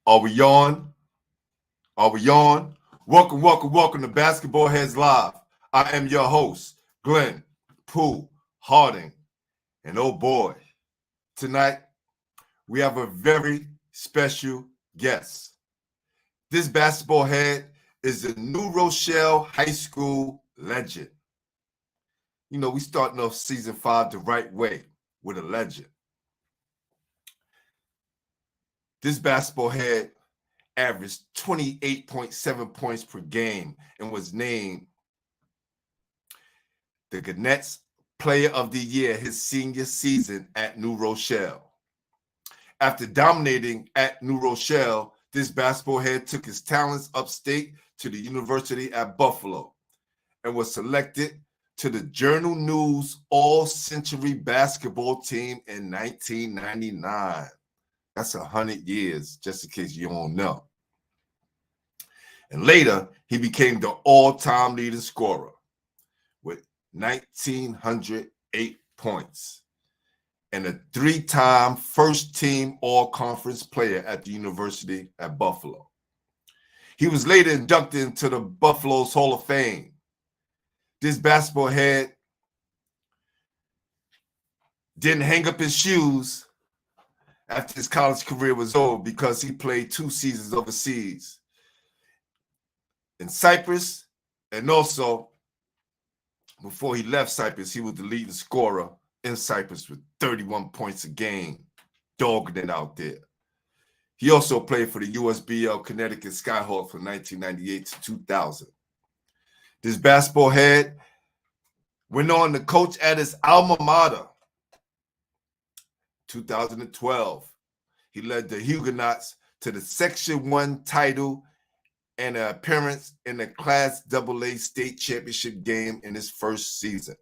Are we on? Are we on? Welcome to Basketball Heads Live. I am your host, Glenn Pooh Harding. And oh boy, tonight we have a very special guest. This basketball head is a New Rochelle High School legend. You know, we starting off season 5 the right way with a legend. This basketball head averaged 28.7 points per game and was named the Gannett's Player of the Year his senior season at New Rochelle. After dominating at New Rochelle, this basketball head took his talents upstate to the University at Buffalo and was selected to the Journal News All-Century Basketball Team in 1999. That's 100 years, just in case you don't know. And later, he became the all-time leading scorer with 1,908 points and a 3-time first-team all-conference player at the University at Buffalo. He was later inducted into the Buffalo's Hall of Fame. This basketball head didn't hang up his shoes after his college career was over because he played 2 seasons overseas in Cyprus, and also before he left Cyprus, he was the leading scorer in Cyprus with 31 points a game, dogging it out there. He also played for the USBL Connecticut Skyhawks from 1998 to 2000. This basketball head went on to coach at his alma mater. 2012, he led the Huguenots to the Section 1 title and an appearance in the Class AA state championship game in his first season.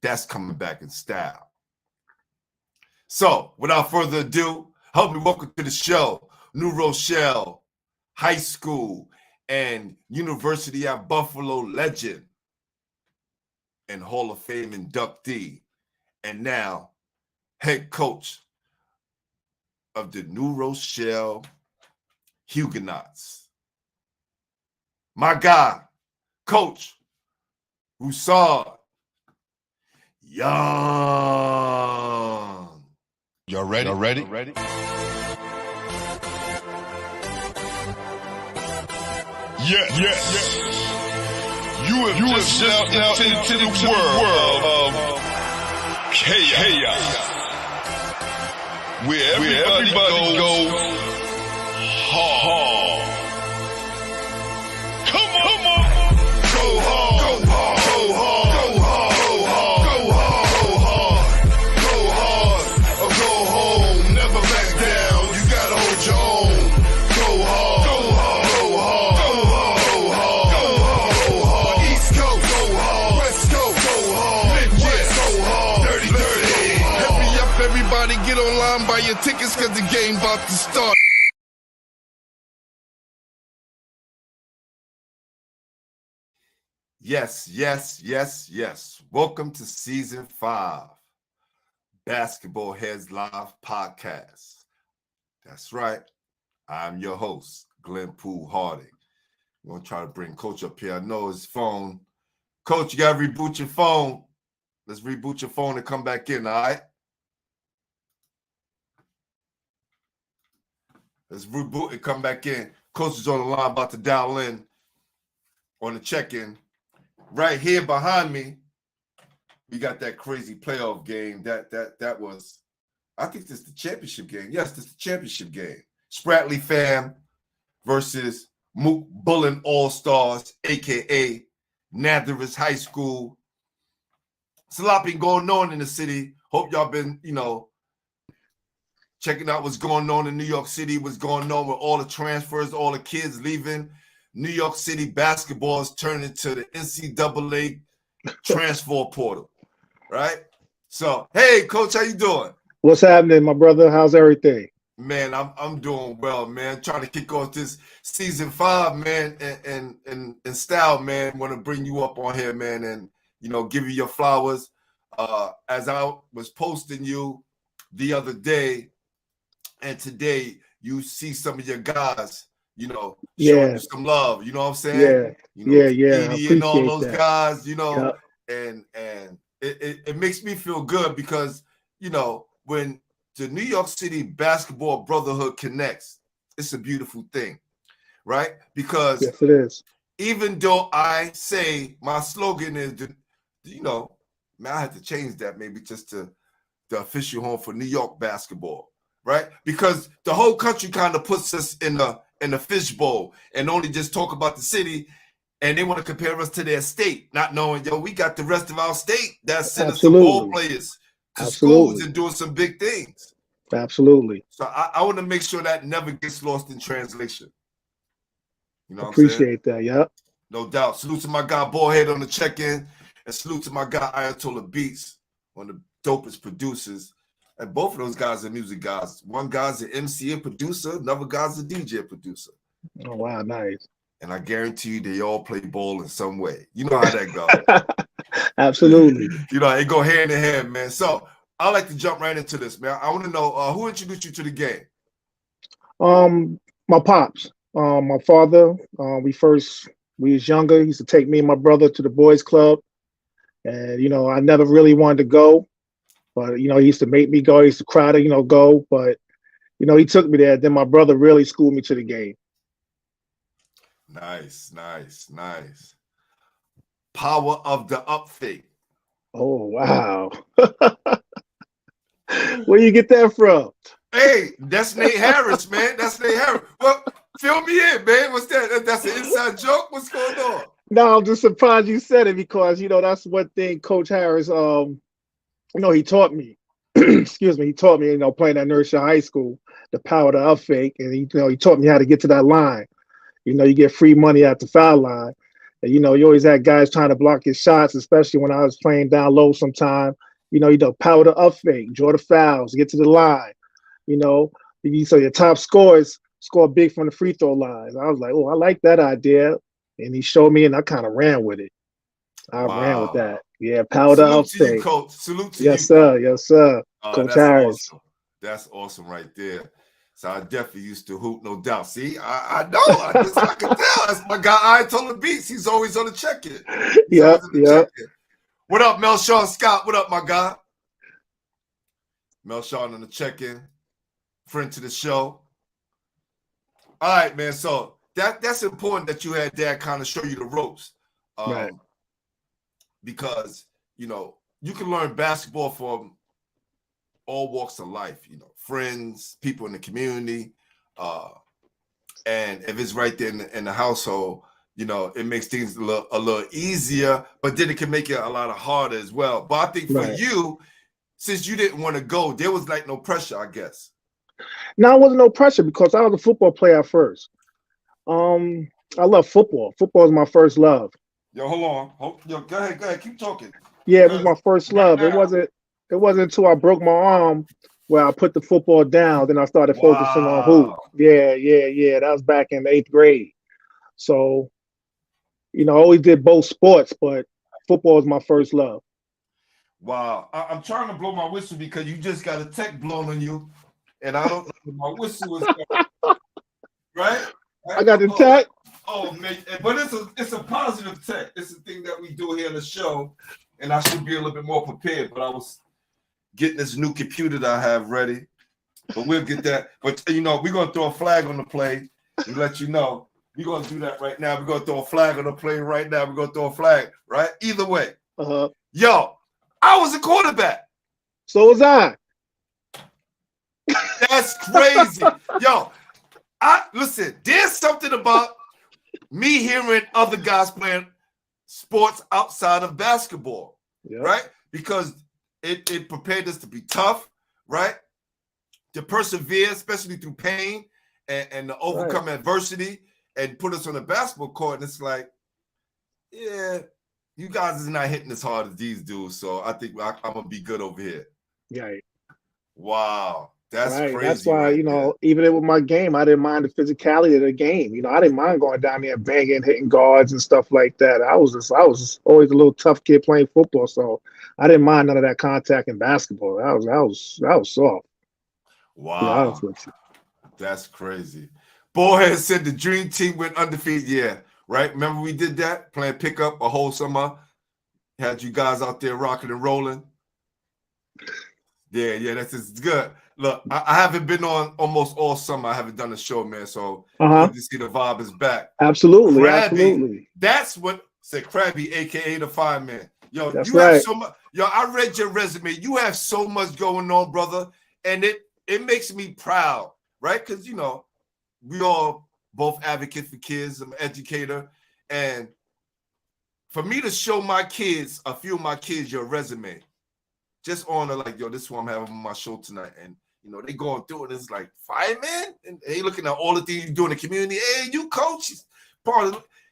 That's coming back in style. So, without further ado, help me welcome to the show, New Rochelle High School and University at Buffalo legend and Hall of Fame inductee, and now head coach of the New Rochelle Huguenots. My guy, Coach Rasaun Young. Y'all ready? Yeah. You have just now into the world of chaos. Where everybody goes hard. Come on. Go hard. Go hard. Or go home. Never back down. You gotta hold your own. Go hard. East Coast, go hard. West Coast, go hard. Midwest, go hard. Dirty. Hurry up, everybody, get online, buy your tickets, cause the game about to start. Yes. Welcome to season 5, Basketball Heads Live podcast. That's right. I'm your host, Glenn Pooh Harding. I'm going to try to bring Coach up here. I know his phone. Coach, you got to reboot your phone. Let's reboot your phone and come back in, all right? Let's reboot and come back in. Coach is on the line about to dial in on the check-in. Right here behind me, we got that crazy playoff game. That was, I think this is the championship game. Yes, this is the championship game. Spratley fam versus Mook Bullen All-Stars, a.k.a. Natharus High School. It's a lot been going on in the city. Hope y'all been, checking out what's going on in New York City, what's going on with all the transfers, all the kids leaving. New York City basketball is turning into the NCAA transfer portal, right? So, hey, Coach, how you doing? What's happening, my brother? How's everything? Man, I'm doing well, man. Trying to kick off this season 5, man, and style, man. Want to bring you up on here, man, and give you your flowers. As I was posting you the other day, and today you see some of your guys, showing Yeah, you some love. You know what I'm saying? yeah, yeah. I Edie and all appreciate those that. guys. Yeah, And it makes me feel good because when the New York City basketball brotherhood connects, it's a beautiful thing, right? Because yes, it is. even though I say my slogan is, man, I had to change that maybe just to the official home for New York basketball, right? Because the whole country kind of puts us in the fishbowl and only just talk about the city, and they want to compare us to their state, not knowing, we got the rest of our state that's sending some ball Absolutely, players to schools absolutely, and doing some big things. absolutely. So I want to make sure that never gets lost in translation. You know what I'm saying? Appreciate that. Yeah. No doubt. Salute to my guy Ballhead on the check-in, and salute to my guy Ayatollah Beats, one of the dopest producers. And both of those guys are music guys. One guy's an MC and producer, another guy's a DJ producer. Oh wow, nice. And I guarantee you they all play ball in some way. You know how that goes. Absolutely. It go hand in hand, man. So I like to jump right into this, man. I want to know who introduced you to the game. My pops. My father. We was younger. He used to take me and my brother to the boys' club, and I never really wanted to go, but he used to make me go. He used to cry to go, but he took me there. Then my brother really schooled me to the game. Nice. Power of the up fake. Oh wow. Where you get that from? Hey, that's Nate Harris, man. That's Nate Harris. Well, fill me in, man. What's that? That's an inside joke? What's going on? No, I'm just surprised you said it because that's one thing Coach Harris he taught me. Excuse me, he taught me, playing at Nurse High School, the power of the up fake. And he taught me how to get to that line. You get free money at the foul line. And you always had guys trying to block his shots, especially when I was playing down low sometime. Power the up fake, draw the fouls, get to the line. So your top scorers score big from the free throw lines. I was like, oh, I like that idea. And he showed me, and I kind of ran with it. I ran with that. Yeah, power the up Salute to you, fake. Coach. Salute to you. Yes, sir. Yes, sir. Coach That's Harris. awesome. That's awesome right there. So I definitely used to hoop, no doubt. See, I know. I can tell. That's my guy, Ayatollah Beats. He's always on the check-in. Yep. What up, Melshawn Scott? What up, my guy? Melshawn on the check-in. Friend to the show. All right, man. So that's important that you had Dad kind of show you the ropes. Right. Because, you can learn basketball from all walks of life, friends, people in the community. And if it's right there in the household, it makes things a little easier, but then it can make it a lot harder as well. But I think for you, since you didn't want to go, there was like no pressure, I guess. No, it wasn't no pressure because I was a football player at first. I love football. Football is my first love. Yo, hold on. Yo, go ahead. Keep talking. Yeah, it was my first love. It wasn't until I broke my arm where I put the football down. Then I started focusing on hoop. Yeah. That was back in 8th grade. So, I always did both sports, but football is my first love. Wow. I'm trying to blow my whistle because you just got a tech blown on you, and I don't know if my whistle is right. I got the tech. Oh man, but it's a positive tech. It's a thing that we do here in the show, and I should be a little bit more prepared. But I was getting this new computer that I have ready, but we'll get that. But we're gonna throw a flag on the play and let you know. We're gonna do that right now. We're gonna throw a flag on the play right now. We're gonna throw a flag, right? Either way. Yo, I was a quarterback. So was I. That's crazy. Yo, listen, there's something about me hearing other guys playing sports outside of basketball, right? Because it prepared us to be tough, right? To persevere, especially through pain and to overcome adversity and put us on the basketball court. And it's like, yeah, you guys is not hitting as hard as these dudes. So I think I'm going to be good over here. Right. Wow. That's crazy. That's why, even with my game, I didn't mind the physicality of the game. I didn't mind going down there and banging, hitting guards and stuff like that. I was always a little tough kid playing football, so I didn't mind none of that contact in basketball. I was soft. Wow. That's crazy. Bullhead said the dream team went undefeated. Yeah, right. Remember we did that, playing pickup a whole summer. Had you guys out there rocking and rolling. Yeah, that's just good. Look, I haven't been on almost all summer. I haven't done a show, man. So good to see the vibe is back. Absolutely, Krabby, absolutely. that's what said Krabby, aka the fireman. Yo, That's you have right. so much. Yo, I read your resume. You have so much going on, brother, and it makes me proud, right? Because you know we all both advocate for kids. I'm an educator, and for me to show my kids, a few of my kids, your resume, just on the like, yo, this is what I'm having on my show tonight. And, you know, they going through it. It's like, fireman? And they looking at all the things you do in the community. Hey, you coach.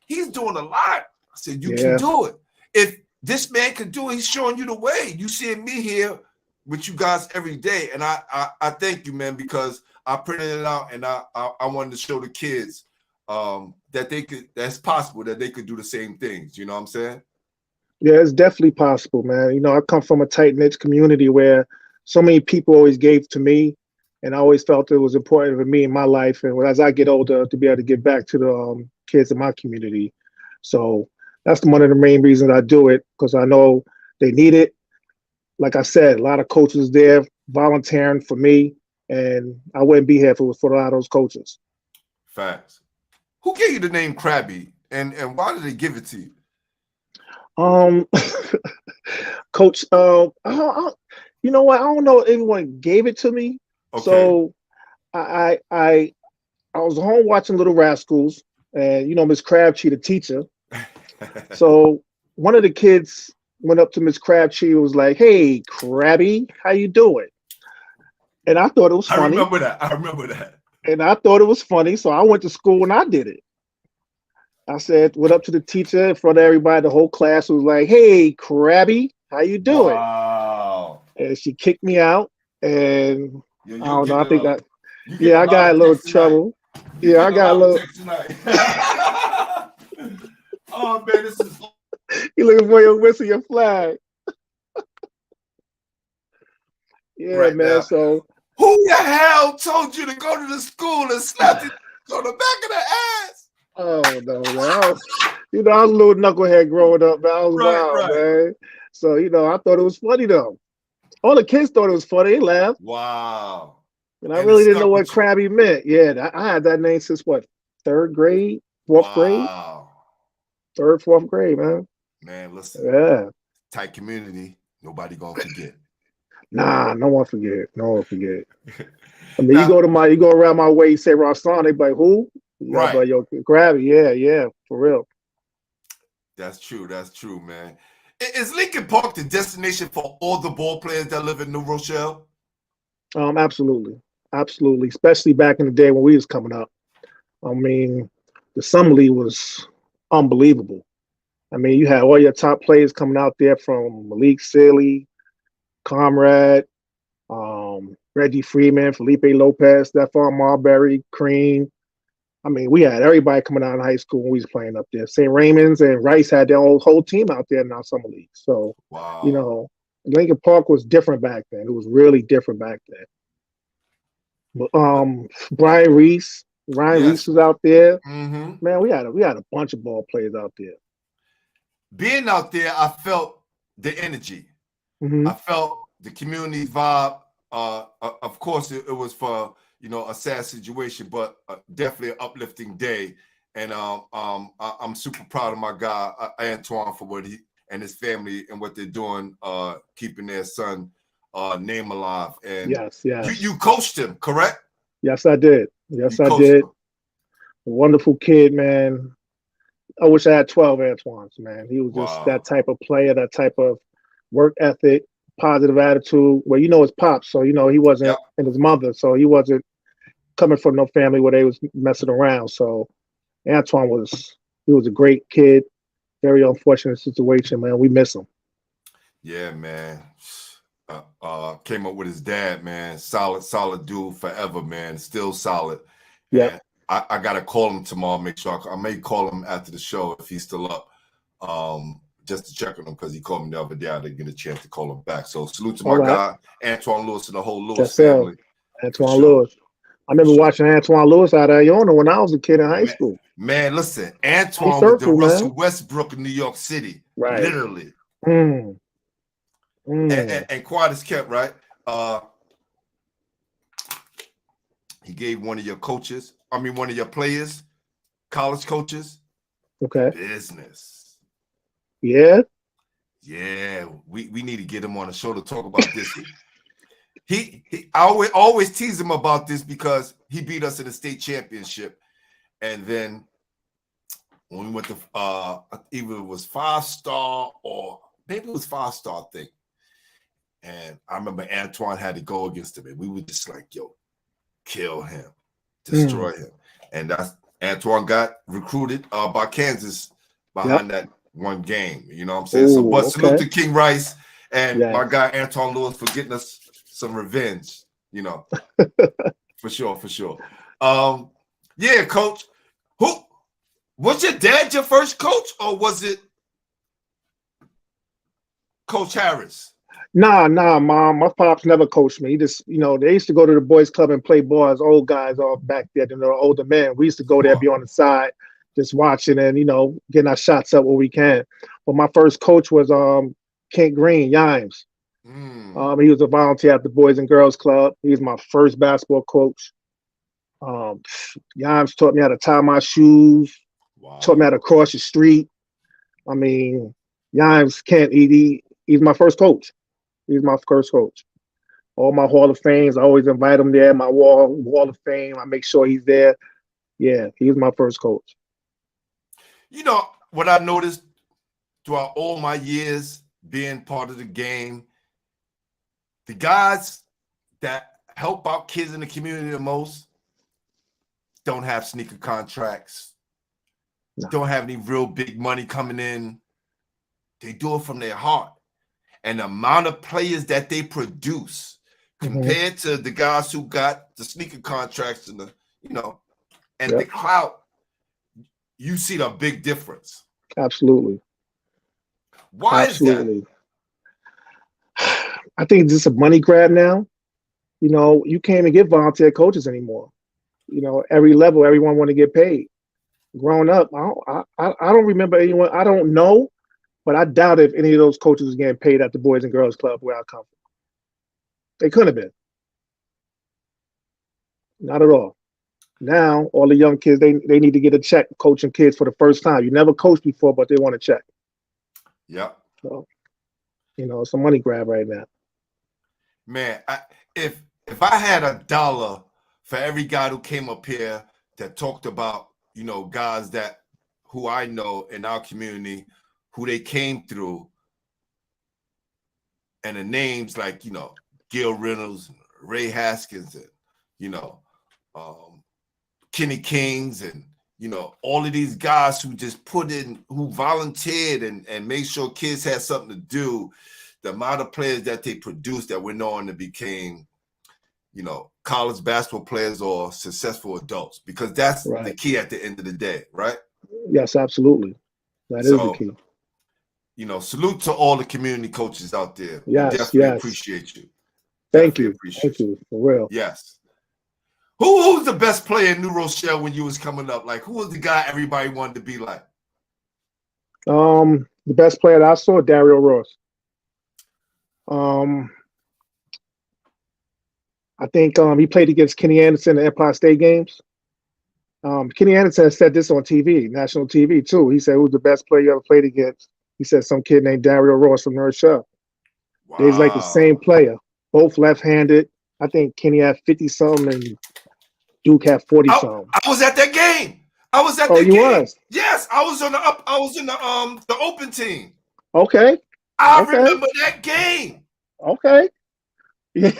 He's doing a lot. I said, you can do it. If this man can do it, he's showing you the way. You seeing me here with you guys every day. And I thank you, man, because I printed it out and I wanted to show the kids that that's possible, that they could do the same things. You know what I'm saying? Yeah, it's definitely possible, man. You know, I come from a tight-knit community where so many people always gave to me, and I always felt it was important for me in my life. And as I get older, to be able to give back to the kids in my community. So that's one of the main reasons I do it, because I know they need it. Like I said, a lot of coaches there volunteering for me, and I wouldn't be here if it was for a lot of those coaches. Facts. Who gave you the name Krabby, and why did they give it to you? Coach, you know what? I don't know if anyone gave it to me. Okay. So I was home watching Little Rascals, and you know Miss Crabtree, the teacher. So one of the kids went up to Miss Crabtree and was like, "Hey, Krabby, how you doing?" And I thought it was funny. I remember that. And I thought it was funny, so I went to school and I did it. I said, went up to the teacher in front of everybody. The whole class was like, "Hey, Krabby, how you doing?" Wow. And she kicked me out. And I don't know. I think I I got a little trouble. Yeah, I got a little. Oh man, this is. You looking for your whistle, your flag? Yeah, right, man. Now. So who the hell told you to go to the school and slap it on the back of the ass? Oh no, man. You know, I was a little knucklehead growing up, man. I was wild, man. So, you know, I thought it was funny though. All the kids thought it was funny. They laughed. Wow. And I really didn't know what Krabby meant. Yeah, I had that name since what, third grade, fourth grade? Third, fourth grade, man. Man, listen. Yeah. Tight community. Nobody gonna forget. Nah, no one forget. No one forget. I mean, now, you go around my way, you say Rasaun, they be like, who? Right. Like, yo, Krabby, yeah, for real. That's true, man. Is Lincoln Park the destination for all the ball players that live in New Rochelle? Absolutely. Especially back in the day when we was coming up. I mean, the Summer League was unbelievable. I mean, you had all your top players coming out there from Malik Sealy, Comrade, Reggie Freeman, Felipe Lopez, Stephon Marbury, Cream. I mean, we had everybody coming out in high school when we was playing up there. St. Raymond's and Rice had their whole team out there in our summer league. So, wow. You know, Lincoln Park was different back then. It was really different back then. But Brian Reese Reese was out there. Mm-hmm. Man, we had a bunch of ball players out there. Being out there, I felt the energy. Mm-hmm. I felt the community vibe. Of course, it was for, you know, a sad situation, but definitely an uplifting day. And I'm super proud of my guy, Antoine, for what he and his family and what they're doing, keeping their son name alive. And yes. You coached him, correct? Yes, I did. Yes, I did. A wonderful kid, man. I wish I had 12 Antoines, man. He was just that type of player, that type of work ethic, positive attitude. Well, you know his pops, so you know he wasn't, and his mother, so he wasn't coming from no family where they was messing around. So Antoine was a great kid. Very unfortunate situation, man. We miss him. Yeah, man. Came up with his dad, man. Solid dude forever, man. Still solid. Yeah. I gotta call him tomorrow. Make sure I may call him after the show if he's still up, just to check on him because he called me the other day. I didn't get a chance to call him back. So salute to my guy Antoine Lewis and the whole Lewis family. Antoine Lewis. I remember watching Antoine Lewis out of Iona when I was a kid in high Man, school. man, listen, Antoine was the Circle, Russell man. Westbrook of New York City, Right. literally. And quiet as kept, right? He gave one of your players, college coaches, Okay. business. Yeah. Yeah, we need to get him on the show to talk about this. I always tease him about this because he beat us in the state championship, and then when we went to either it was 5-star or maybe it was 5-star thing, and I remember Antoine had to go against him, and we were just like, "Yo, kill him, destroy him," and that's Antoine got recruited by Kansas behind that one game. You know what I'm saying? Ooh, but salute to King Rice and my guy Antoine Lewis for getting us some revenge. You know, for sure. Yeah, coach. Who was your dad? Your first coach, or was it Coach Harris? Nah, Mom. My pops never coached me. He just, they used to go to the boys' club and play ball as old guys all back there, older men. We used to go there, be on the side, just watching and, getting our shots up where we can. But my first coach was Kent Green, Yimes. He was a volunteer at the Boys and Girls Club. He was my first basketball coach. Yimes taught me how to tie my shoes, taught me how to cross the street. I mean, Yimes Kent, he's my first coach. He's my first coach. All my Hall of Fames, I always invite him there. My wall of fame, I make sure he's there. Yeah, he was my first coach. You know what I noticed throughout all my years being part of the game, the guys that help out kids in the community the most don't have sneaker contracts, don't have any real big money coming in. They do it from their heart. And the amount of players that they produce compared to the guys who got the sneaker contracts and the clout, you see the big difference. Absolutely. Why is that? I think it's just a money grab now. You can't even get volunteer coaches anymore. Every level, everyone want to get paid. Growing up, I don't remember anyone. I don't know. But I doubt if any of those coaches was getting paid at the Boys and Girls Club where I come from. They couldn't have been. Not at all. Now, all the young kids, they need to get a check coaching kids for the first time. You never coached before, but they want a check. Yeah. So, it's a money grab right now. Man, if I had $1 for every guy who came up here that talked about, guys who I know in our community, who they came through, and the names like, Gil Reynolds, Ray Haskins, and, Kenny Kings, and, all of these guys who just who volunteered and made sure kids had something to do, the amount of players that they produced that went on and became, college basketball players or successful adults, because that's the key at the end of the day, right? Yes, absolutely. That is the key. Salute to all the community coaches out there. Yes, we definitely appreciate you. Thank you. Thank you, for real. Yes. Who's the best player in New Rochelle when you was coming up? Like, who was the guy everybody wanted to be like? The best player that I saw, Dario Ross. I think he played against Kenny Anderson in the Empire State Games. Kenny Anderson said this on TV, national TV too. He said, "Who's the best player you ever played against?" He said some kid named Dario Ross from Rochelle. Wow. They's like the same player, both left-handed. I think Kenny had 50-something and Duke had 40-something. I was at that game. I was at that game. Oh, you was? Yes, I was in the open team. Okay. I remember that game. Okay. Yeah.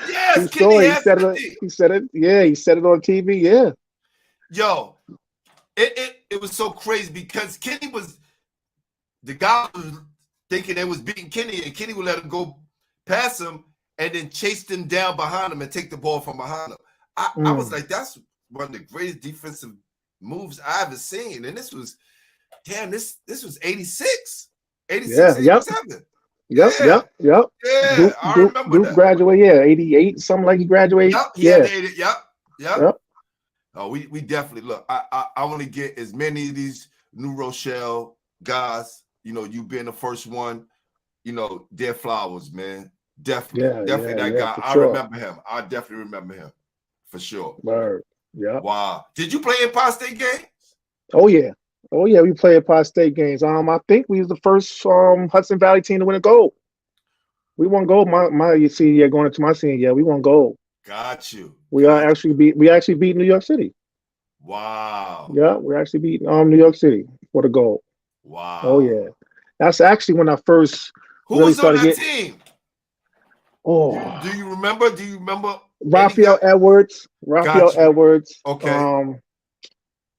Yes, Kenny had 50. He said it. Yeah, he said it on TV. Yeah. Yo, it was so crazy because Kenny was the guy was thinking they was beating Kenny, and Kenny would let him go past him and then chase them down behind him and take the ball from behind him. I was like, that's one of the greatest defensive moves I've ever seen. And this was 86, 86, 87. Yep. Yeah, I remember Duke that. graduated, 88, something like he graduated. Yep, he had 80, yep. Yeah. Yep. Oh, we definitely look. I want to get as many of these New Rochelle guys. You know, you being the first one. You know, their flowers, man. Definitely that guy. For I sure. remember him. I definitely remember him for sure. Word. Yeah. Wow. Did you play Empire State games? Oh yeah. Oh yeah. We played Empire State games. I think we was the first Hudson Valley team to win a gold. We won gold my senior year, going into my senior year. We won gold. Got you. We actually beat New York City. Wow. Yeah, we actually beat New York City for the gold. Wow. Oh yeah. That's actually when I first Who was on that team? Oh, do you remember? Do you remember Raphael Edwards? Edwards. Okay.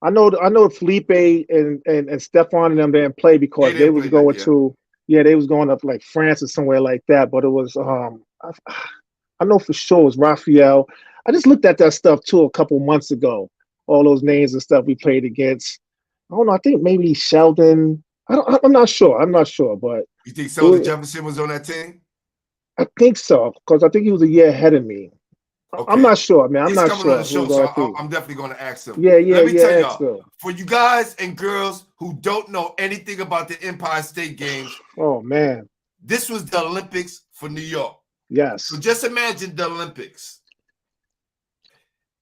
I know Felipe and Stefan and them didn't play because they was going they was going up like France or somewhere like that. But it was I know for sure it was Raphael. I just looked at that stuff too a couple months ago. All those names and stuff we played against. I don't know. I think maybe Sheldon. I'm not sure. But you think Sheldon Jefferson was on that team? I think so, because I think he was a year ahead of me. Okay. I'm not sure, man. He's not coming sure. on the show, so I'm definitely going to ask him. Yeah. Let me tell y'all, for you guys and girls who don't know anything about the Empire State Games, oh man, this was the Olympics for New York. Yes. So just imagine the Olympics,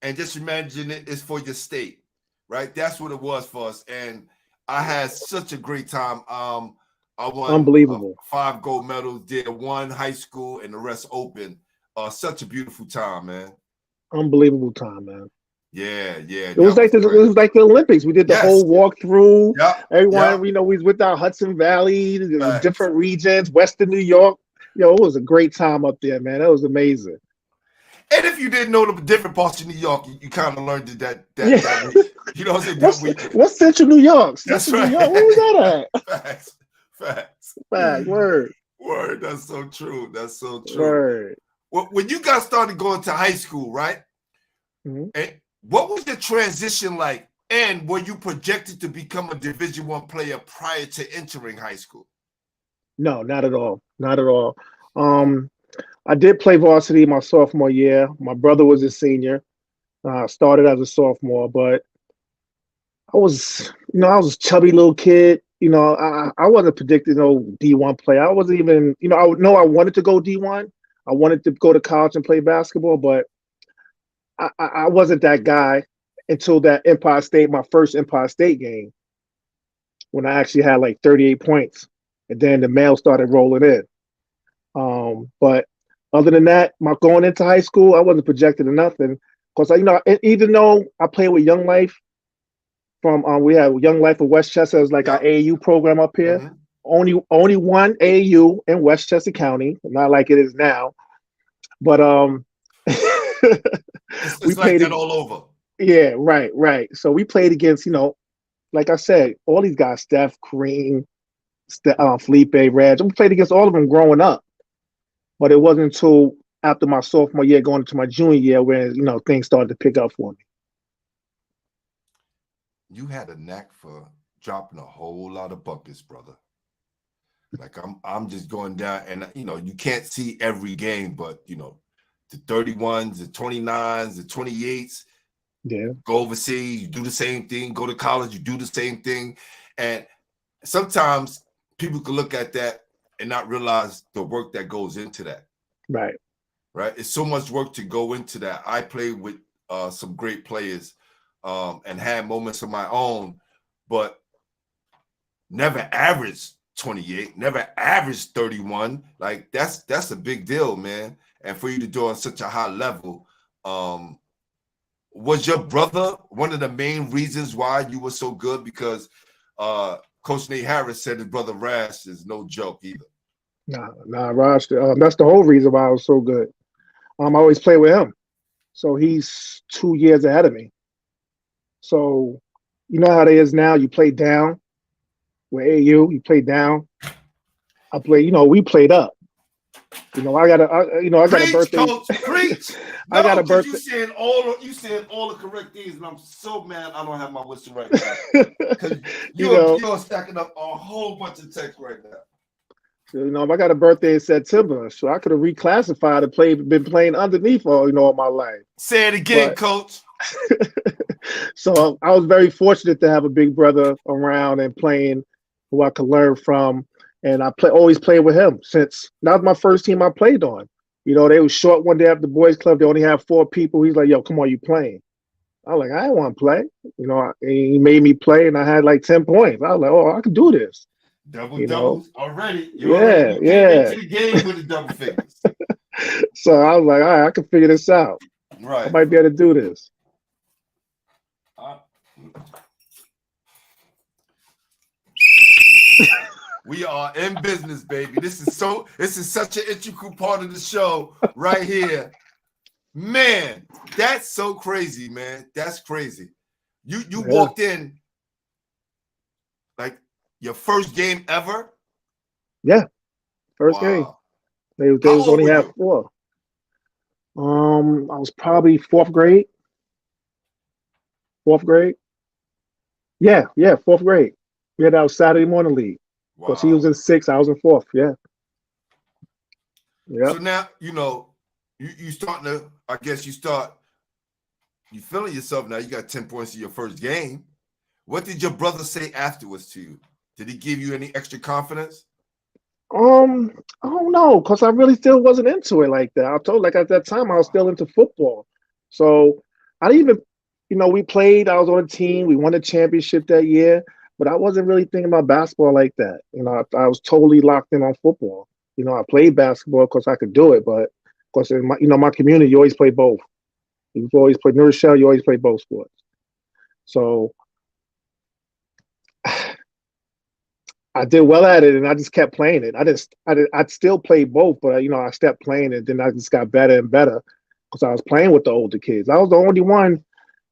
and just imagine it is for your state, right? That's what it was for us, and I had such a great time. I won unbelievable 5 gold medals. Did 1 high school and the rest open. Such a beautiful time, man. Unbelievable time, man. Yeah. It was like the Olympics. We did the whole walkthrough. Yep. Everyone, we was with our Hudson Valley, different regions, Western New York. It was a great time up there, man. That was amazing. And if you didn't know the different parts of New York, you kind of learned that week. You know what I'm saying? What's Central New York? That's right. New York? Where was that at? Facts. Word. That's so true. Word. When you guys started going to high school, right? Mm-hmm. And what was the transition like? And were you projected to become a Division I player prior to entering high school? No, not at all. Not at all. I did play varsity my sophomore year. My brother was a senior. Started as a sophomore, but I was a chubby little kid. I wasn't predicted no D1 player. I wasn't even, I wanted to go D1. I wanted to go to college and play basketball, but I wasn't that guy until that my first Empire State game, when I actually had like 38 points, and then the mail started rolling in. But other than that, my going into high school, I wasn't projected to nothing, because even though I played with Young Life we had Young Life of Westchester as like our AAU program up here. Mm-hmm. Only one AAU in Westchester County, not like it is now. But we played like that all over. Yeah, right. So we played against, like I said, all these guys, Steph, Kareem, Felipe, Reg. We played against all of them growing up. But it wasn't until after my sophomore year, going into my junior year, where things started to pick up for me. You had a knack for dropping a whole lot of buckets, brother. Like I'm just going down, and you can't see every game, but the 31s, the 29s, the 28s. Yeah. Go overseas, you do the same thing. Go to college, you do the same thing. And sometimes people can look at that and not realize the work that goes into that. Right. It's so much work to go into that. I played with some great players and had moments of my own, but never averaged 28, never averaged 31. Like that's a big deal, man. And for you to do on such a high level, was your brother one of the main reasons why you were so good? Because Coach Nate Harris said his brother Rash is no joke either. Nah, Rash. That's the whole reason why I was so good. I always play with him, so he's 2 years ahead of me. So you know how it is now. You play down with AU. You play down. I play. We played up. I got a birthday. Coach, preach. I got a birthday. You saying all the correct things, and I'm so mad I don't have my whistle right now. Because you're stacking up a whole bunch of text right now. If I got a birthday in September, so I could have reclassified and been playing underneath all my life. Say it again, Coach. So I was very fortunate to have a big brother around and playing who I could learn from. And I always played with him since that was my first team I played on. They was short one day after the boys club. They only have 4 people. He's like, yo, come on, you playing. I was like, I didn't want to play. He made me play and I had like 10 points. I was like, oh, I can do this. Double doubles already. You came into the game with the double figures. So I was like, all right, I can figure this out. Right. I might be able to do this. We are in business, baby. This is such an integral part of the show right here. Man, that's so crazy, man. That's crazy. You walked in like your first game ever? Yeah. First game. They was only have 4. I was probably 4th grade. 4th grade. Yeah, 4th grade. Yeah, that was Saturday morning league. Because he was in 6th, I was in 4th. Yeah. Yeah. So now, you starting to, I guess you feeling yourself now. You got 10 points in your first game. What did your brother say afterwards to you? Did he give you any extra confidence? I don't know, because I really still wasn't into it like that. I told like at that time I was still into football. So I didn't even, we played, I was on a team, we won a championship that year, but I wasn't really thinking about basketball like that. I was totally locked in on football. I played basketball because I could do it, but of course in my community, you always play both. You always play Rochelle, you always play both sports. So I did well at it, and I just kept playing it. I'd still play both, but I stopped playing it. Then I just got better and better because I was playing with the older kids. I was the only one,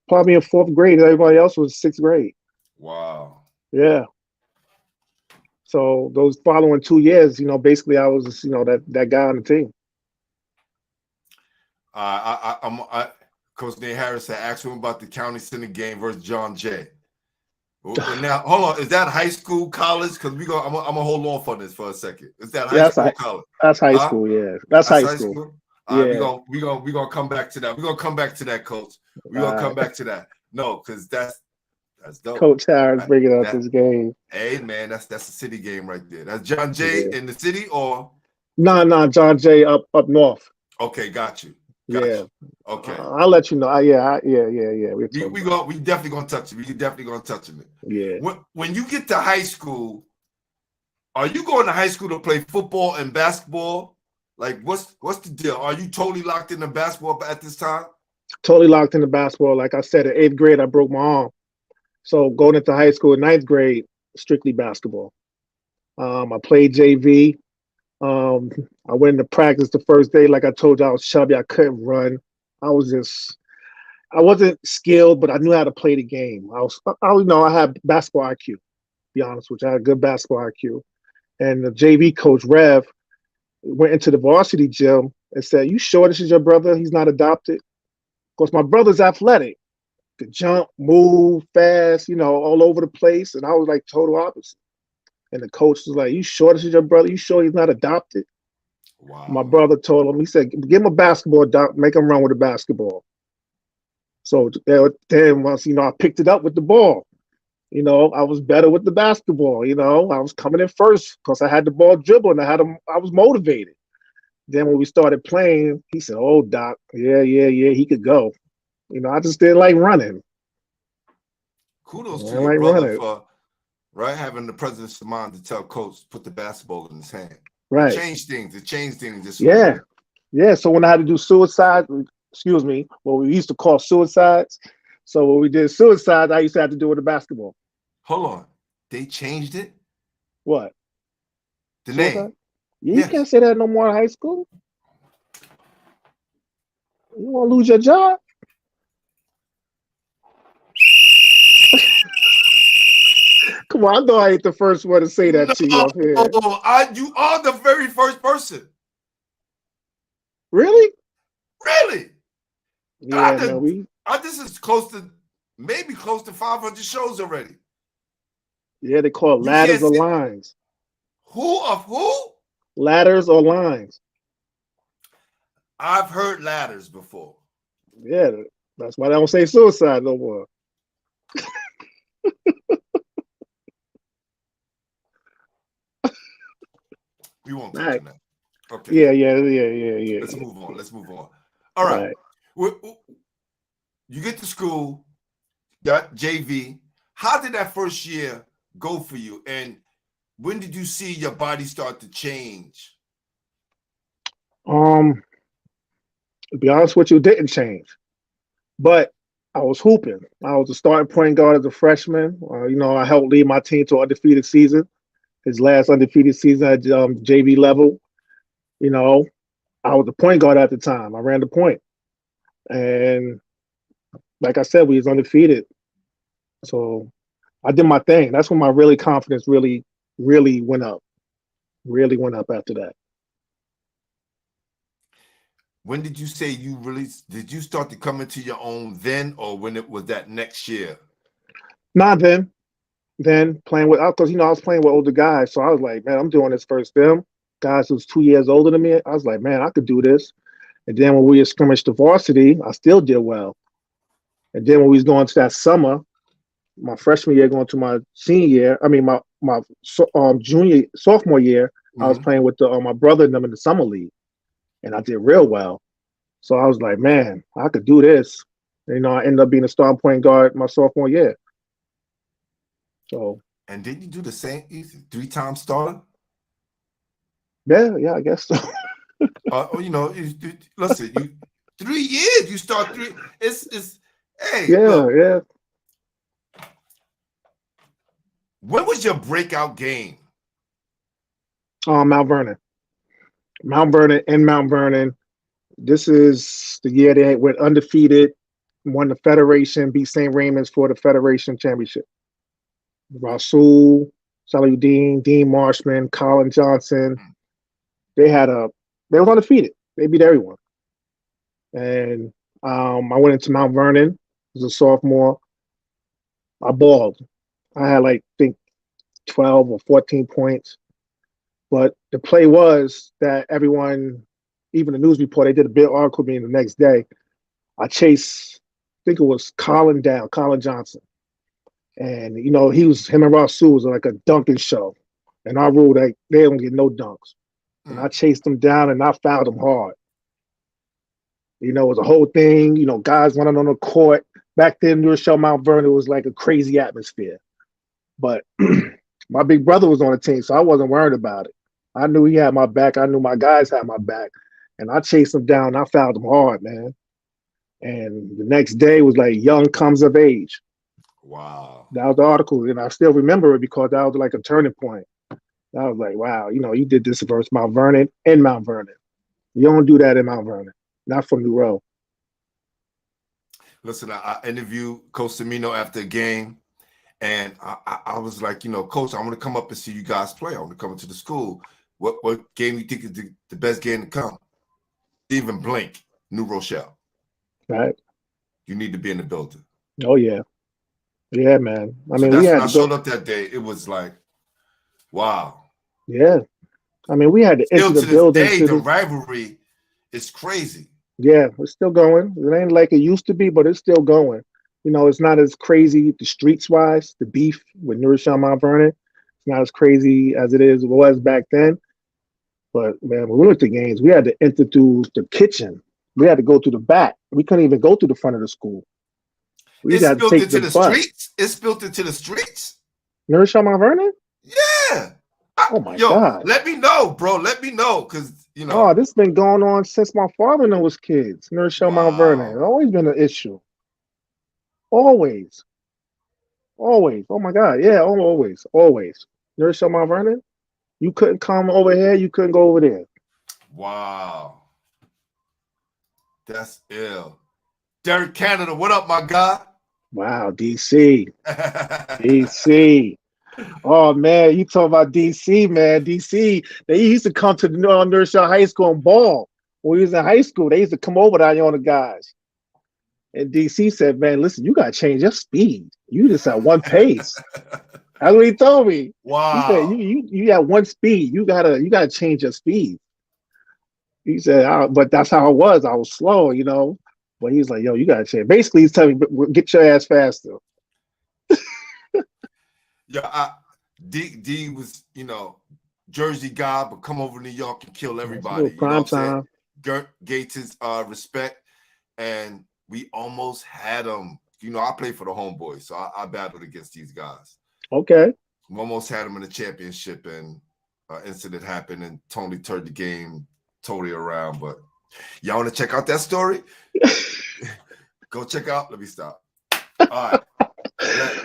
probably in 4th grade. Everybody else was 6th grade. Wow. Yeah. So those following 2 years, basically I was, that guy on the team. Coach Nate Harris had asked him about the County Center game versus John Jay. Now, hold on. Is that high school, college? Because I'm gonna hold on for this for a second. Is that high school, college? That's high school. Yeah, that's high school. All right, we gonna come back to that. We're gonna come back to that, Coach. We're gonna come back to that. No, because that's dope. Coach Harris bringing up this game. Hey man, that's a city game right there. That's John Jay in the city or? No, John Jay up north. Okay, got you. Okay. I'll let you know. Yeah. We definitely gonna touch it. We definitely gonna touch it. Yeah. When you get to high school, are you going to high school to play football and basketball? Like, what's the deal? Are you totally locked into basketball at this time? Totally locked into basketball. Like I said, in 8th grade, I broke my arm. So going into high school in 9th grade, strictly basketball. I played JV. I went into practice the first day. Like I told you, I was chubby. I couldn't run. I wasn't skilled, but I knew how to play the game. I had basketball IQ, to be honest with you. I had good basketball IQ. And the JV coach, Rev, went into the varsity gym and said, you sure this is your brother? He's not adopted? Because my brother's athletic. Could jump, move fast, all over the place. And I was like total opposite. And the coach was like, you sure this is your brother? You sure he's not adopted? Wow. My brother told him, he said, give him a basketball, Doc, make him run with a basketball. So then once, I picked it up with the ball. I was better with the basketball. I was coming in first because I had the ball dribbling. I was motivated. Then when we started playing, he said, oh, Doc, yeah, he could go. I just didn't like running. Kudos to your brother for having the presence of mind to tell coach put the basketball in his hand. Right. It changed things. Just yeah. So when I had to do suicide, what we used to call suicides. So when we did suicides, I used to have to do with the basketball. Hold on, they changed it. What? The suicide? Name? Yeah, you can't say that no more in high school. You want to lose your job? Come on, I know I ain't the first one to say that to you up here. You are the very first person. Really? Really? Yeah, this is close to 500 shows already. Yeah, they call it ladders or lines. Who? Ladders or lines. I've heard ladders before. Yeah, That's why they don't say suicide no more. We won't touch Right. on that. Okay. Yeah. Let's move on. Let's move on. All right. You get to school, got JV. How did that first year go for you? And when did you see your body start to change? To be honest with you, it didn't change. But I was hooping. I was a starting point guard as a freshman. I helped lead my team to an undefeated season. His last undefeated season at JV level. I was the point guard at the time. I ran the point. And like I said, we was undefeated. So I did my thing. That's when my confidence really went up. Really went up after that. When did you say did you start to come into your own then, or when it was that next year? Not then. Then playing with, because I was playing with older guys. So I was like, man, I'm doing this first. Them guys who was 2 years older than me, I was like, man, I could do this. And then when we scrimmaged to varsity, I still did well. And then when we was going to that summer, my freshman year going to my senior year, my sophomore year, I was playing with my brother and them in the summer league, and I did real well. So I was like, man, I could do this. And, I ended up being a starting point guard my sophomore year. So. And did you do the same 3-time starter? Yeah, I guess so. Listen, 3 years, you start 3. It's hey. Yeah, look, yeah. When was your breakout game? Mount Vernon. Mount Vernon. This is the year they went undefeated, won the Federation, beat St. Raymond's for the Federation Championship. Rasaun, Salahuddin, Dean Marshman, Colin Johnson. They were undefeated. They beat everyone. And I went into Mount Vernon as a sophomore. I balled. I had I think 12 or 14 points. But the play was that everyone, even the news report, they did a big article me the next day. I chased, I think it was Colin Johnson. And, him and Rasaun was like a dunking show. And I ruled that they don't get no dunks. And I chased them down and I fouled them hard. It was a whole thing, guys running on the court. Back then, Rochelle, Mount Vernon was like a crazy atmosphere. But my big brother was on the team, so I wasn't worried about it. I knew he had my back. I knew my guys had my back. And I chased them down. And I fouled them hard, man. And the next day was like young comes of age. Wow. That was the article. And I still remember it because that was like a turning point. I was like, wow, you did this versus Mount Vernon and Mount Vernon. You don't do that in Mount Vernon, not from New Row. Listen, I interviewed Coach Semino after a game, and I was like, Coach, I want to come up and see you guys play. I want to come into the school. What game you think is the best game to come? Even blink, New Rochelle. Right. You need to be in the building. Oh, yeah. Yeah, man. We had I showed up that day. It was like, wow. Yeah. we had to enter the building. The rivalry is crazy. Yeah, it's still going. It ain't like it used to be, but it's still going. It's not as crazy the streets-wise, the beef with New Rochelle, Mount Vernon. It's not as crazy as it was back then. But, man, when we went to games, we had to enter through the kitchen. We had to go through the back. We couldn't even go through the front of the school. It's built into the streets? It's built into the streets? New Rochelle, Mount Vernon? Yeah. Oh my God. Let me know, bro. Let me know. Because, Oh, this has been going on since my father was kids. New Rochelle, Mount Vernon. It's always been an issue. Always. Oh my God. Yeah, always. New Rochelle, Mount Vernon. You couldn't come over here. You couldn't go over there. Wow. That's ill. Derek Canada, what up, my guy? Wow, DC. DC. Oh, man, you talk about DC, man. DC, they used to come to New Rochelle High School and ball. When we was in high school, they used to come over there on the guys. And DC said, man, listen, you got to change your speed. You just at one pace. That's what he told me. Wow. He said, you got one speed. You gotta change your speed. He said, but that's how I was. I was slow, But he's like, yo, you gotta change. Basically, he's telling me, get your ass faster. Yeah, D was, Jersey guy, but come over to New York and kill everybody. You know Prime what I'm saying? time. Gates' respect, and we almost had him. I played for the Homeboys, so I battled against these guys. Okay. We almost had him in the championship, and incident happened, and Tony turned the game totally around. But y'all want to check out that story? Go check out. Let me stop. All right.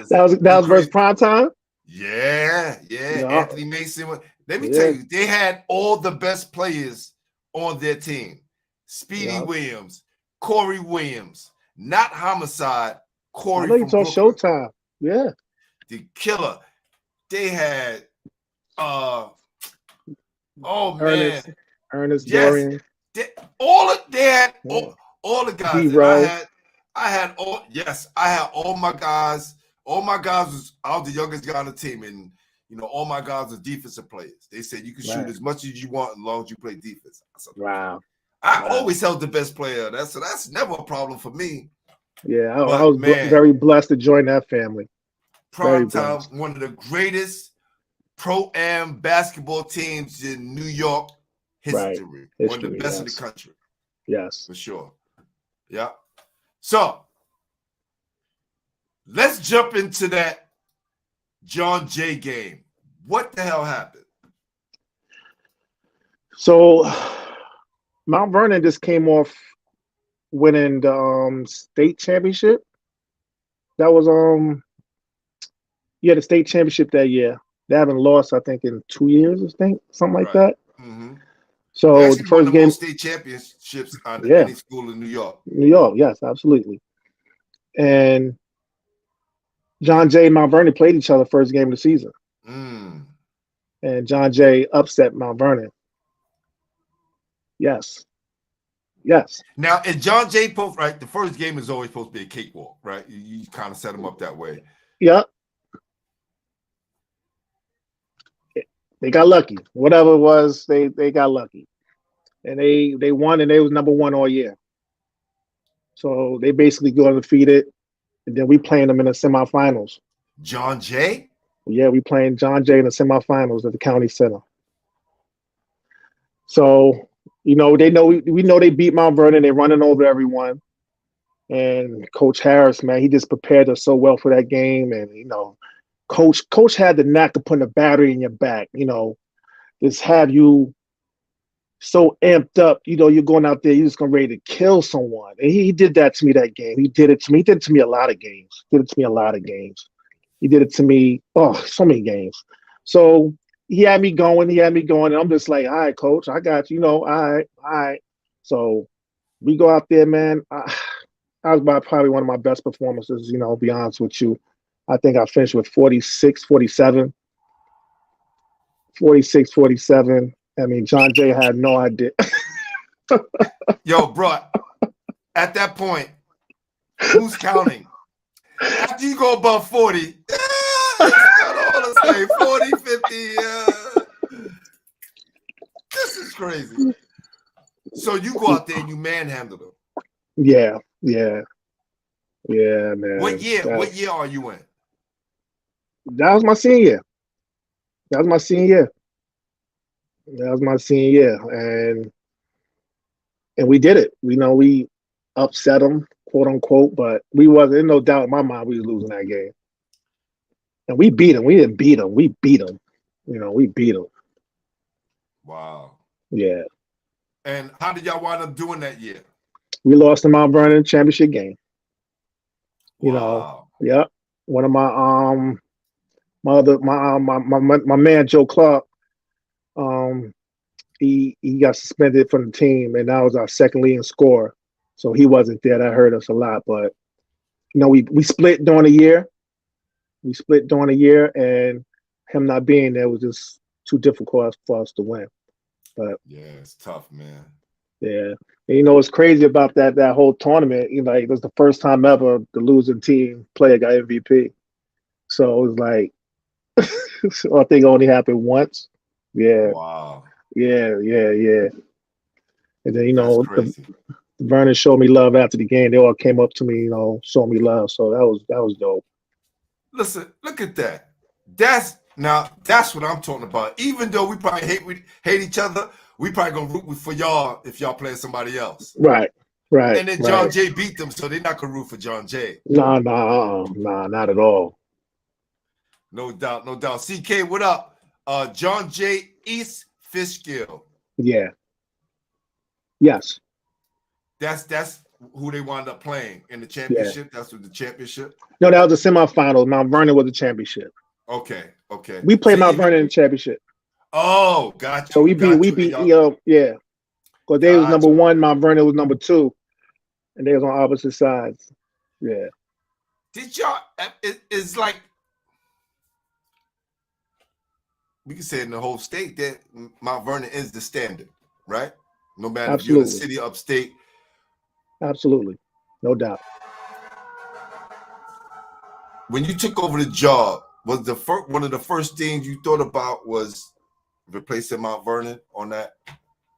That was versus prime time. Yeah. Anthony Mason. Let me tell you, they had all the best players on their team. Speedy Williams, Corey Williams, not Homicide, Corey from Brooklyn. Showtime. Yeah. The killer. They had Ernest yes. Dorian. They had all the guys. I had all my guys. All my guys I was the youngest guy on the team, and all my guys were defensive players. They said you can shoot as much as you want as long as you play defense. Wow. I always held the best player. That's never a problem for me. Yeah, I was very blessed to join that family. Prime time, one of the greatest pro-am basketball teams in New York history. One of the best in the country. Yes. For sure. Yeah. So let's jump into that John Jay game. What the hell happened? So Mount Vernon just came off winning the state championship. That was the state championship that year. They haven't lost, I think, in 2 years, something like that. Mm-hmm. So the first game, most state championships on any school in New York. New York, yes, absolutely. And John Jay and Mount Vernon played each other first game of the season. And John Jay upset Mount Vernon. Yes. Now, in John Jay post, right, the first game is always supposed to be a cakewalk, right? You kind of set them up that way. Yeah. They got lucky. Whatever it was, they got lucky. And they won, and they was number one all year. So they basically go undefeated. And then we playing them in the semifinals. John Jay? Yeah, we playing John Jay in the semifinals at the county center. So, we know they beat Mount Vernon. They're running over everyone. And Coach Harris, man, he just prepared us so well for that game. And, Coach had the knack of putting a battery in your back, just have you so amped up, you're going out there, you're just going ready to kill someone. And he did that to me that game. He did it to me. He did it to me a lot of games. He did it to me, so many games. So he had me going, and I'm just like, all right, Coach, I got you, all right. So we go out there, man. I was probably one of my best performances, I'll be honest with you. I think I finished with 46, 47. I mean, John Jay had no idea. Yo, bro, at that point, who's counting? After you go above 40, say 40, 50. This is crazy. So you go out there and you manhandle them. Yeah, man. What year are you in? That was my senior year. And we did it. We upset them, quote unquote, but we wasn't, no doubt in my mind we was losing that game. And we beat them. We didn't beat them. We beat them. We beat them. Wow. Yeah. And how did y'all wind up doing that year? We lost the Mount Vernon championship game. Wow. Yeah. One of my my man Joe Clark, he got suspended from the team, and that was our second leading scorer. So he wasn't there. That hurt us a lot. But we split during the year. And him not being there was just too difficult for us to win. But yeah, it's tough, man. Yeah. And what's crazy about that whole tournament, it was the first time ever the losing team player got MVP. So it was like, I think it only happened once. Yeah. Wow. Yeah. And then, the Vernon showed me love after the game. They all came up to me, you know, showed me love. So that was dope. Listen, look at that. That's what I'm talking about. Even though we probably hate each other, we probably gonna root for y'all if y'all playing somebody else. Right. And then John Jay beat them, so they're not gonna root for John Jay. Nah, not at all. No doubt, no doubt. CK, what up? John Jay East Fishkill. Yeah. Yes. That's who they wound up playing in the championship. Yeah. That's what the championship. No, that was the semifinals. Mount Vernon was the championship. Okay. We played Mount Vernon in the championship. Oh, gotcha. So we beat yeah. Because they was number 1, Mount Vernon was number 2. And they was on opposite sides. Yeah. Did y'all it's like we can say in the whole state that Mount Vernon is the standard, right? No matter if you're in the city upstate. Absolutely. No doubt. When you took over the job, was one of the first things you thought about was replacing Mount Vernon on that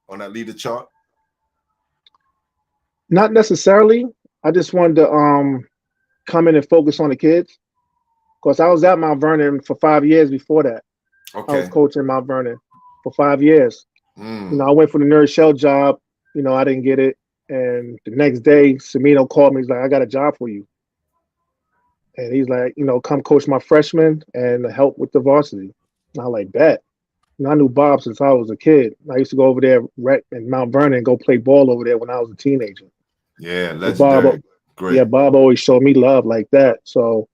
leader chart? Not necessarily. I just wanted to come in and focus on the kids. Because I was at Mount Vernon for 5 years before that. Okay. I was coaching Mount Vernon for 5 years. You know, I went for the Rochelle job. You know, I didn't get it. And the next day, Semino called me. He's like, I got a job for you. And he's like, you know, come coach my freshmen and help with the varsity. And I was like, bet. You know, I knew Bob since I was a kid. I used to go over there in Mount Vernon and go play ball over there when I was a teenager. Yeah, legendary. Great. Yeah, Bob always showed me love like that. So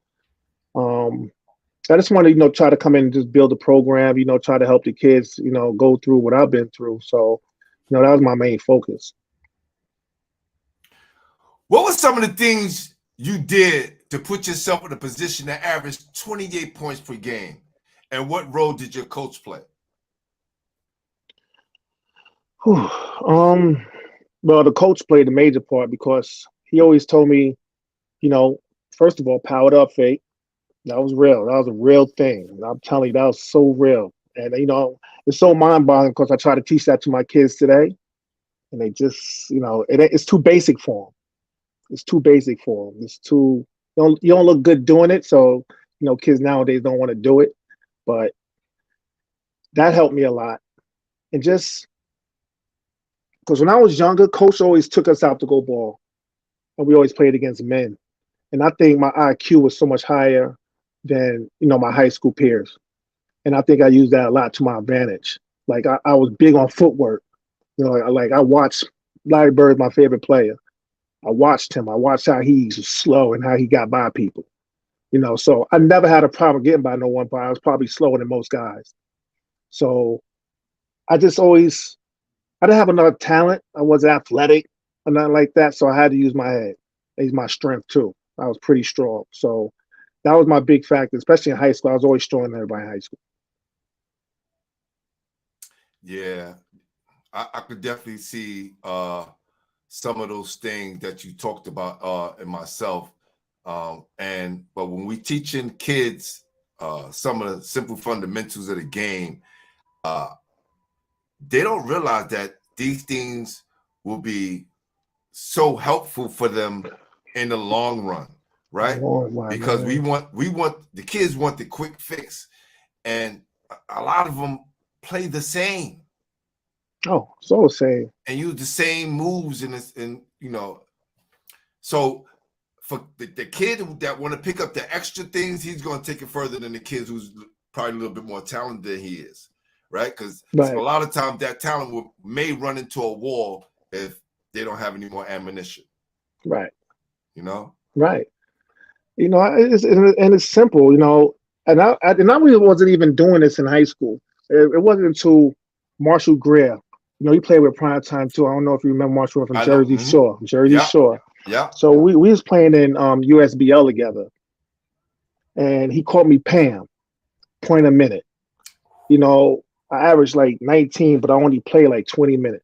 I just want to, you know, try to come in and just build a program, you know, try to help the kids, you know, go through what I've been through. So, you know, that was my main focus. What were some of the things you did to put yourself in a position to average 28 points per game? And what role did your coach play? Well, the coach played a major part because he always told me, you know, first of all, powered up fake. That was real. That was a real thing. And I'm telling you, that was so real. And, you know, it's so mind-boggling because I try to teach that to my kids today. And they just, you know, it's too basic for them. It's too basic for them. It's too, you don't look good doing it. So, you know, kids nowadays don't want to do it. But that helped me a lot. And just, because when I was younger, coach always took us out to go ball. And we always played against men. And I think my IQ was so much higher than, you know, my high school peers. And I think I used that a lot to my advantage. Like I was big on footwork. You know, I watched Larry Bird, my favorite player. I watched him. I watched how he's slow and how he got by people. You know, so I never had a problem getting by no one, but I was probably slower than most guys. So I just always, I didn't have enough talent. I wasn't athletic or nothing like that. So I had to use my head. Use my strength too. I was pretty strong. So that was my big factor, especially in high school. I was always stronger than everybody in high school. Yeah, I could definitely see some of those things that you talked about in myself. But when we teaching kids some of the simple fundamentals of the game, they don't realize that these things will be so helpful for them in the long run, right? Because we want the kids want the quick fix, and a lot of them play the same. Oh, so the same. And use the same moves and you know. So for the kid that want to pick up the extra things, he's going to take it further than the kids who's probably a little bit more talented than he is, right? Because a lot of times that talent may run into a wall if they don't have any more ammunition. Right. You know? Right. You know, it's simple, you know, and I really wasn't even doing this in high school. It wasn't until Marshall Greer. You know, he played with Prime Time too. I don't know if you remember Marshall from Jersey Shore. Shore. Yeah. So we was playing in USBL together. And he called me Pam, point a minute. You know, I averaged like 19, but I only played like 20 minutes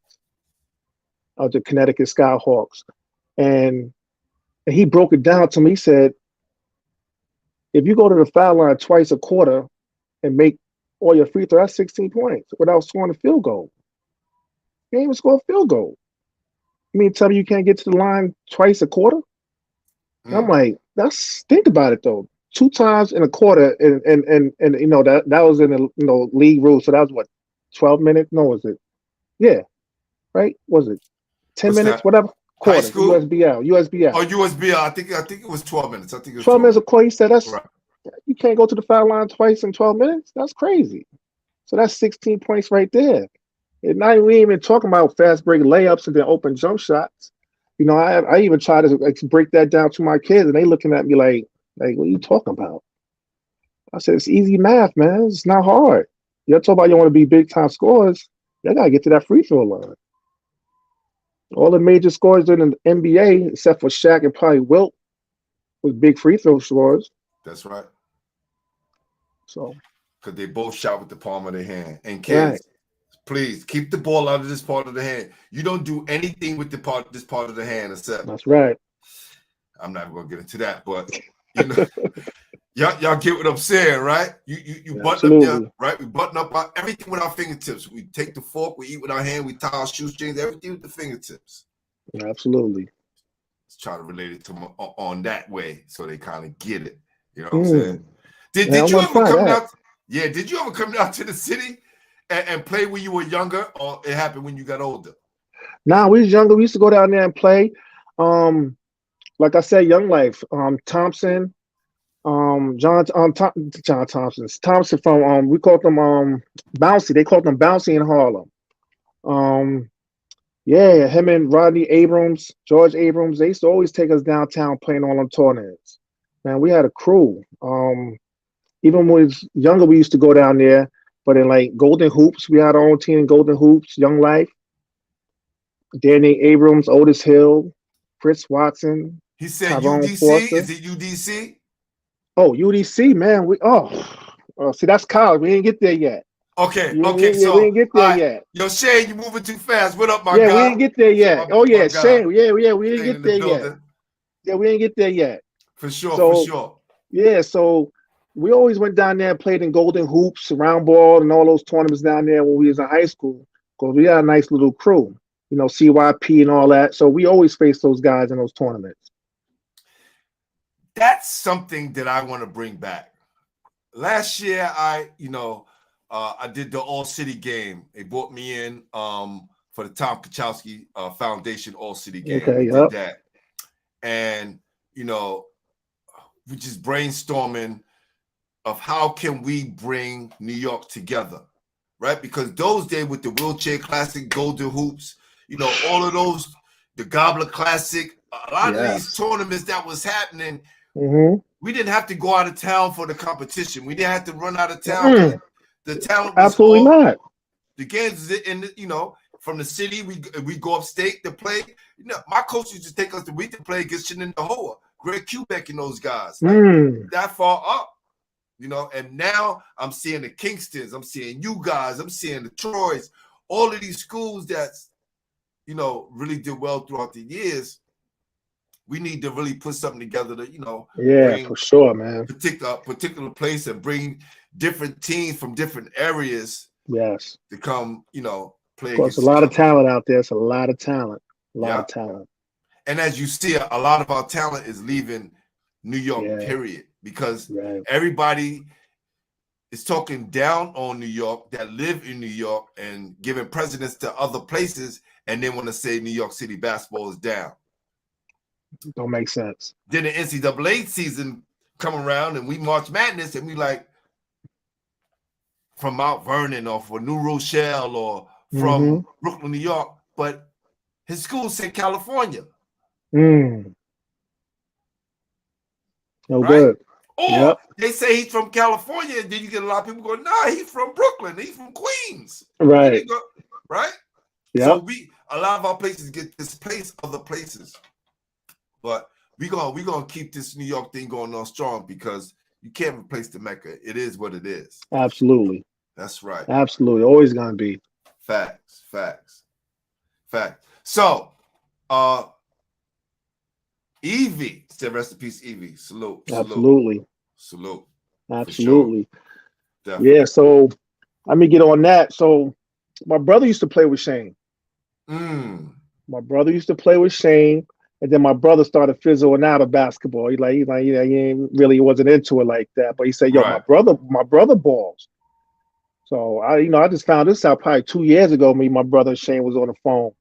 of the Connecticut Skyhawks. And he broke it down to me. He said, if you go to the foul line twice a quarter and make all your free throws, that's 16 points without scoring a field goal. You ain't even score a field goal. You mean tell me you can't get to the line twice a quarter? I'm like, think about it though. 2 times in a quarter, and you know that was in the league rule. So that was what, 12 minutes? No, was it? Yeah, right. Was it 10 What's minutes? that? Whatever. High Quarter. school? USBL. Oh, USB. I think it was 12 minutes. I think it was 12 minutes a 12 quarter. He said that's minutes. you can't go to the foul line twice in 12 minutes. That's crazy. So that's 16 points right there. And now we ain't even talking about fast break layups and then open jump shots. You know, I even try to break that down to my kids, and they looking at me like, what are you talking about? I said, it's easy math, man. It's not hard. Y'all talk about you want to be big time scorers. They gotta get to that free throw line. All the major scorers in the NBA, except for Shaq and probably Wilt, was big free throw scorers. That's right. So, because they both shot with the palm of their hand. And kids, please keep the ball out of this part of the hand. You don't do anything with this part of the hand except. That's right. I'm not going to get into that, but you know, y'all get what I'm saying, right? You button up there, right? We button up everything with our fingertips. We take the fork, we eat with our hand, we tie our shoestrings, everything with the fingertips. Absolutely. Let's try to relate it to them on that way so they kind of get it. You know what I'm saying? Did you ever come down? Yeah, did you ever come down to the city and play when you were younger, or it happened when you got older? Nah, we was younger. We used to go down there and play. Like I said, Young Life, Thompson, John Thompson from we called them Bouncy. They called them Bouncy in Harlem. Yeah, him and Rodney Abrams, George Abrams, they used to always take us downtown playing all them tournaments. Man, we had a crew. Even when we was younger, we used to go down there. But in like Golden Hoops, we had our own team in Golden Hoops, Young Life, Danny Abrams, Otis Hill, Fritz Watson. He said Tyrone UDC. Forster. Is it UDC? Oh, UDC, man. See, that's college. We didn't get there yet. Okay. So we didn't get there yet. Yo, Shane, you moving too fast. What up, my guy? guy? We didn't get there yet. Shane. Yeah, we didn't get there yet. Yeah, we didn't get there yet. For sure. Yeah, so we always went down there and played in Golden Hoops, Round Ball, and all those tournaments down there when we was in high school. Because we had a nice little crew, you know, CYP and all that. So we always faced those guys in those tournaments. That's something that I want to bring back. Last year, I did the All-City game. They brought me in for the Tom Kachowski Foundation All-City game. Okay, we did that. And, we're just brainstorming of how can we bring New York together, right? Because those days with the Wheelchair Classic, Golden Hoops, all of those, the Gobbler Classic, a lot of these tournaments that was happening, we didn't have to go out of town for the competition. We didn't have to run out of town. The talent was absolutely not. The games in from the city, we go upstate to play. My coach used to take us to week to play against Shenandoah, Greg Kubek and those guys. That far up, and now I'm seeing the Kingstons, I'm seeing you guys, I'm seeing the Troys, all of these schools that's, really did well throughout the years. We need to really put something together to, bring for sure, man. Particular place and bring different teams from different areas. Yes. To come, play. Of course, a lot of talent out there. It's a lot of talent. A lot of talent. And as you see, a lot of our talent is leaving New York, period. Because everybody is talking down on New York that live in New York and giving precedence to other places, and they want to say New York City basketball is down. Don't make sense. Then the NCAA season come around and we March Madness and we like from Mount Vernon or from New Rochelle or from Brooklyn, New York, but his school said California. No right? Good. Or they say he's from California, and then you get a lot of people going, nah, he's from Brooklyn, he's from Queens. Right. Right? Yeah. So a lot of our places get displaced other places. But we're gonna keep this New York thing going on strong because you can't replace the Mecca. It is what it is. Absolutely. That's right. Absolutely. Always gonna be. Facts. So Evie said rest in peace, Evie. Salute. Absolutely. Sure. Yeah, so let me get on that. So my brother used to play with Shane. My brother used to play with Shane, and then my brother started fizzling out of basketball. He ain't really wasn't into it like that. But he said, "Yo, Right. my brother balls." So I just found this out probably 2 years ago. My brother Shane was on the phone.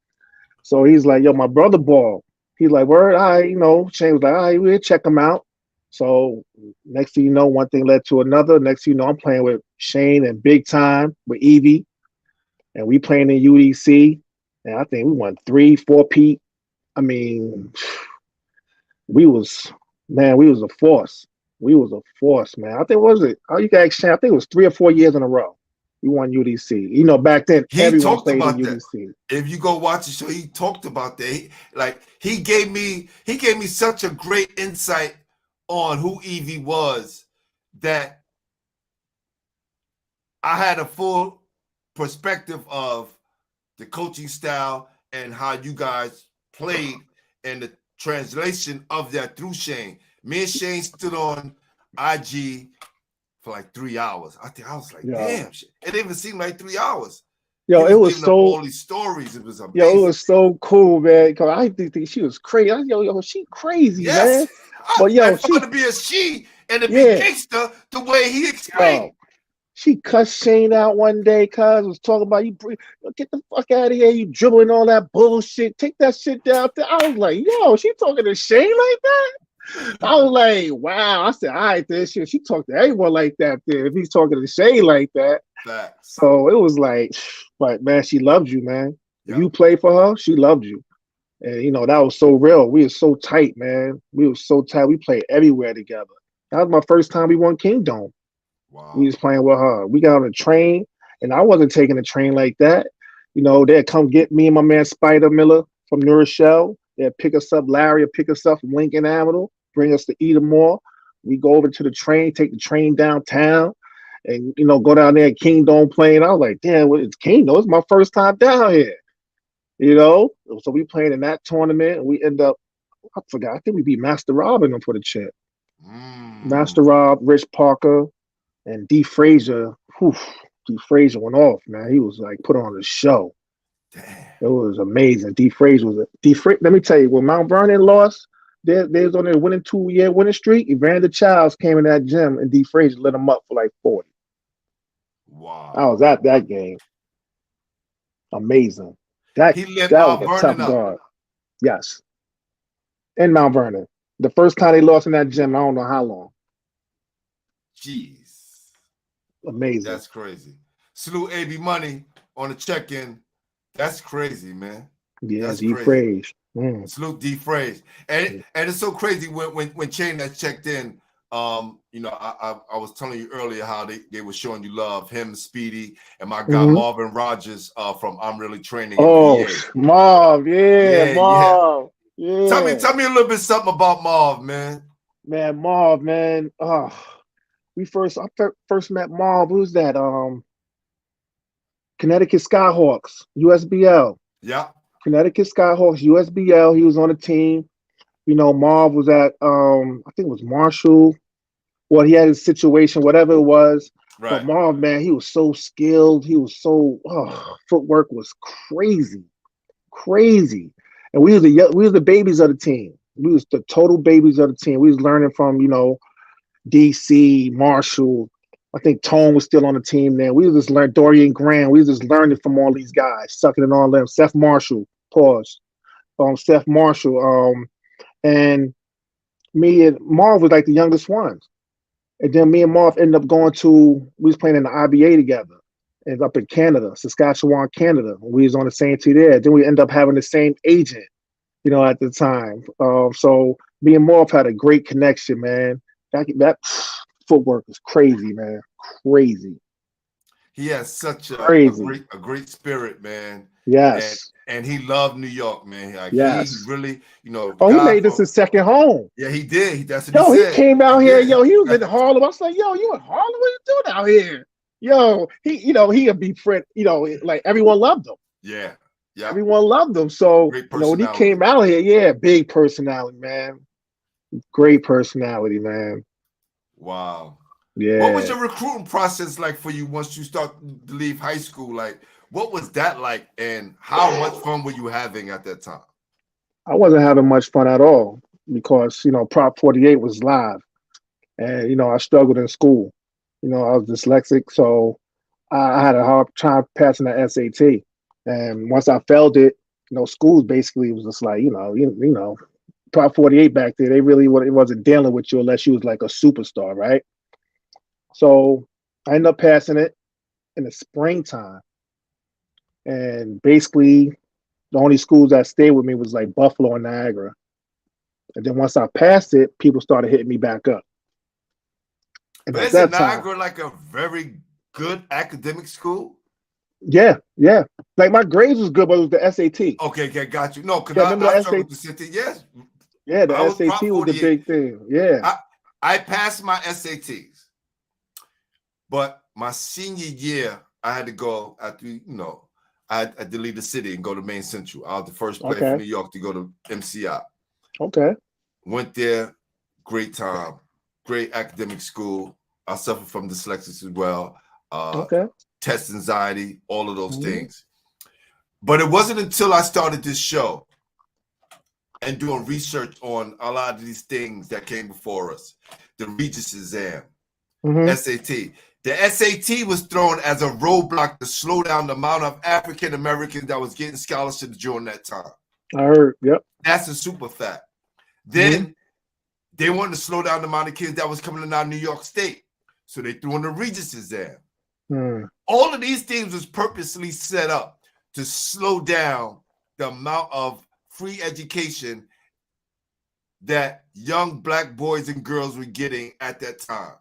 So he's like, "Yo, my brother ball." He's like, "Word, Shane was like, "All right, we'll check him out." So next thing you know, one thing led to another. Next thing you know, I'm playing with Shane and big time with Evie, and we playing in UDC. And I think we won 3-4 Pete. I mean, we was a force. We was a force, man. I think was it? Oh, you got exchange. I think it was 3 or 4 years in a row. We won UDC. Back then He everyone talked played in about that. UDC. If you go watch the show, he talked about that. He gave me such a great insight on who Evie was that I had a full perspective of the coaching style and how you guys played and the translation of that through Shane. Me and Shane stood on IG for like 3 hours. I was like, Yo, damn, it didn't even seem like 3 hours. yo, He it was was giving up so all these stories. It was it amazing. was so cool, man. Cause I think she was crazy. She crazy, Yes. man. But And yo, for her to be a she and to be yeah, gangster the way he yo, explained. she cussed Shane out one day, cuz was talking about get the fuck out of here, you dribbling all that bullshit. Take that shit down there. I was like, yo, she talking to Shane like that? I was like, wow. I said, all right, this shit. She talked to everyone like that there. If he's talking to Shane like that. Facts. So it was like, but man, she loved you, man. If Yep. you played for her, she loved you. And that was so real. We were so tight, man. We were so tight. We played everywhere together. That was my first time we won Kingdom. Wow. We was playing with her. We got on a train, and I wasn't taking a train like that. They'd come get me and my man Spider Miller from New Rochelle. They'd pick us up. Larry would pick us up from Lincoln Avenue, bring us to Edenmore. We go over to the train, take the train downtown, and go down there at Kingdom playing. I was like, damn, it's Kingdom. It's my first time down here. So we played in that tournament, and we end up. I forgot. I think we beat Master Rob in them for the chip. Master Rob, Rich Parker, and D. Frazier. D. Frazier went off, man. He was like put on a show. Damn. It was amazing. D. Frazier was let me tell you, when Mount Vernon lost, they was on their winning 2-year winning streak. Evander Childs came in that gym, and D. Frazier lit him up for like 40. Wow. I was at that game. Amazing. He lit That Mount was a Vernon tough up. guard. Yes. In Mount Vernon. The first time they lost in that gym, I don't know how long. Jeez. Amazing. That's crazy. Salute AB Money on the check-in. That's crazy, man. Yeah, That's D. crazy. Frazier. Salute D. Frazier. And it's so crazy when Chain has checked in. I was telling you earlier how they were showing you love, him, Speedy, and my guy Marvin Rogers from I'm Really Training in VA. Marv, Marv. Yeah. Tell me a little bit something about Marv, man. Man, Marv, man. I first met Marv. Who's that? Connecticut Skyhawks, USBL. Yeah. Connecticut Skyhawks, USBL. He was on the team. Marv was at I think it was Marshall. Well, he had his situation, whatever it was. Right. But Marv, man, he was so skilled. He was so footwork was crazy. And we was the babies of the team. We was the total babies of the team. We was learning from DC, Marshall. I think Tone was still on the team then. We was just learning Dorian Graham. We was just learning from all these guys, sucking it on them. Seth Marshall, pause. Seth Marshall. And me and Marv was like the youngest ones. And then me and Marv ended up we was playing in the IBA together. And up in Canada, Saskatchewan, Canada. We was on the same team there. Then we ended up having the same agent, at the time. So me and Marv had a great connection, man. That footwork is crazy, man. Crazy. He has such a great spirit, man. Yes. And he loved New York, man. Like, yes. He really, he made this his second home. Yeah, he did. That's what he said. He came out here. He was in Harlem. I was like, you in Harlem? What you doing out here? He a be friend. Like everyone loved him. Yeah. Everyone loved him. So when he came out here, big personality, man. Great personality, man. Wow. Yeah. What was your recruiting process like for you once you start to leave high school? Like, What was that like, and how much fun were you having at that time? I wasn't having much fun at all because, Prop 48 was live. And, I struggled in school. I was dyslexic. So I had a hard time passing the SAT. And once I failed it, schools basically was just like, Prop 48 back there, they really it wasn't dealing with you unless you was like a superstar, right? So I ended up passing it in the springtime. And basically, the only schools that stayed with me was like Buffalo and Niagara. And then once I passed it, people started hitting me back up. And But at isn't that time, Niagara like a very good academic school? yeah. Like my grades was good, but it was the SAT. Okay, got you. No, because Yeah, remember I the struggled SAT? with the SAT. Yes, Yeah, I the was Prop SAT was the 48. big thing. Yeah. I passed my SATs, but my senior year, I had to go after, I had to leave the city and go to Maine Central. I was the first player from Okay. New York to go to MCI. Okay. Went there, great time, great academic school. I suffered from dyslexia as well, Okay. test anxiety, all of those Mhm. things. But it wasn't until I started this show and doing research on a lot of these things that came before us. The Regis exam, Mhm. SAT. The SAT was thrown as a roadblock to slow down the amount of African Americans that was getting scholarships during that time. I heard. Yep. That's a super fact. Mm-hmm. Then they wanted to slow down the amount of kids that was coming out of New York State. So they threw in the Regis exam. Mm. All of these things was purposely set up to slow down the amount of free education that young Black boys and girls were getting at that time.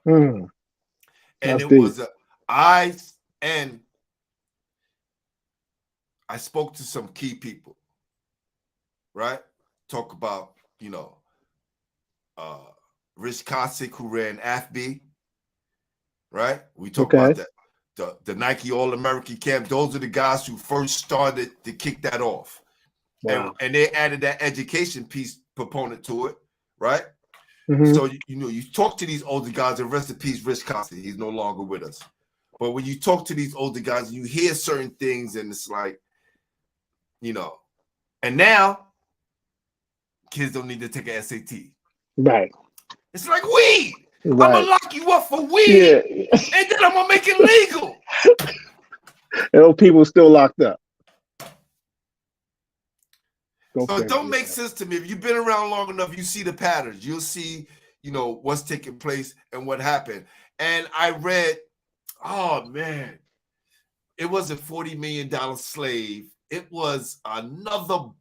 Mm. And That's it deep. was I spoke to some key people, right? Talk about, Rich Kosick, who ran AFB, right? We talk Okay. about that. The Nike All-American camp. Those are the guys who first started to kick that off. Wow. And they added that education piece proponent to it, right? Mhm. So, you talk to these older guys, and rest in peace, Rich Kosick, he's no longer with us. But when you talk to these older guys, you hear certain things, and it's like, and now kids don't need to take an SAT. Right. It's like weed. Right. I'm gonna lock you up for weed, Yeah. and then I'm gonna make it legal. And those people still locked up. So it don't make sense to me. If you've been around long enough, you see the patterns. You'll see, what's taking place and what happened. And I read, oh man, it was a $40 million slave. It was another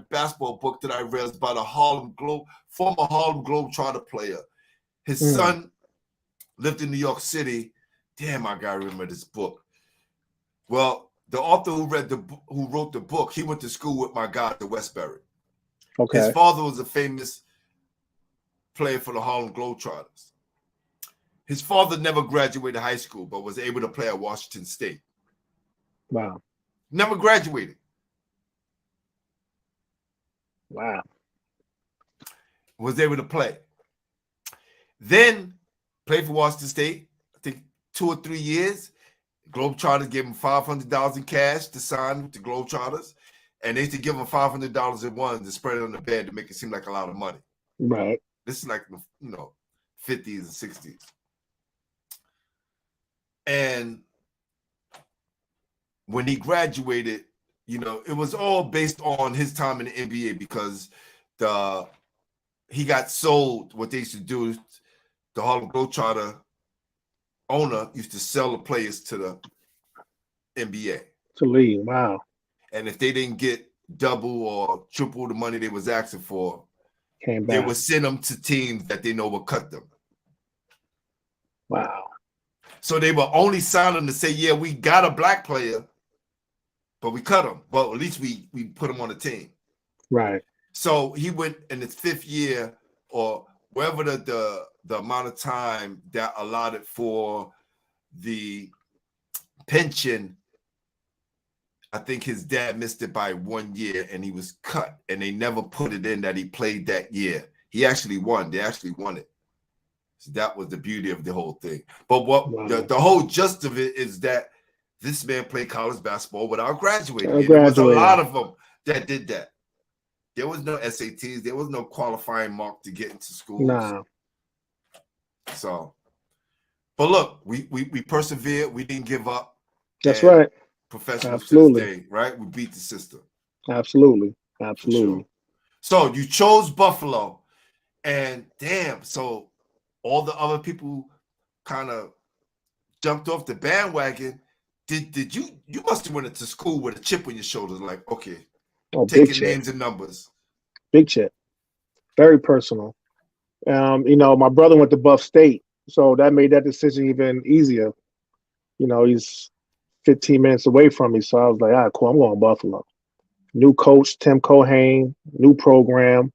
basketball book that I read. It's about a former Harlem Globetrotter player. His son lived in New York City. Damn, I gotta remember this book. Well, the author who wrote the book, he went to school with my guy at Westbury. Okay. His father was a famous player for the Harlem Globetrotters. His father never graduated high school, but was able to play at Washington State. Wow. Never graduated. Wow. Was able to play. Then played for Washington State, I think 2 or 3 years. Globetrotters gave him $500 in cash to sign with the Globetrotters. And they used to give him $500 at once to spread it on the bed to make it seem like a lot of money. Right. This is like, 50s and 60s. And when he graduated, it was all based on his time in the NBA because he got sold. What they used to do, the Harlem Globetrotter owner used to sell the players to the NBA. To leave. Wow. And if they didn't get double or triple the money they was asking for, Came they back. would send them to teams that they know would cut them. Wow. So they were only signing to say, yeah, we got a Black player, but we cut him. Well, at least we put him on the team. Right. So he went in his 5th year or wherever the amount of time that allotted for the pension. I think his dad missed it by 1 year and he was cut, and they never put it in that he played that year. He actually won. They actually won it. So that was the beauty of the whole thing. But what the whole gist of it is that this man played college basketball without graduating. I And there was a graduated. lot of them that did that. There was no SATs. There was no qualifying mark to get into schools. Nah. So, but look, we persevered. We didn't give up. That's And right. professionals Absolutely. to this day, right? We beat the system. Absolutely. For Absolutely. sure. So you chose Buffalo, and damn, so all the other people kind of jumped off the bandwagon. Did you must have went to school with a chip on your shoulder, like, okay, Oh, big taking chip. names and numbers. Big chip. Very personal. You know, my brother went to Buff State, so that made that decision even easier. You know, he's 15 minutes away from me, so I was like, all right, cool, I'm going to Buffalo. New coach, Tim Cohane, new program,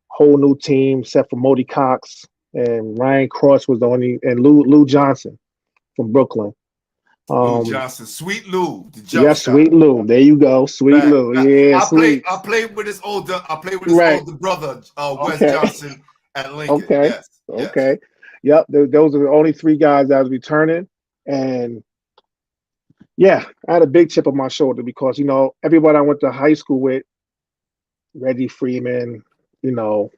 whole new team, except for Modi Cox and Ryan Cross was the only, and Lou Johnson from Brooklyn. Lou Johnson, Sweet Lou, the jump Yeah, shot. Sweet Lou. There you go, Sweet Right. Lou. Yeah, sweet. I played with his older Right. older brother, Wes Okay. Johnson at Lincoln. Okay. Yes. Okay. Yep. Those are the only three guys that was returning. And yeah, I had a big chip on my shoulder because, you know, everybody I went to high school with, Reggie Freeman, you know,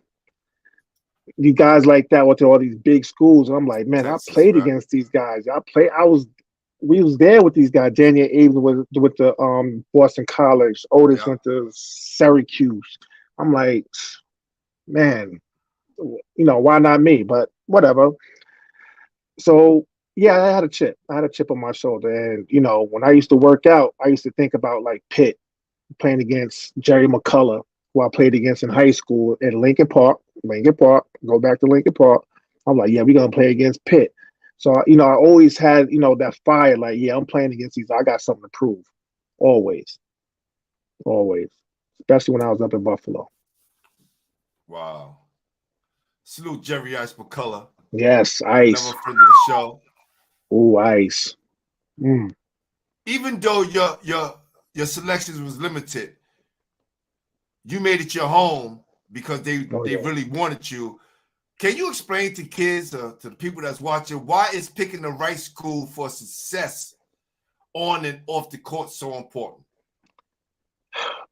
you guys like that went to all these big schools. And I'm like, man, Texas, I played right? against these guys. We was there with these guys. Daniel Aves with the Boston College. Otis went to Syracuse. I'm like, man, you know, why not me? But whatever. So yeah, I had a chip. I had a chip on my shoulder. And you know, when I used to work out, I used to think about like Pitt playing against Jerry McCullough, who I played against in high school in Lincoln Park. Go back to Lincoln Park. I'm like, yeah, we're gonna play against Pitt. So you know, I always had, you know, that fire, like, yeah, I'm playing against these. I got something to prove. Always. Always. Especially when I was up in Buffalo. Wow. Salute Jerry Ice McCullough. Yes, Ice. Another friend of the show. Ooh, Ice. Mm. Even though your selections was limited, you made it your home because they really wanted you. Can you explain to kids, to the people that's watching, why is picking the right school for success on and off the court so important?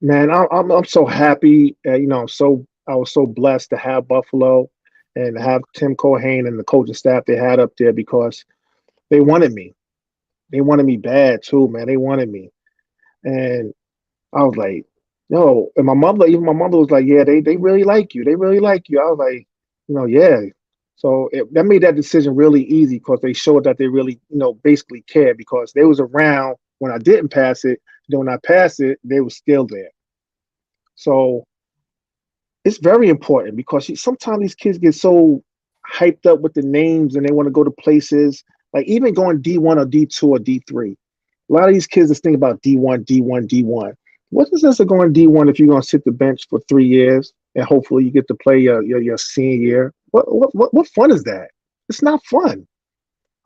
Man, I'm so happy. You know, I was so blessed to have Buffalo and have Tim Cohane and the coaching staff they had up there because they wanted me. They wanted me bad too, man. They wanted me, and I was like, yo. And even my mother was like, yeah, they really like you. They really like you. I was like, you know, yeah. So that made that decision really easy because they showed that they really, you know, basically cared because they was around when I didn't pass it. Then when I passed it, they were still there. So it's very important because sometimes these kids get so hyped up with the names and they want to go to places like even going D1 or D2 or D3. A lot of these kids just think about D1, D1, D1. What's the sense of going D1 if you're going to sit the bench for 3 years and hopefully you get to play your senior year? What fun is that? It's not fun.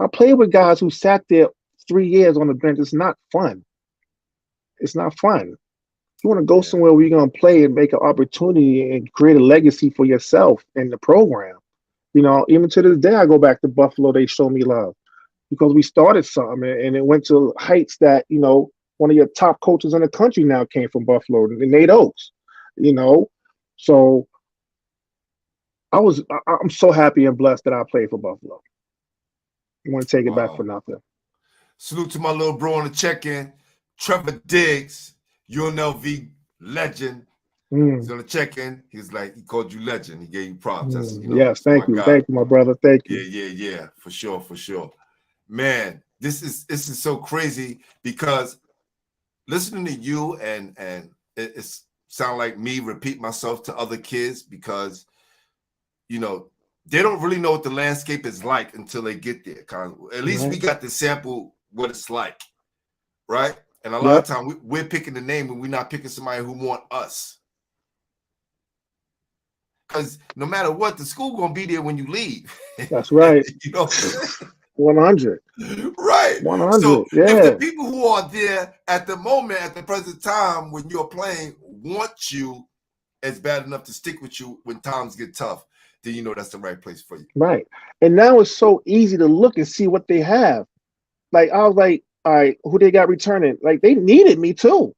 I played with guys who sat there 3 years on the bench. It's not fun. It's not fun. You want to go somewhere where you're going to play and make an opportunity and create a legacy for yourself in the program. You know, even to this day, I go back to Buffalo. They show me love because we started something and it went to heights that, you know, one of your top coaches in the country now came from Buffalo, Nate Oates, you know. So I'm so happy and blessed that I played for Buffalo. I want to take it back for nothing. Salute to my little bro on the check-in, Trevor Diggs, UNLV legend. He's on the check-in. He's like, he called you legend. He gave you props. That's, you know, yes, thank you. God. Thank you, my brother. Thank you. Yeah. For sure. Man, this is so crazy because listening to you and it sound like me repeat myself to other kids because, you know, they don't really know what the landscape is like until they get there. At least we got to sample what it's like, right? And a lot of time we're picking the name and we're not picking somebody who want us. Because no matter what, the school gonna be there when you leave. That's right. You know, 100. Right. 100. So yeah. if the people who are there at the moment, at the present time, when you're playing, want you as bad enough to stick with you when times get tough, then you know that's the right place for you. Right. And now it's so easy to look and see what they have. Like I was like, all right, who they got returning? Like they needed me too.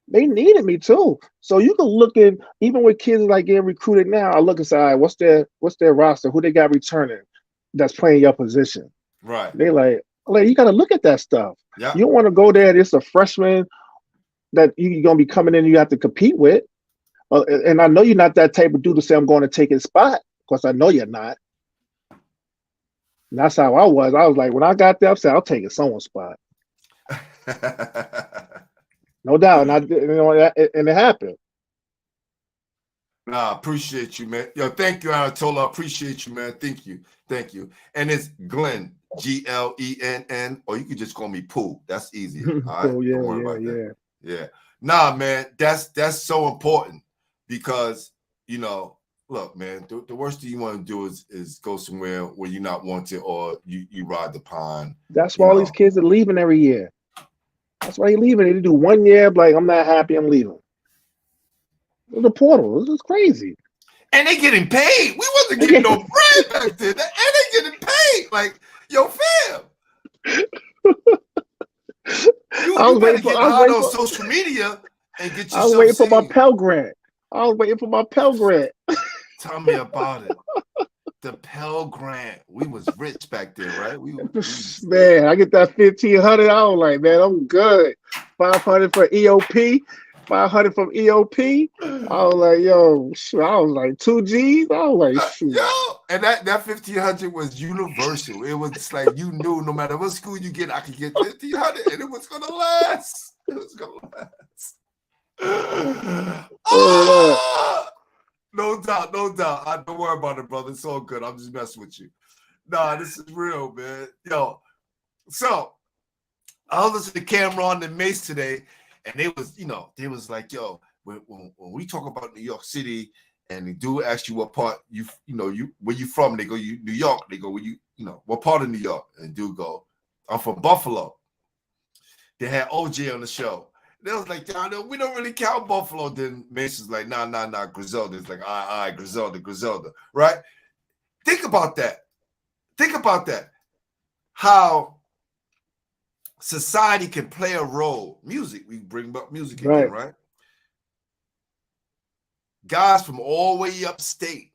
They needed me too. So you can look at even with kids like getting recruited now. I look and say, all right, what's their roster? Who they got returning that's playing your position? Right. They like you got to look at that stuff. Yeah. You don't want to go there. It's a freshman that you're gonna be coming in. You have to compete with. And I know you're not that type of dude to say I'm going to take his spot. Of course, I know you're not. And that's how I was. I was like, when I got there, I said, I'll take someone's spot. No doubt. And and it happened. Nah, appreciate you, man. Yo, thank you, Anatola. Appreciate you, man. Thank you. Thank you. And it's Glenn, Glenn, or you can just call me Pooh. That's easy. All right. Oh, yeah, Don't worry about yeah. that. Yeah. Nah, man, that's so important because, you know, look, man, the worst thing you want to do is go somewhere where you're not wanted or you ride the pond. That's why all these kids are leaving every year. That's why they're leaving. They do 1 year, like, I'm not happy, I'm leaving. The portal, this is crazy. And they getting paid. We wasn't getting no bread back then. And they getting paid. Like, yo, fam. You better get hot on social media and get yourself I was waiting for my seen. Pell Grant. I was waiting for my Pell Grant. Tell me about it. The Pell Grant. We was rich back then, right? Man, I get that 1,500. I was like, man, I'm good. 500 for EOP. 500 from EOP. I was like, yo, shoot. I was like 2 G's. I was like, shoot. Yo, and that 1,500 was universal. It was like you knew no matter what school you get, I could get 1,500 and it was gonna last. It was gonna last. No doubt, no doubt. Don't worry about it, brother. It's all good. I'm just messing with you. Nah, this is real, man. Yo, so I was listening to Cameron and Mace today, and they was like, yo, when we talk about New York City, and they do ask you what part where you from, they go, New York. They go, what part of New York? And dude go, I'm from Buffalo. They had OJ on the show. They was like, we don't really count Buffalo. Then Mason's like, nah, Griselda. It's like, all right, Griselda, right? Think about that. How society can play a role. Music, we bring up music again, right? Guys from all the way upstate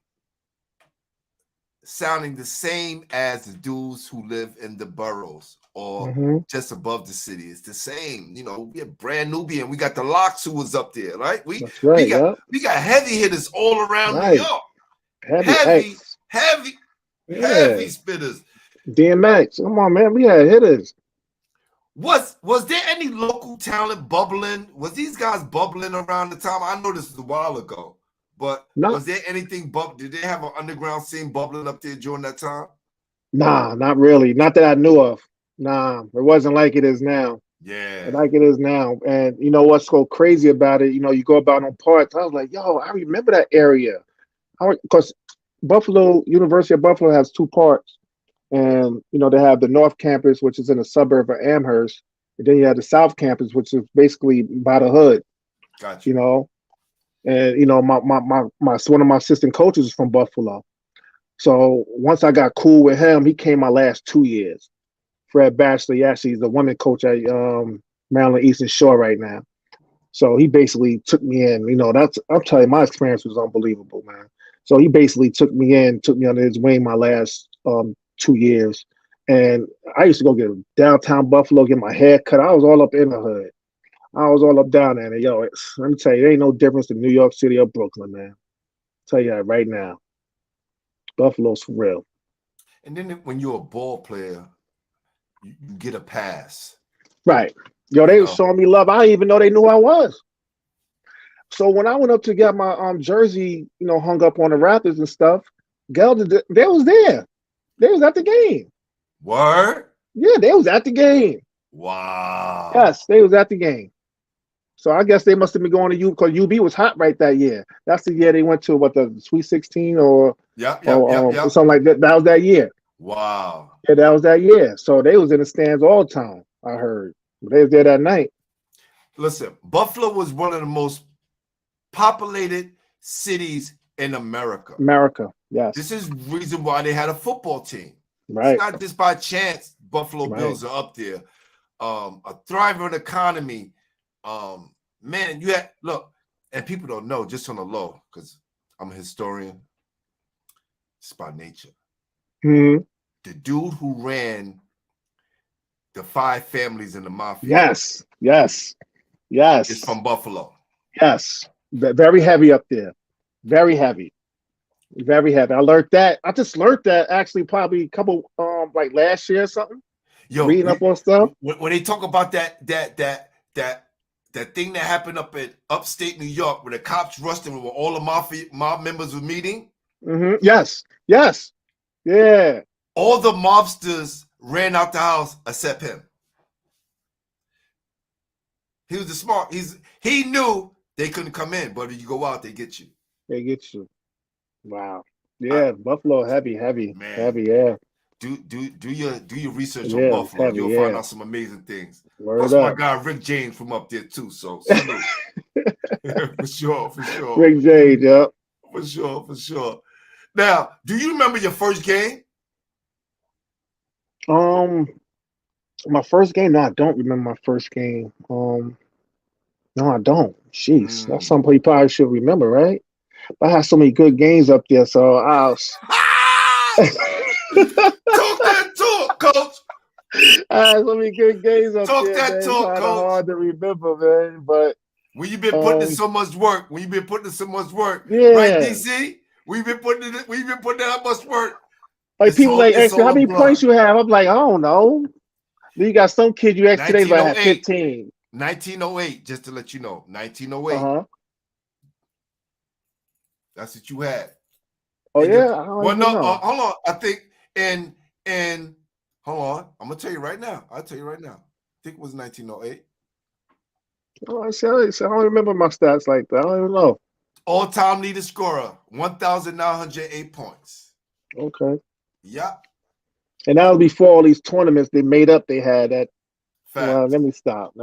sounding the same as the dudes who live in the boroughs or just above the city. It's the same. We have Brand Nubian. We got the Locks who was up there, right? We got heavy hitters all around New York. Heavy spitters. DMX. Come on, man. We had hitters. Was there any local talent bubbling? Was these guys bubbling around the time? I know this was a while ago, but was there anything did they have an underground scene bubbling up there during that time? Nah, not really. Not that I knew of. Nah, it wasn't like it is now. Yeah. Like it is now. And you know what's so crazy about it? You go about on parts. I was like, yo, I remember that area. Because University of Buffalo has 2 parts. And, they have the North Campus, which is in the suburb of Amherst. And then you have the South Campus, which is basically by the hood. Gotcha. And, one of my assistant coaches is from Buffalo. So once I got cool with him, he came my last 2 years. Fred Batchley, actually, is the women coach at Maryland Eastern Shore right now. So he basically took me in. I'm telling you, my experience was unbelievable, man. So he basically took me under his wing my last 2 years. And I used to go get downtown Buffalo, get my hair cut. I was all up in the hood. I was all up down there. And yo, let me tell you, there ain't no difference in New York City or Brooklyn, man. I'll tell you that right now. Buffalo's for real. And then when you're a ball player, you get a pass. Right. Yo, they was showing me love. I didn't even know they knew who I was. So when I went up to get my jersey, hung up on the Raptors and stuff, they was there. They was at the game. Word? Yeah, they was at the game. Wow. Yes, they was at the game. So I guess they must have been going to UB because UB was hot right that year. That's the year they went to the Sweet 16 or something like that. That was that year. Wow. Yeah, that was that year. So they was in the stands all the time, I heard. They was there that night. Listen, Buffalo was one of the most populated cities in America. Yes. This is the reason why they had a football team. Right. It's not just by chance Buffalo Bills are up there. a thriving economy. Man, you had look, and people don't know just on the low because I'm a historian. It's by nature. Mm-hmm. The dude who ran the 5 families in the mafia. Yes. Is from Buffalo. Yes. Very heavy up there. Very heavy. Very heavy. I learned that. I just learned that actually probably a couple like last year or something. Yo, reading up on stuff. When they talk about that thing that happened up in upstate New York where the cops rushed him where all the mob members were meeting. Mm-hmm. Yes. Yeah. All the mobsters ran out the house except him. He was the smart. He knew they couldn't come in, but if you go out, they get you. They get you. Wow. Yeah, Buffalo heavy, man. Heavy, yeah. Do your research on Buffalo. Heavy, You'll find out some amazing things. Word Plus, up. my guy Rick James from up there too. So salute. for sure. Rick James, yeah. For sure. Now, do you remember your first game? My first game? No, I don't remember my first game. No, I don't. Jeez, that's something you probably should remember, right? But I had so many good games up there, so I was. Talk that talk, coach. I had so many good games up Talk there. That man. talk, It's coach. hard to remember, man. But when you've been putting in so much work, yeah. right, DC? We've been putting in that much work. Like It's people all- like it's ask you all how many LeBron. points you have. I'm like, I don't know. Then you got some kid you asked today, but I had 15. 1908, just to let you know. 1908. Uh-huh. That's what you had. Oh And yeah. hold on. I think hold on. I'm gonna tell you right now. I'll tell you right now. I think it was 1908. Oh, I don't remember my stats like that. I don't even know. All-time leading scorer, 1,908 points. Okay. Yeah. And that was before all these tournaments they made up. They had that. Fact. Well, let me stop.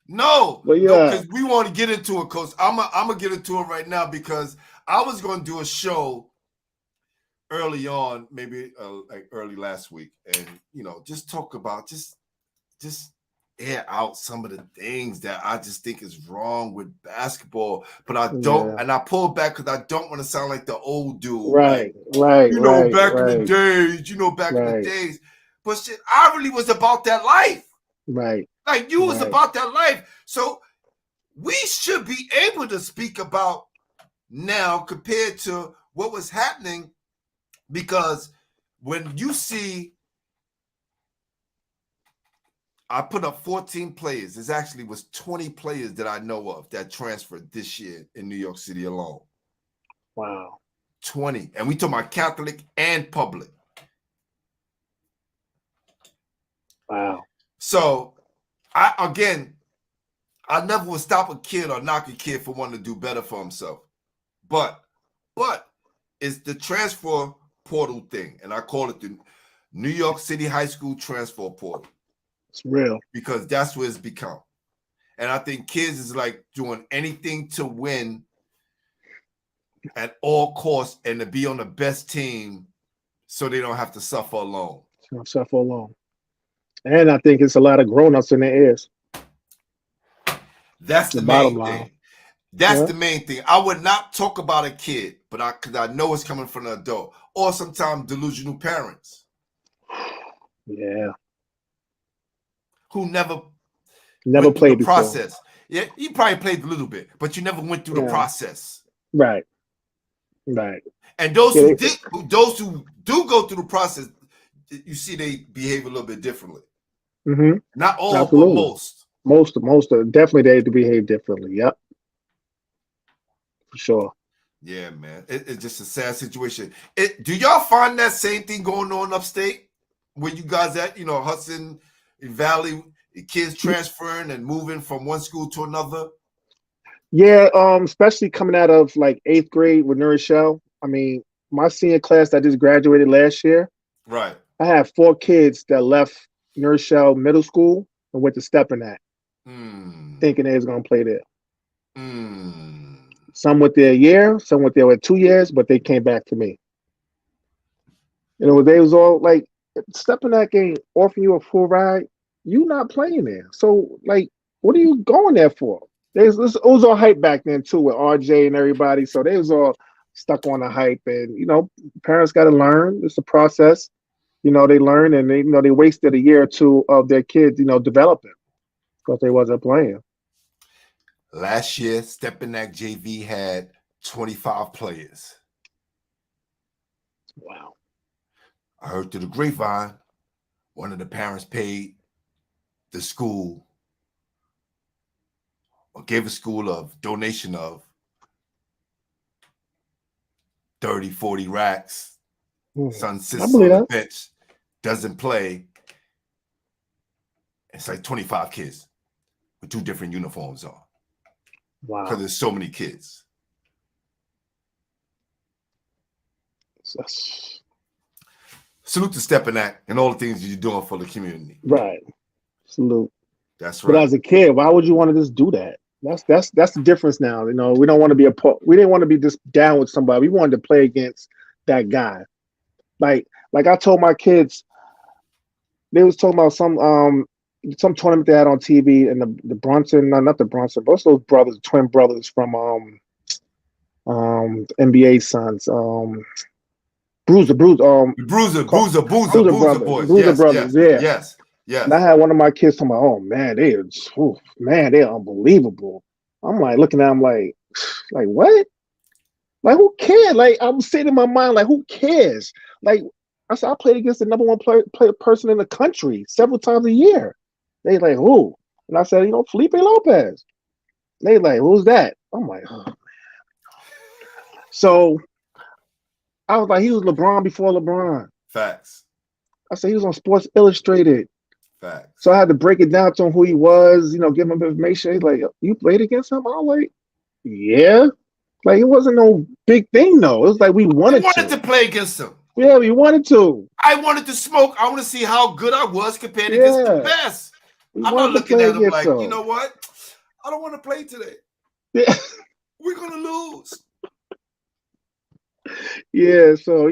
No, But yeah. because we want to get into it, Coach. I'm gonna get into it right now because I was gonna do a show early on, maybe like early last week, and just talk about just air out some of the things that I just think is wrong with basketball, but I don't, and I pull back because I don't want to sound like the old dude, right. back in the days, but shit, I really was about that life. Right. Like you was about that life. So we should be able to speak about now compared to what was happening, because when you see I put up 14 players, it actually was 20 players that I know of that transferred this year in New York City alone. Wow. 20. And we talk about Catholic and public. Wow. So I never would stop a kid or knock a kid for wanting to do better for himself. But it's the transfer portal thing. And I call it the New York City High School Transfer Portal. It's real. Because that's what it's become. And I think kids is like doing anything to win at all costs and to be on the best team so they don't have to suffer alone. And I think it's a lot of grown-ups in their ears. That's the main thing. That's the main thing. I would not talk about a kid, but because I know it's coming from an adult or sometimes delusional parents. Yeah. Who never played the process. Before. Yeah, you probably played a little bit, but you never went through the process. Right. And those who do go through the process, you see they behave a little bit differently. Mm-hmm. Not all, but most. Most definitely they behave differently. Yep. For sure. Yeah, man. It's just a sad situation. Do y'all find that same thing going on upstate where you guys at, Hudson Valley, kids transferring and moving from one school to another? Yeah, especially coming out of like 8th grade with Rochelle. I mean, my senior class that just graduated last year. Right. I have 4 kids that left Rochelle Middle School and went to Steppenat, thinking they was gonna play there. Some went there a year, some went there with 2 years, but they came back to me. They was all like, Steppenat ain't offering you a full ride. you not playing there. So like, what are you going there for? It was all hype back then too with RJ and everybody. So they was all stuck on the hype, and parents got to learn. It's a process. They learn, and they wasted a year or two of their kids, developing because they wasn't playing. Last year, Stepanak JV had 25 players. Wow. I heard through the grapevine, one of the parents paid the school or gave a school a donation of 30, 40 racks. Son sits on the bench, doesn't play. It's like 25 kids with 2 different uniforms on. Wow. Because there's so many kids. Salute to Stepanak and all the things you're doing for the community. Right. Salute. That's right. But as a kid, why would you want to just do that? That's the difference now. We don't want to be we didn't want to be just down with somebody. We wanted to play against that guy. Like I told my kids, they was talking about some tournament they had on TV, and the Brunson, no, not the Brunson, but those brothers, twin brothers from NBA sons, Bruiser boys. Yes. And I had one of my kids talking about, oh man, they're unbelievable. I'm like looking at them like what? Like who cares? Like I'm sitting in my mind like who cares? Like I said, I played against the number one person in the country several times a year. They like who? And I said, Felipe Lopez. They like, who's that? I'm like, oh man. So I was like, he was LeBron before LeBron. Facts. I said he was on Sports Illustrated. Facts. So I had to break it down to him who he was, give him information. He's like, you played against him? I was like, yeah. Like it wasn't no big thing though. It was like we wanted to play against him. Yeah, we wanted to. I wanted to smoke. I want to see how good I was compared against the best. I'm not looking at him like, you know what? I don't want to play today. Yeah. We're gonna lose. Yeah, so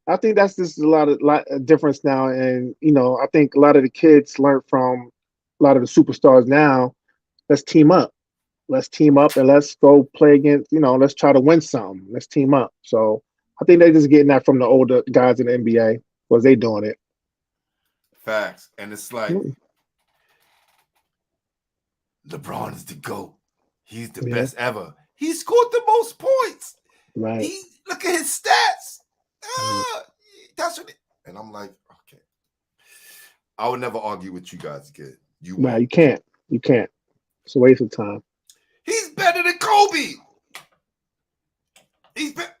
I think that's just a lot of difference now, and I think a lot of the kids learn from a lot of the superstars now. Let's team up. And let's go play against. Let's try to win something. Let's team up. So I think they're just getting that from the older guys in the NBA because they doing it. Facts, and it's like LeBron is the GOAT. He's the best ever. He scored the most points. Right. Look at his stats. That's what. And I'm like, okay. I would never argue with you guys again. You can't. You can't. It's a waste of time. He's better than Kobe. He's better.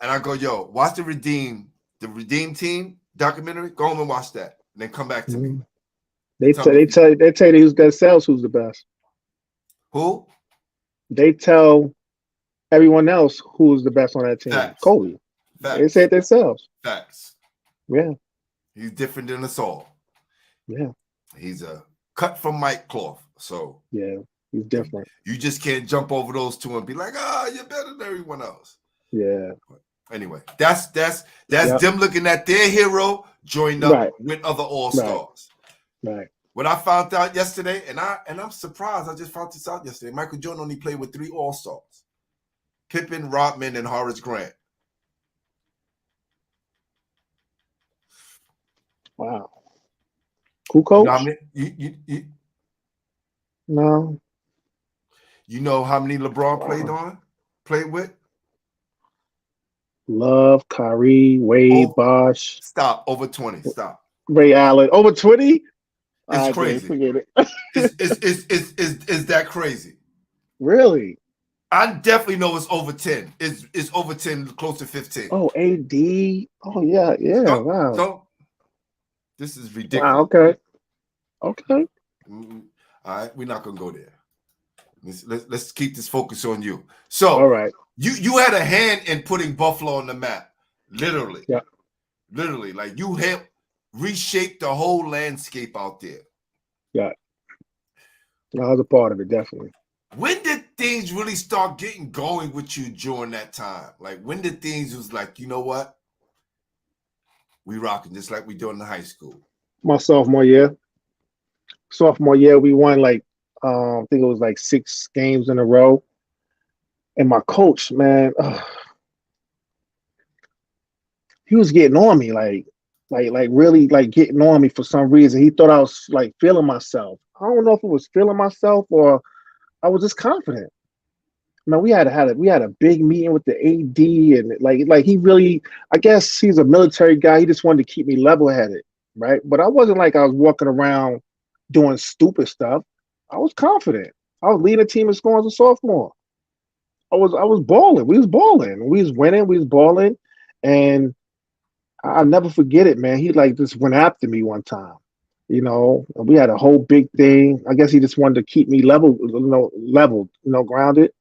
And I go, yo, watch the Redeem Team documentary. Go home and watch that, and then come back to me. They tell you who's themselves who's the best. Who? They tell everyone else who's the best on that team. Facts. Kobe. Facts. They say it themselves. Facts. Yeah. He's different than us all. Yeah. He's a cut from Mike cloth. So yeah, he's different. You just can't jump over those two and be like, you're better than everyone else. Yeah. Anyway, that's them looking at their hero joined up with other all-stars. Right. What I found out yesterday, and I'm surprised, I just found this out yesterday. Michael Jordan only played with 3 all-stars: Pippen, Rodman, and Horace Grant. Wow. Who coach? No. You know how many LeBron played with? Love, Kyrie, Wade, Bosh. Stop. Over 20. Stop. Ray Allen. Over 20? It's crazy. Forget it. Is that crazy? Really? I definitely know it's over 10. It's over 10, close to 15. Oh, AD. Oh, yeah. Wow. So, this is ridiculous. Wow, okay. All right, we're not gonna go there. Let's keep this focus on you. So, all right, you had a hand in putting Buffalo on the map, literally. Yeah, literally, like you helped reshape the whole landscape out there. Yeah, I was a part of it, definitely. When did things really start getting going with you during that time? Like when did things was like, you know what? We rocking just like we do in the high school. My sophomore year. sophomore year, we won like I think it was like 6 games in a row. And my coach, man, he was getting on me, like really like getting on me for some reason. He thought I was like feeling myself. I don't know if it was feeling myself or I was just confident. Man, we had a big meeting with the AD and like he really, I guess he's a military guy. He just wanted to keep me level headed, right? But I wasn't like I was walking around doing stupid stuff. I was confident. I was leading a team in scoring as a sophomore. I was balling. We was balling. We was winning. We was balling, and I'll never forget it, man. He like just went after me one time. And we had a whole big thing. I guess he just wanted to keep me leveled, grounded.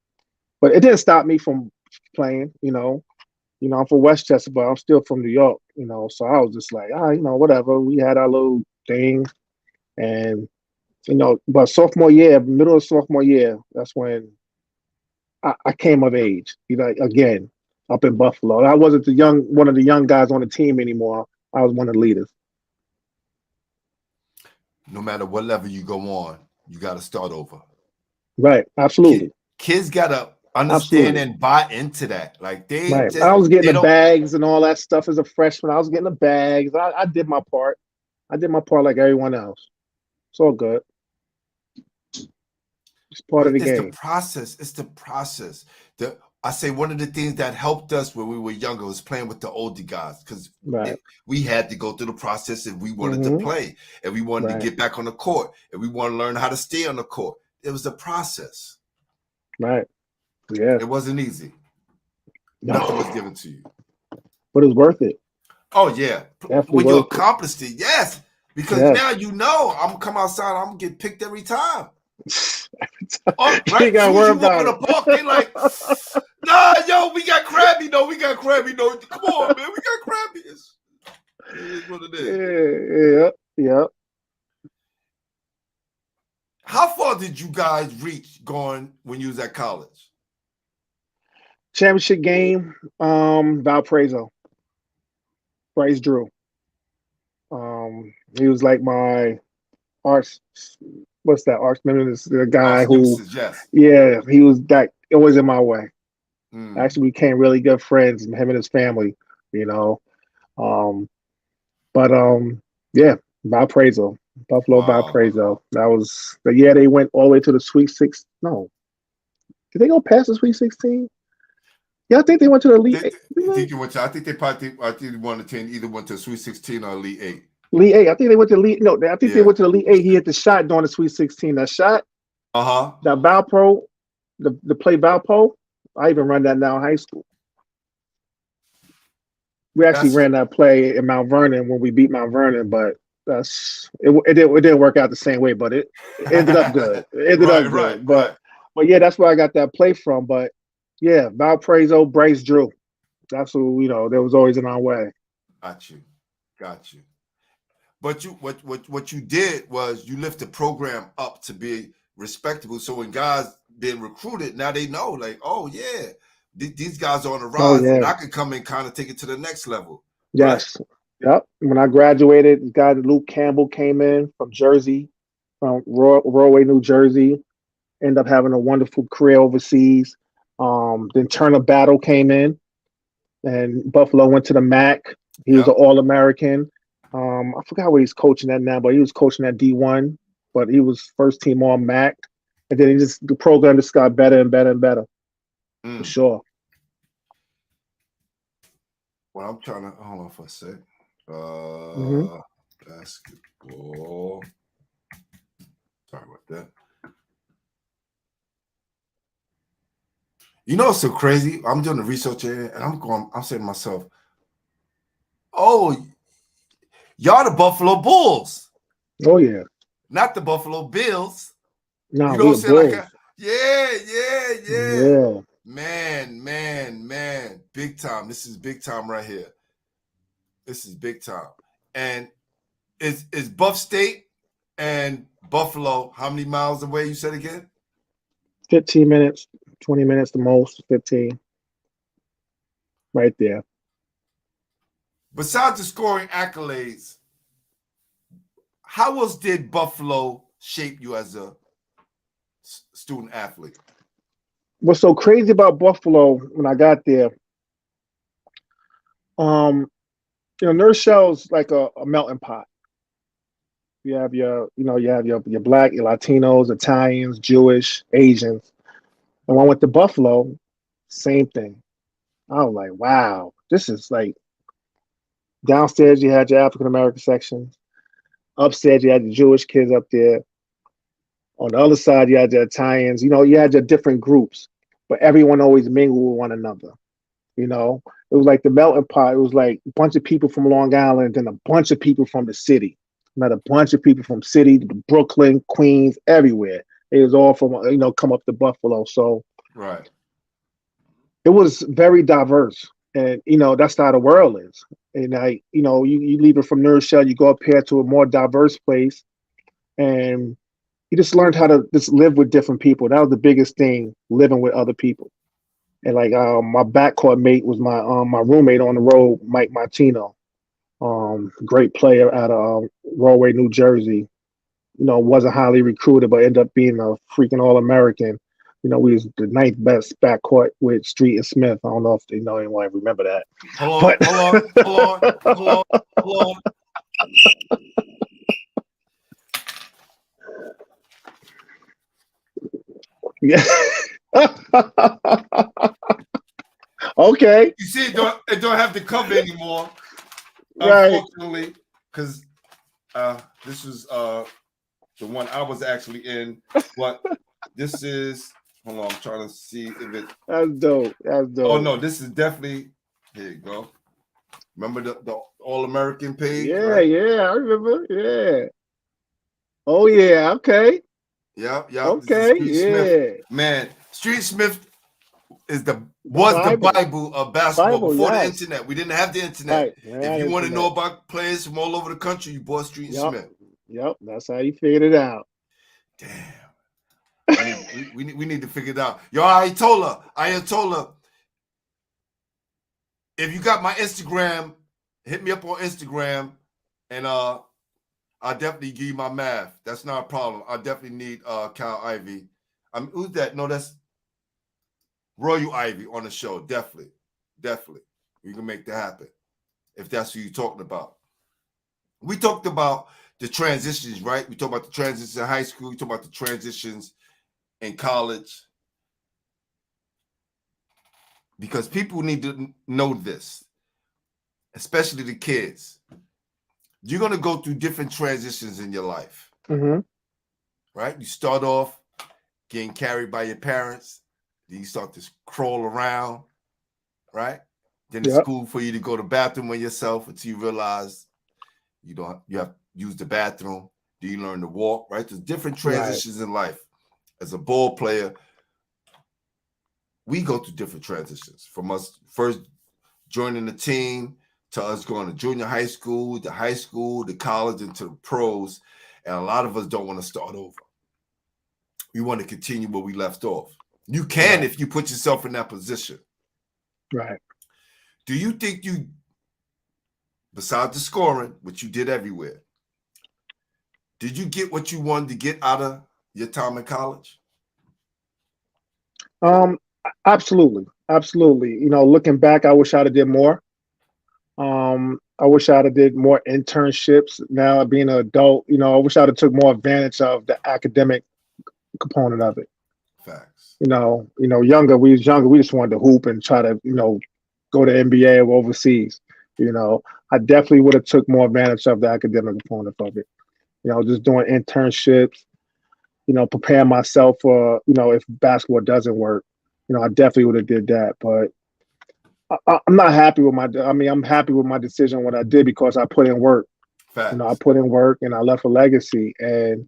But it didn't stop me from playing. I'm from Westchester, but I'm still from New York. So I was just like, whatever. We had our little thing, and but sophomore year, middle of sophomore year, that's when I came of age. Again, up in Buffalo. I wasn't one of the young guys on the team anymore. I was one of the leaders. No matter what level you go on, you got to start over. Right. Absolutely. Kids got to understand and buy into that. Like right. I was getting the bags and all that stuff as a freshman. I was getting the bags. I did my part. I did my part like everyone else. It's all good. It's part of the game. It's the process. I say one of the things that helped us when we were younger was playing with the older guys because we had to go through the process if we wanted to play and we wanted to get back on the court and we wanted to learn how to stay on the court. It was a process. Right. Yeah. It wasn't easy. Nothing was given to you. But it was worth it. Oh, yeah. Definitely when you accomplished it, yes. Because now I'm going to come outside, I'm going to get picked every time. Oh, right. You got to worry about it. Park, they like, nah, yo, we got Krabby. No, we got Krabby. No, come on, man. We got Krabby. It is what it is. Yeah. How far did you guys reach going when you was at college? Championship game, Valparaiso. Bryce Drew. He was like my arch. What's that? Arch nemesis, the guy who. Yes. Yeah, he was that. It was in my way. Actually, we became really good friends. Him and his family. Yeah, Valparaiso, Buffalo, Valparaiso. That was the year they went all the way to the Sweet 16. No, did they go past the Sweet 16? Yeah, I think they went to the Elite 8. I think they probably wanted to either went to Sweet 16 or Elite 8. Elite 8. I think they went to Elite. No, I think they went to Elite 8. He hit the shot during the Sweet 16. That shot. That Valpro, the play Valpo. I even run that now in high school. We actually ran that play in Mount Vernon when we beat Mount Vernon, but it didn't work out the same way, but it ended up good. It ended up good. But yeah, that's where I got that play from. But yeah, Valparaiso, Bryce Drew. That's who, there was always in our way. Got you. But what you did was you lift the program up to be respectable. So when guys been recruited, now they know, like, oh yeah, these guys are on the rise, and I can come and kind of take it to the next level. Yes. Right? Yep. When I graduated, the guy Luke Campbell came in from Jersey, from Royal, New Jersey. Ended up having a wonderful career overseas. Then Turner Battle came in, and Buffalo went to the MAC. He was an All-American. I forgot where he's coaching at now, but he was coaching at D1. But he was first team All MAC, and then the program just got better and better and better. For sure. Well, I'm trying to hold on for a sec. Basketball. Sorry about that. It's so crazy. I'm doing the research here, and I'm saying to myself, oh, y'all the Buffalo Bulls. Oh, yeah. Not the Buffalo Bills. No, you know what I'm saying? Like yeah. Man. Big time. This is big time right here. This is big time. And is Buff State and Buffalo how many miles away, you said again? 15 minutes, 20 minutes the most, 15. Right there. Besides the scoring accolades, how else did Buffalo shape you as a student athlete? What's so crazy about Buffalo when I got there? Nurse Shell's like a melting pot. You have your black, your Latinos, Italians, Jewish, Asians. And when I went to Buffalo, same thing. I was like, wow, this is like downstairs you had your African American section. Upstairs you had the Jewish kids up there. On the other side you had the Italians. You had your different groups, but everyone always mingled with one another. It was like the melting pot. It was like a bunch of people from Long Island and a bunch of people from the city. Met a bunch of people from city, Brooklyn, Queens, everywhere. It was all from come up to Buffalo. So right, it was very diverse, and that's how the world is. And you leave it from Nurse Shell, you go up here to a more diverse place, and you just learned how to just live with different people. That was the biggest thing, living with other people. And like my backcourt mate was my roommate on the road, Mike Martino, great player out of Rahway, New Jersey. Wasn't highly recruited, but ended up being a freaking All-American. We was the ninth best backcourt with Street and Smith. I don't know if anyone remember that. Hold on. Yeah. Okay. You see, it don't have the cover anymore, Right. unfortunately, because this was the one I was actually in. But this is, hold on, I'm trying to see if it. That's dope. Oh no, this is definitely. Here you go. Remember the All-American page? Yeah, right? yeah, I remember. Yeah. Oh yeah. Okay. Yeah. Okay. Street Yeah. Smith. Man, Street Smith was the Bible of basketball before the internet. We didn't have the internet. Right. If you want to know about players from all over the country, you bought Street Smith. Yep. That's how you figured it out. Damn. we need to figure it out. Yo, Ayatollah. If you got my Instagram, hit me up on Instagram, and I'll definitely give you my math. That's not a problem. I definitely need Cal Ivy. Who's that? No, that's Royal Ivy on the show. Definitely. We can make that happen if that's who you're talking about. We talked about the transitions, right? We talked about the transitions in high school. We talked about the transitions in college. Because people need to know this, especially the kids. You're going to go through different transitions in your life, right? You start off getting carried by your parents. Then you start to crawl around, right? Then it's cool for you to go to the bathroom by yourself until you realize you have to use the bathroom. Then you learn to walk, right? There's different transitions in life. As a ball player, we go through different transitions, from us first joining the team to us going to junior high school, to college, and to the pros. And a lot of us don't want to start over. We want to continue where we left off. You can if you put yourself in that position. Right. Do you think you, besides the scoring, which you did everywhere, did you get what you wanted to get out of your time in college? Absolutely. Looking back, I wish I'd have did more. I wish I'd have did more internships. Now being an adult, I wish I'd have took more advantage of the academic component of it. Facts. Younger, we just wanted to hoop and try to, go to NBA or overseas. I definitely would have took more advantage of the academic component of it. Just doing internships, preparing myself for, if basketball doesn't work. I definitely would have did that, but I'm not happy with I'm happy with my decision, what I did, because I put in work. Facts. I put in work and I left a legacy, and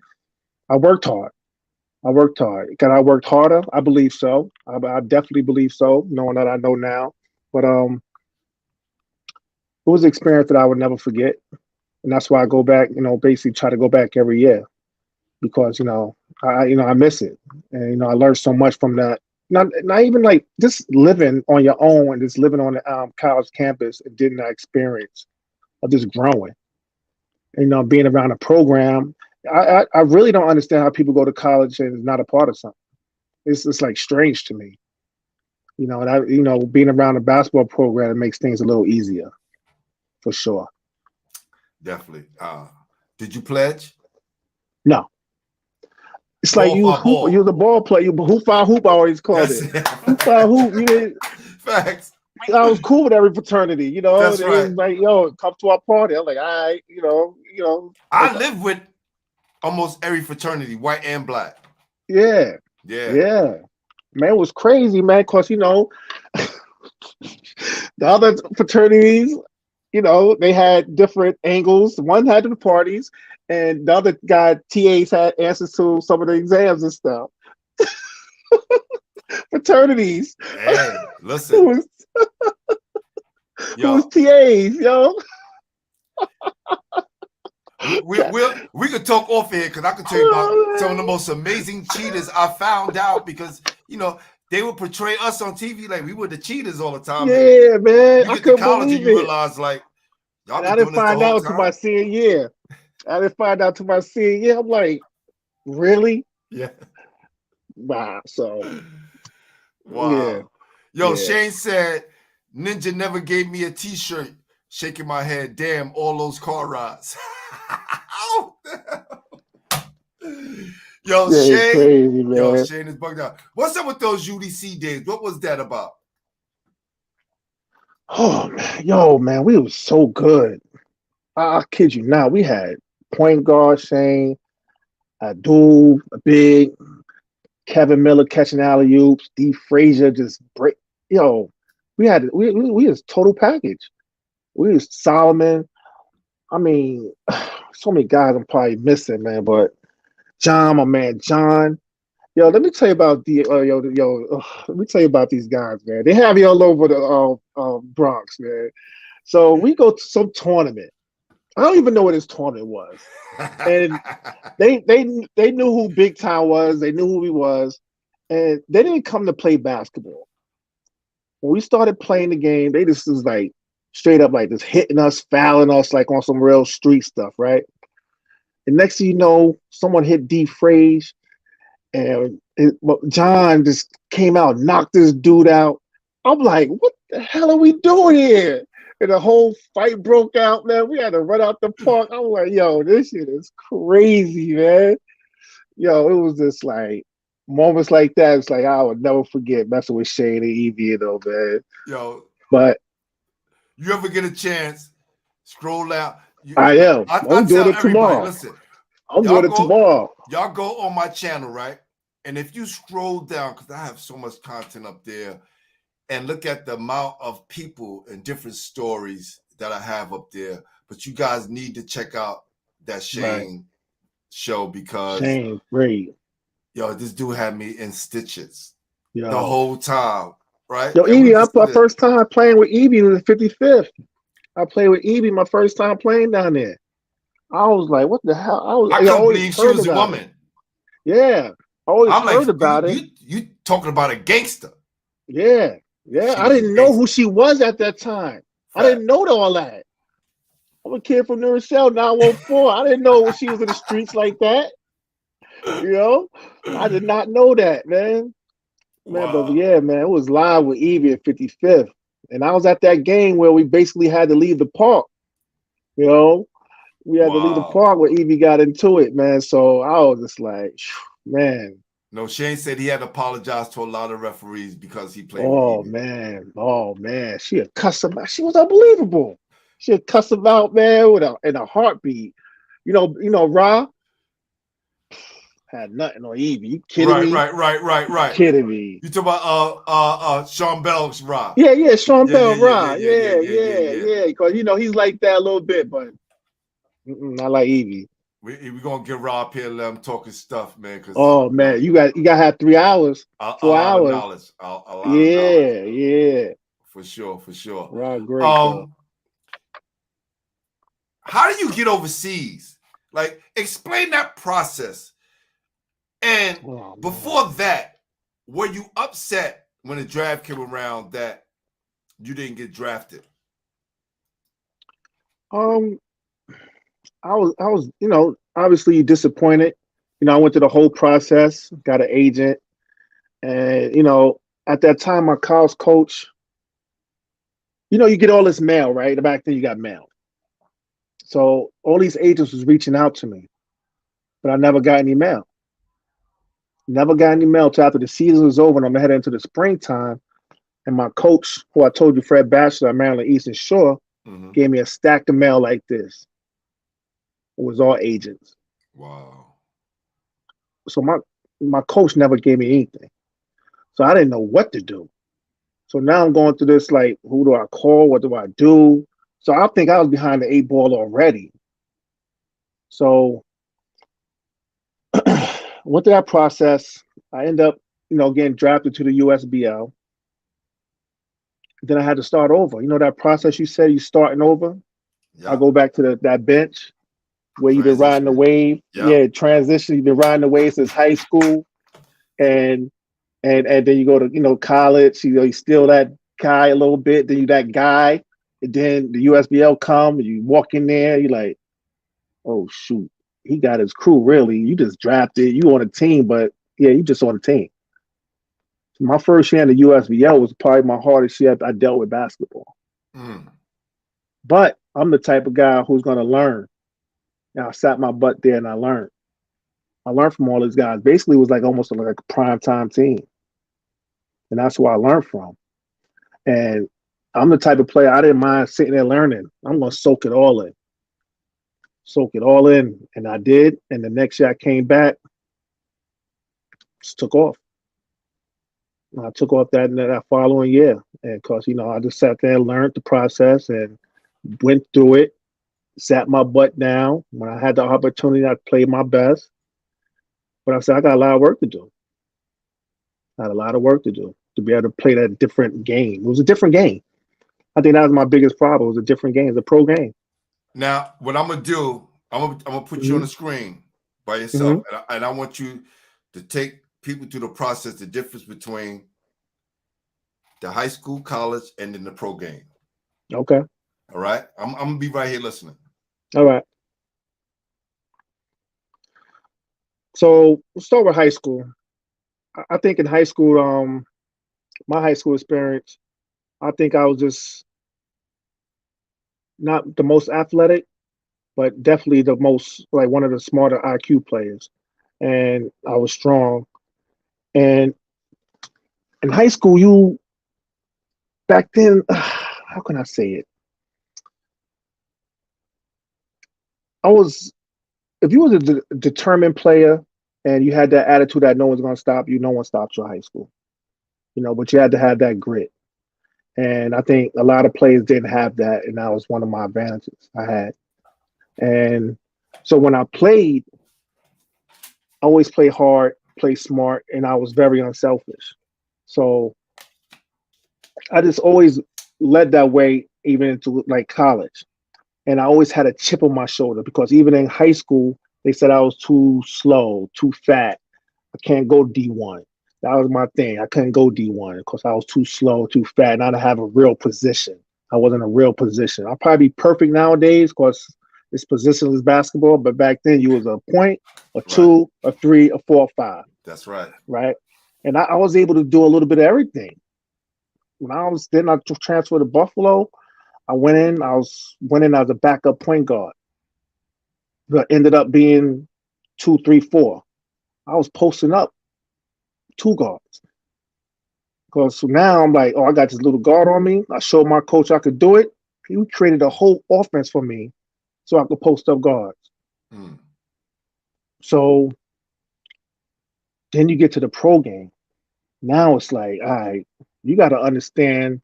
I worked hard. Can I worked harder? I believe so. I definitely believe so, knowing that I know now. But it was an experience that I would never forget. And that's why I go back, basically try to go back every year, because, I miss it. And, I learned so much from that. Not even like just living on your own and just living on the college campus and getting that experience of just growing. And, being around a program I really don't understand how people go to college and is not a part of something. It's like strange to me. And being around a basketball program, it makes things a little easier, for sure. Definitely. Did you pledge? No, it's like Ball you for hoop. ball. You're the ball player. You hoop for hoop. I always called That's it. it. Hoop for hoop. You didn't. Facts. I was cool with every fraternity. That's It was right. like, yo, come to our party. I'm like, all right, I live with almost every fraternity, white and black. yeah, Yeah. yeah. Man, it was crazy, man. Cause the other fraternities, they had different angles. One had the parties, and the other guy, TAs, had answers to some of the exams and stuff. Fraternities. Hey, who listen, was who was yo, TAs, yo? we could talk off here because I could tell you about some of the most amazing cheaters I found out because they would portray us on TV like we were the cheaters all the time. Yeah, man. You I get to couldn't college and believe you it. realize like y'all And been I doing didn't this the find whole out until my time. senior year. I'm like, really? Yeah. Wow. So, yeah, Wow. Yo, yeah. Shane said Ninja never gave me a t-shirt. Shaking my head. Damn, all those car rides. Yo, Yeah, it's Shane. crazy, Yo, man. Shane is bugged out. What's up with those UDC days? What was that about? Oh, man. Yo, man, we was so good. I kid you not. We had point guard Shane, Abdul, a big, Kevin Miller catching alley oops, D Frazier just break. Yo, we was total package. We was Solomon. I mean, so many guys I'm probably missing, man. But John, my man, John. Yo, let me tell you about let me tell you about these guys, man. They have you all over the Bronx, man. So we go to some tournament. I don't even know what this tournament was, and they knew who Big Time was. They knew who he was, and they didn't come to play basketball. When we started playing the game, they just was like straight up like just hitting us, fouling us like on some real street stuff, right? And next thing you know, someone hit D Frazier, and John just came out, knocked this dude out. I'm like, what the hell are we doing here? And the whole fight broke out, man. We had to run out the park. I'm like, yo, this shit is crazy, man. Yo, it was just like moments like that. It's like I would never forget messing with Shane and Evie, though, man. Yo, But you ever get a chance, scroll out. I am. I I'm doing tell it everybody, tomorrow. listen, I'm doing it tomorrow. y'all go on my channel, right? And if you scroll down, because I have so much content up there, and look at the amount of people and different stories that I have up there. But you guys need to check out that Shane show because Shane, great. yo, this dude had me in stitches Yo. the whole time, right? Yo, Evie, my first time playing with Evie was the 55th. I played with Evie my first time playing down there. I was like, what the hell? I couldn't believe she was a woman. Yeah. I always heard about it. You talking about a gangster. Yeah. Yeah. I didn't know who she was at that time. I didn't know all that. I'm a kid from Rochelle, 914. I didn't know she was in the streets like that. I did not know that, man. Man, Wow. but yeah, man, it was live with Evie at 55th. And I was at that game where we basically had to leave the park. We had to leave the park where Evie got into it, man. So I was just like, man. No, Shane said he had to apologize to a lot of referees because he played with Evie. Oh man. She had cussed him out. She was unbelievable. She had cussed him out, man, in a heartbeat. Ra had nothing on Evie. You kidding me? Right. You kidding me? You talking about Sean Bell's Ra? Yeah, Sean Bell, Ra. Yeah. Because he's like that a little bit, but I like Evie. We're gonna get Ra up here, let him talk his stuff, man. Oh man, you got to have 3 hours, 4 hours. Yeah. For sure. Ra, great. How do you get overseas? Like, explain that process. And before that, were you upset when the draft came around that you didn't get drafted? I was, obviously disappointed. I went through the whole process, got an agent, and at that time, my college coach, you get all this mail, right? Back then, you got mail, so all these agents was reaching out to me, but I never got any mail. Never got any mail till after the season was over, and I'm heading into the springtime. And my coach, who I told you, Fred Batchelor at Maryland Eastern Shore, gave me a stack of mail like this. It was all agents. Wow. So my coach never gave me anything. So I didn't know what to do. So now I'm going through this, like, who do I call? What do I do? So I think I was behind the 8 ball already. So went through that process. I end up, getting drafted to the USBL. Then I had to start over. That process you said you starting over? Yeah. I go back to that bench where you've been riding the wave. Yeah, transition. You've been riding the wave since high school. And then you go to, college, you still that guy a little bit, then you that guy. And then the USBL come, you walk in there, you're like, oh shoot, he got his crew really. You just drafted, you on a team, but yeah, you just on a team. My first year in the USBL was probably my hardest year I dealt with basketball. But I'm the type of guy who's going to learn. And I sat my butt there and I learned. I learned from all these guys. Basically, it was like almost like a prime time team. And that's who I learned from. And I'm the type of player, I didn't mind sitting there learning. I'm going to soak it all in. Soak it all in. And I did. And the next year I came back, just took off. I took off that following year. And because, I just sat there and learned the process and went through it, sat my butt down. When I had the opportunity, I played my best. But I said, I got a lot of work to do. I had a lot of work to do to be able to play that different game. It was a different game. I think that was my biggest problem. It was a different game. It's a pro game. Now, what I'm going to do, I'm gonna put you on the screen by yourself. And I want you to take people through the process, the difference between the high school, college, and then the pro game. Okay. All right. I'm going to be right here listening. All right. So let's start with high school. I think in high school, my high school experience, I think I was just not the most athletic, but definitely the most, like, one of the smarter IQ players. And I was strong. And in high school, back then, how can I say it? If you was a determined player and you had that attitude that no one's going to stop you, no one stops you in high school. But you had to have that grit. And I think a lot of players didn't have that, and that was one of my advantages I had. And so when I played, I always play hard, play smart, and I was very unselfish. So I just always led that way, even into like college. And I always had a chip on my shoulder because even in high school, they said I was too slow, too fat. I can't go D1. That was my thing. I couldn't go D1 because I was too slow, too fat, and I didn't have a real position. I wasn't a real position. I'll probably be perfect nowadays because it's positionless basketball, but back then you was a point, a two, a three, a four, a five. That's right. Right? And I was able to do a little bit of everything. When I transferred to Buffalo, I went in as a backup point guard. But ended up being 2, 3, 4. I was posting up 2 guards. Because now I'm like, I got this little guard on me. I showed my coach I could do it. He created a whole offense for me so I could post up guards. So then you get to the pro game. Now it's like, all right, you got to understand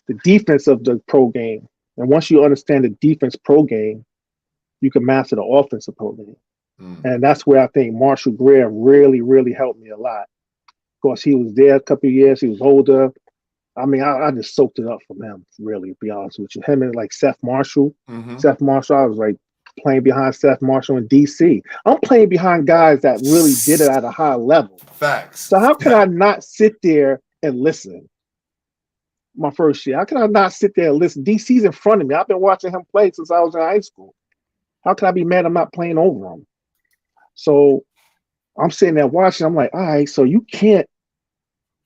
the defense of the pro game. And once you understand the defense pro game, you can master the offensive pro game. And that's where I think Marshall Greer really, really helped me a lot. Of course, he was there a couple of years. He was older. I mean, I just soaked it up from him, really, to be honest with you. Him and like Seth Marshall. Seth Marshall, I was like playing behind Seth Marshall in DC. I'm playing behind guys that really did it at a high level. Facts. So how can I not sit there and listen? My first year, how can I not sit there and listen? DC's in front of me. I've been watching him play since I was in high school. How can I be mad I'm not playing over him? So I'm sitting there watching. I'm like, all right, so you can't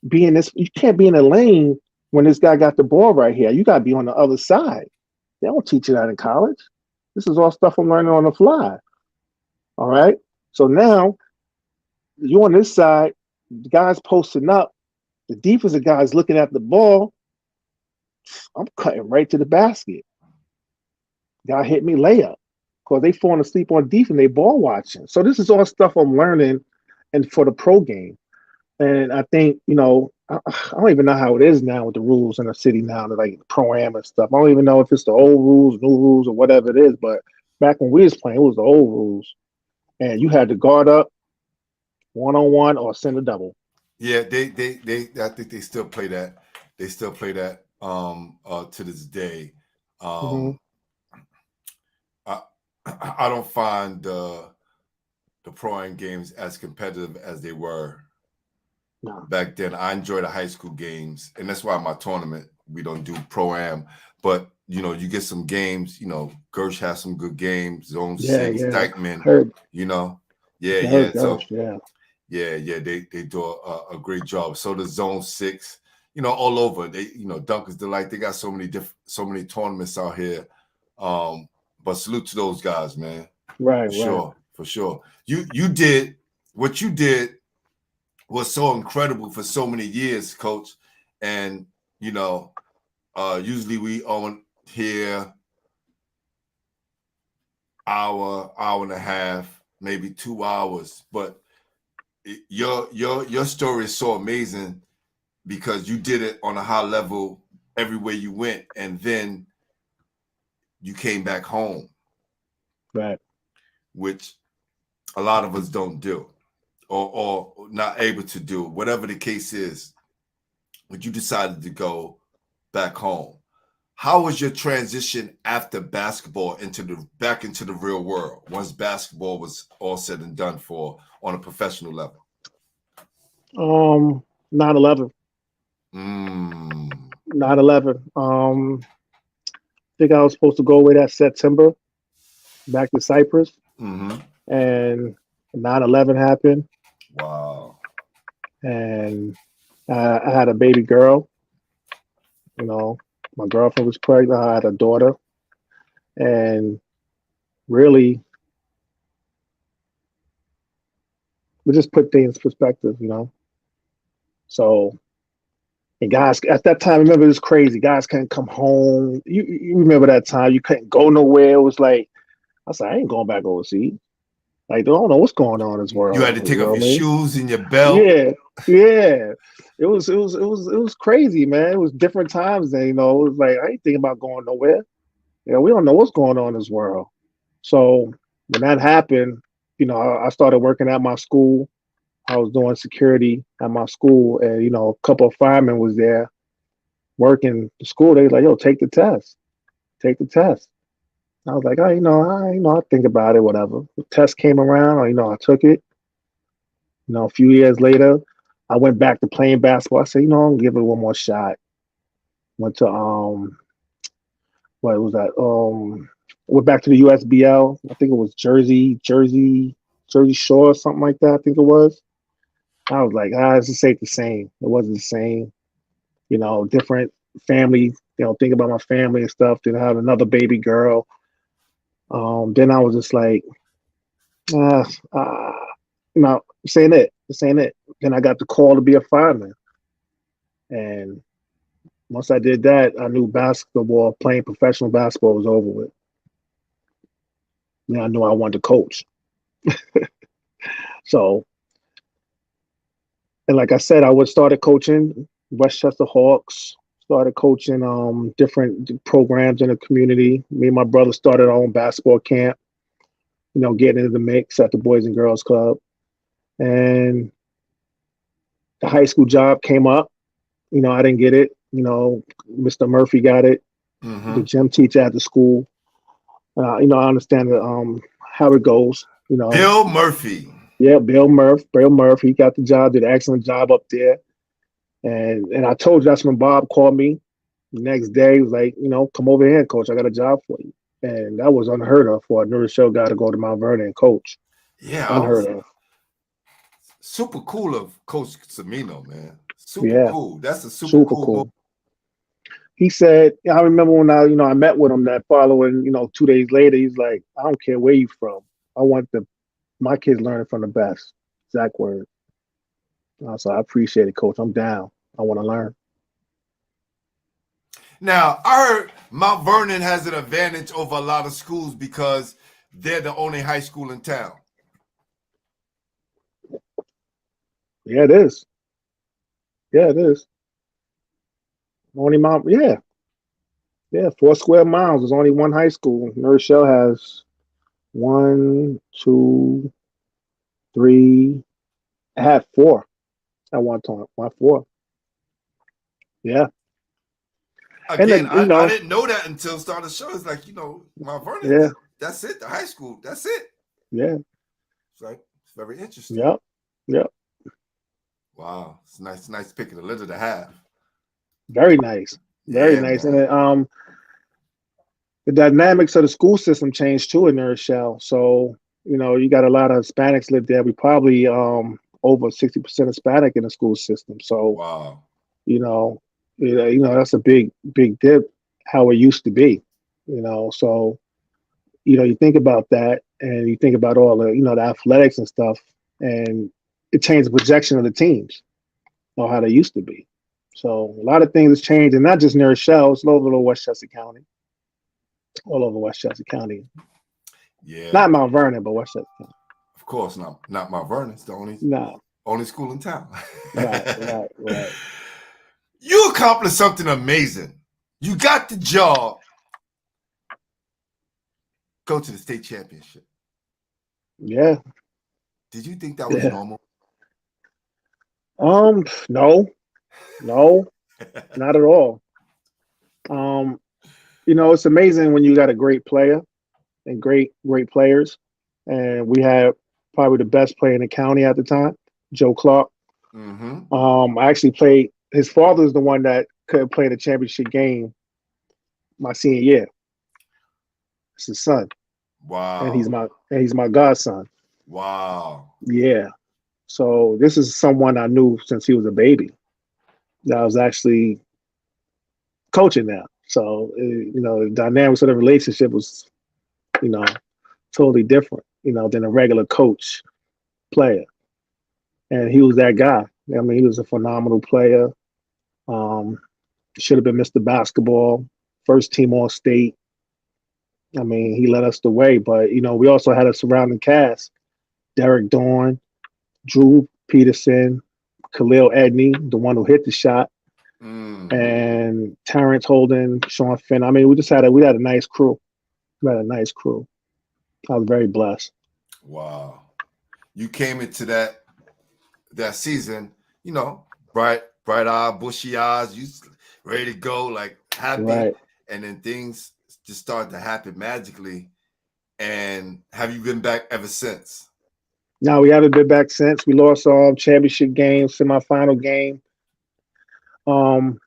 be in this. You can't be in the lane when this guy got the ball right here. You got to be on the other side. They don't teach you that in college. This is all stuff I'm learning on the fly. All right. So now you on this side, the guy's posting up. The defensive guy's looking at the ball. I'm cutting right to the basket. Guy hit me layup because they falling asleep on defense. They ball watching. So this is all stuff I'm learning, and for the pro game. And I think I don't even know how it is now with the rules in the city now, like pro-am and stuff. I don't even know if it's the old rules, new rules, or whatever it is. But back when we was playing, it was the old rules, and you had to guard up 1-on-1 or send a double. Yeah, they I think they still play that. They still play that to this day. I don't find the pro-am games as competitive as they were back then. I enjoy the high school games, and that's why my tournament we don't do pro-am. But you get some games. Gersh has some good games. Zone 6, Dykeman. They do a great job. So the Zone 6, all over. They, Dunker's Delight. They got so many tournaments out here. But salute to those guys, man. Right, for sure. You did what you did was so incredible for so many years, Coach. And usually we on here hour and a half, maybe 2 hours, but your story is so amazing because you did it on a high level everywhere you went, and then you came back home, right? Which a lot of us don't do, or not able to do, whatever the case is. But you decided to go back home. How was your transition after basketball back into the real world once basketball was all said and done for on a professional level? 9/11. 9/11. I think I was supposed to go away that September back to Cyprus. And 9/11 happened. Wow. And I had a baby girl. My girlfriend was pregnant. I had a daughter. And really, we just put things in perspective, So, and guys, at that time, remember, it was crazy. Guys couldn't come home. You remember that time. You couldn't go nowhere. It was like, I said, I ain't going back overseas. Like, I don't know what's going on in this world. You had to take off your shoes and your belt. Yeah. It was crazy, man. It was different times then, It was like, I ain't thinking about going nowhere. We don't know what's going on in this world. So when that happened, I started working at my school. I was doing security at my school, and a couple of firemen was there working the school. They was like, "Yo, take the test. Take the test." I was like, I think about it, whatever. The test came around, I took it. A few years later, I went back to playing basketball. I said, I'm gonna give it one more shot. Went to what was that? Went back to the USBL. I think it was Jersey Shore, something like that. I think it was. I was like, it's just ain't the same. It wasn't the same. Different family. Think about my family and stuff. Then I had another baby girl. Then I was just like, this ain't it. This ain't it. Then I got the call to be a fireman. And once I did that, I knew playing professional basketball was over with. Then I knew I wanted to coach. So, and like I said, I started coaching Westchester Hawks, started coaching different programs in the community. Me and my brother started our own basketball camp, getting into the mix at the Boys and Girls Club. And the high school job came up. I didn't get it. Mr. Murphy got it, the gym teacher at the school. I understand how it goes. Bill Murphy. Yeah, Bill Murphy. He got the job, did an excellent job up there. And I told you that's when Bob called me the next day. He was like, come over here, coach. I got a job for you. And that was unheard of for a New Rochelle guy to go to Mount Vernon and coach. Yeah, Unheard of. super cool of Coach Semino, man. Super Yeah, cool. That's a super super cool move. cool. He said, I remember when I met with him that following, 2 days later, he's like, I don't care where you from. I want my kids learning from the best. Exact word. So I appreciate it, coach. I'm down. I want to learn. Now, I heard Mount Vernon has an advantage over a lot of schools because they're the only high school in town. Yeah, it is. Yeah, it is. Only Mount, yeah. Yeah, 4 square miles. There's only one high school. New Rochelle has 1, 2, 3. I had 4 at one time. My 4. Yeah. And Again, then, I didn't know that until started the show. It's like, Mount Vernon, yeah, that's it. The high school, that's it. yeah, It's like, it's very interesting. yep, yep. Wow. It's nice pick of the litter to have. Very nice. Very Yeah, nice. man. And the dynamics of the school system changed too in New Rochelle. So, you got a lot of Hispanics live there. We probably over 60% Hispanic in the school system. So, Wow. that's a big dip how it used to be. So you think about that and you think about all the athletics and stuff, and it changed the projection of the teams or how they used to be. So a lot of things has changed, and not just New Rochelle, it's all over Westchester County. All over Westchester County. Yeah. Not Mount Vernon, but Westchester County. Of course, not Mount Vernon. It's the only school in town. Right. You accomplished something amazing. You got the job. Go to the state championship. Yeah. Did you think that was normal? No, not at all. It's amazing when you got a great player and great players. And we had probably the best player in the county at the time, Joe Clark. Mm-hmm. I actually played. His father's the one that could play the championship game my senior year. It's his son. Wow. And he's my godson. Wow. Yeah. So this is someone I knew since he was a baby that I was actually coaching now. So, the dynamics of the relationship was, totally different, than a regular coach player. And he was that guy. I mean, he was a phenomenal player. Should have been Mr. Basketball, first team all state. I mean, he led us the way, but we also had a surrounding cast: Derek Dorn, Drew Peterson, Khalil Edney, the one who hit the shot, and Terrence Holden, Sean Finn. I mean, we had a nice crew. We had a nice crew. I was very blessed. Wow. You came into that season, bright eyed, bushy eyes, you ready to go, like happy. Right. And then things just started to happen magically. And have you been back ever since? No, we haven't been back since. We lost our championship game, semifinal game. No,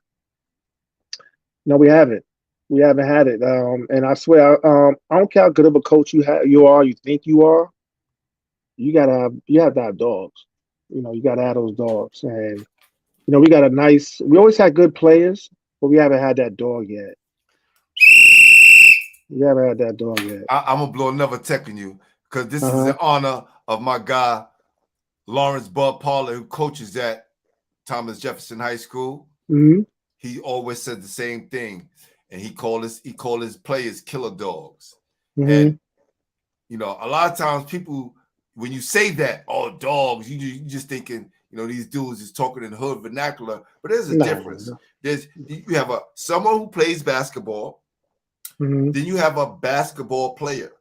we haven't. We haven't had it. And I swear, I don't care how good of a coach you think you are. You have to have dogs. You gotta have those dogs. And we always had good players, but we haven't had that dog yet. We haven't had that dog yet. I'm gonna blow another tech on you because this is in honor of my guy Lawrence Bud Paula, who coaches at Thomas Jefferson High School. Mm-hmm. He always said the same thing, and he called his players killer dogs. Mm-hmm. And a lot of times people, when you say that, oh, dogs, you just thinking, these dudes is talking in hood vernacular, but there's a difference. You have someone who plays basketball, mm-hmm. then you have a basketball player,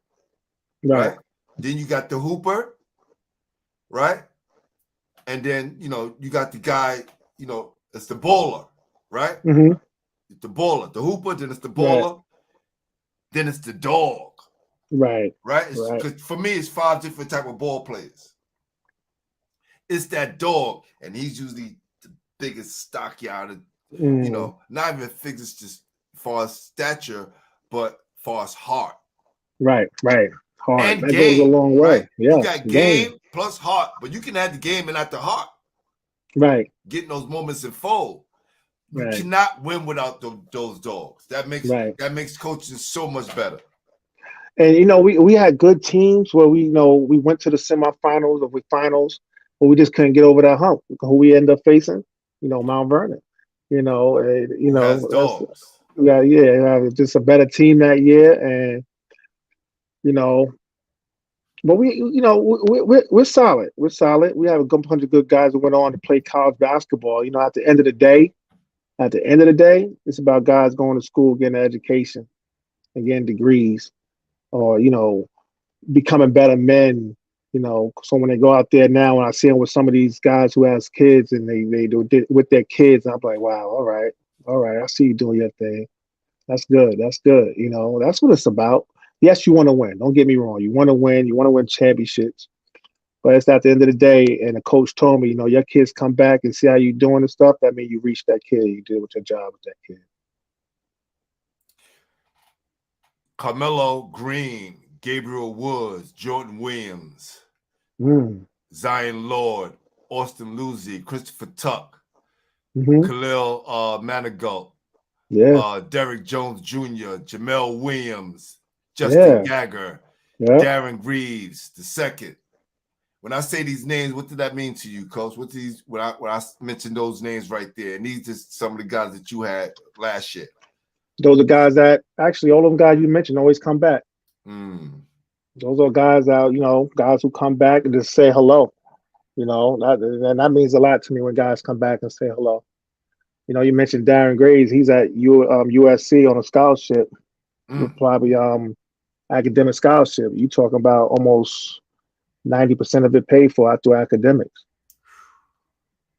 right? Then you got the hooper, right? And then you got the guy, it's the bowler, right? Mm-hmm. The bowler, the hooper, then it's the bowler, then it's the dog. Right. Because for me, it's 5 different type of ball players. It's that dog, and he's usually the biggest stockyard. Not even figures just far as stature, but far as heart. Right. Heart. and That goes a game, long right? way. You Yes. got Game. game plus heart, but you can have the game and not the heart. Right. Getting those moments in fold. You Right. cannot win without those dogs. That Right. makes coaching so much better. And we had good teams where we went to the semifinals or finals, but we just couldn't get over that hump. Who we end up facing, Mount Vernon. Who has That's dogs? just a better team that year, and you know, but we're solid. We're solid. We have a good bunch of good guys who went on to play college basketball. At the end of the day, it's about guys going to school, getting an education, and getting degrees, or becoming better men. So when they go out there now, when I see them with some of these guys who has kids and they do it with their kids, I'm like, wow, all right, I see you doing your thing. That's good. That's good. That's what it's about. Yes, you want to win. Don't get me wrong. You want to win. You want to win championships. But it's at the end of the day, and the coach told me, your kids come back and see how you doing and stuff. That means you reached that kid. You did with your job with that kid. Carmelo Green, Gabriel Woods, Jordan Williams, Mm. Zion Lord, Austin Luzie, Christopher Tuck, Mm-hmm. Khalil Manigault, Yeah. Derrick Jones Jr., Jamel Williams, Justin Gagger, Yeah. Darren Greaves II. When I say these names, what did that mean to you, Coach? When I mentioned those names right there, and these are some of the guys that you had last year. Those are guys that actually all of them guys you mentioned always come back. Mm. Those are guys out, guys who come back and just say hello. That means a lot to me when guys come back and say hello. You mentioned Darren Graves. He's at USC on a scholarship, probably academic scholarship. You talking about almost 90% of it paid for out through academics.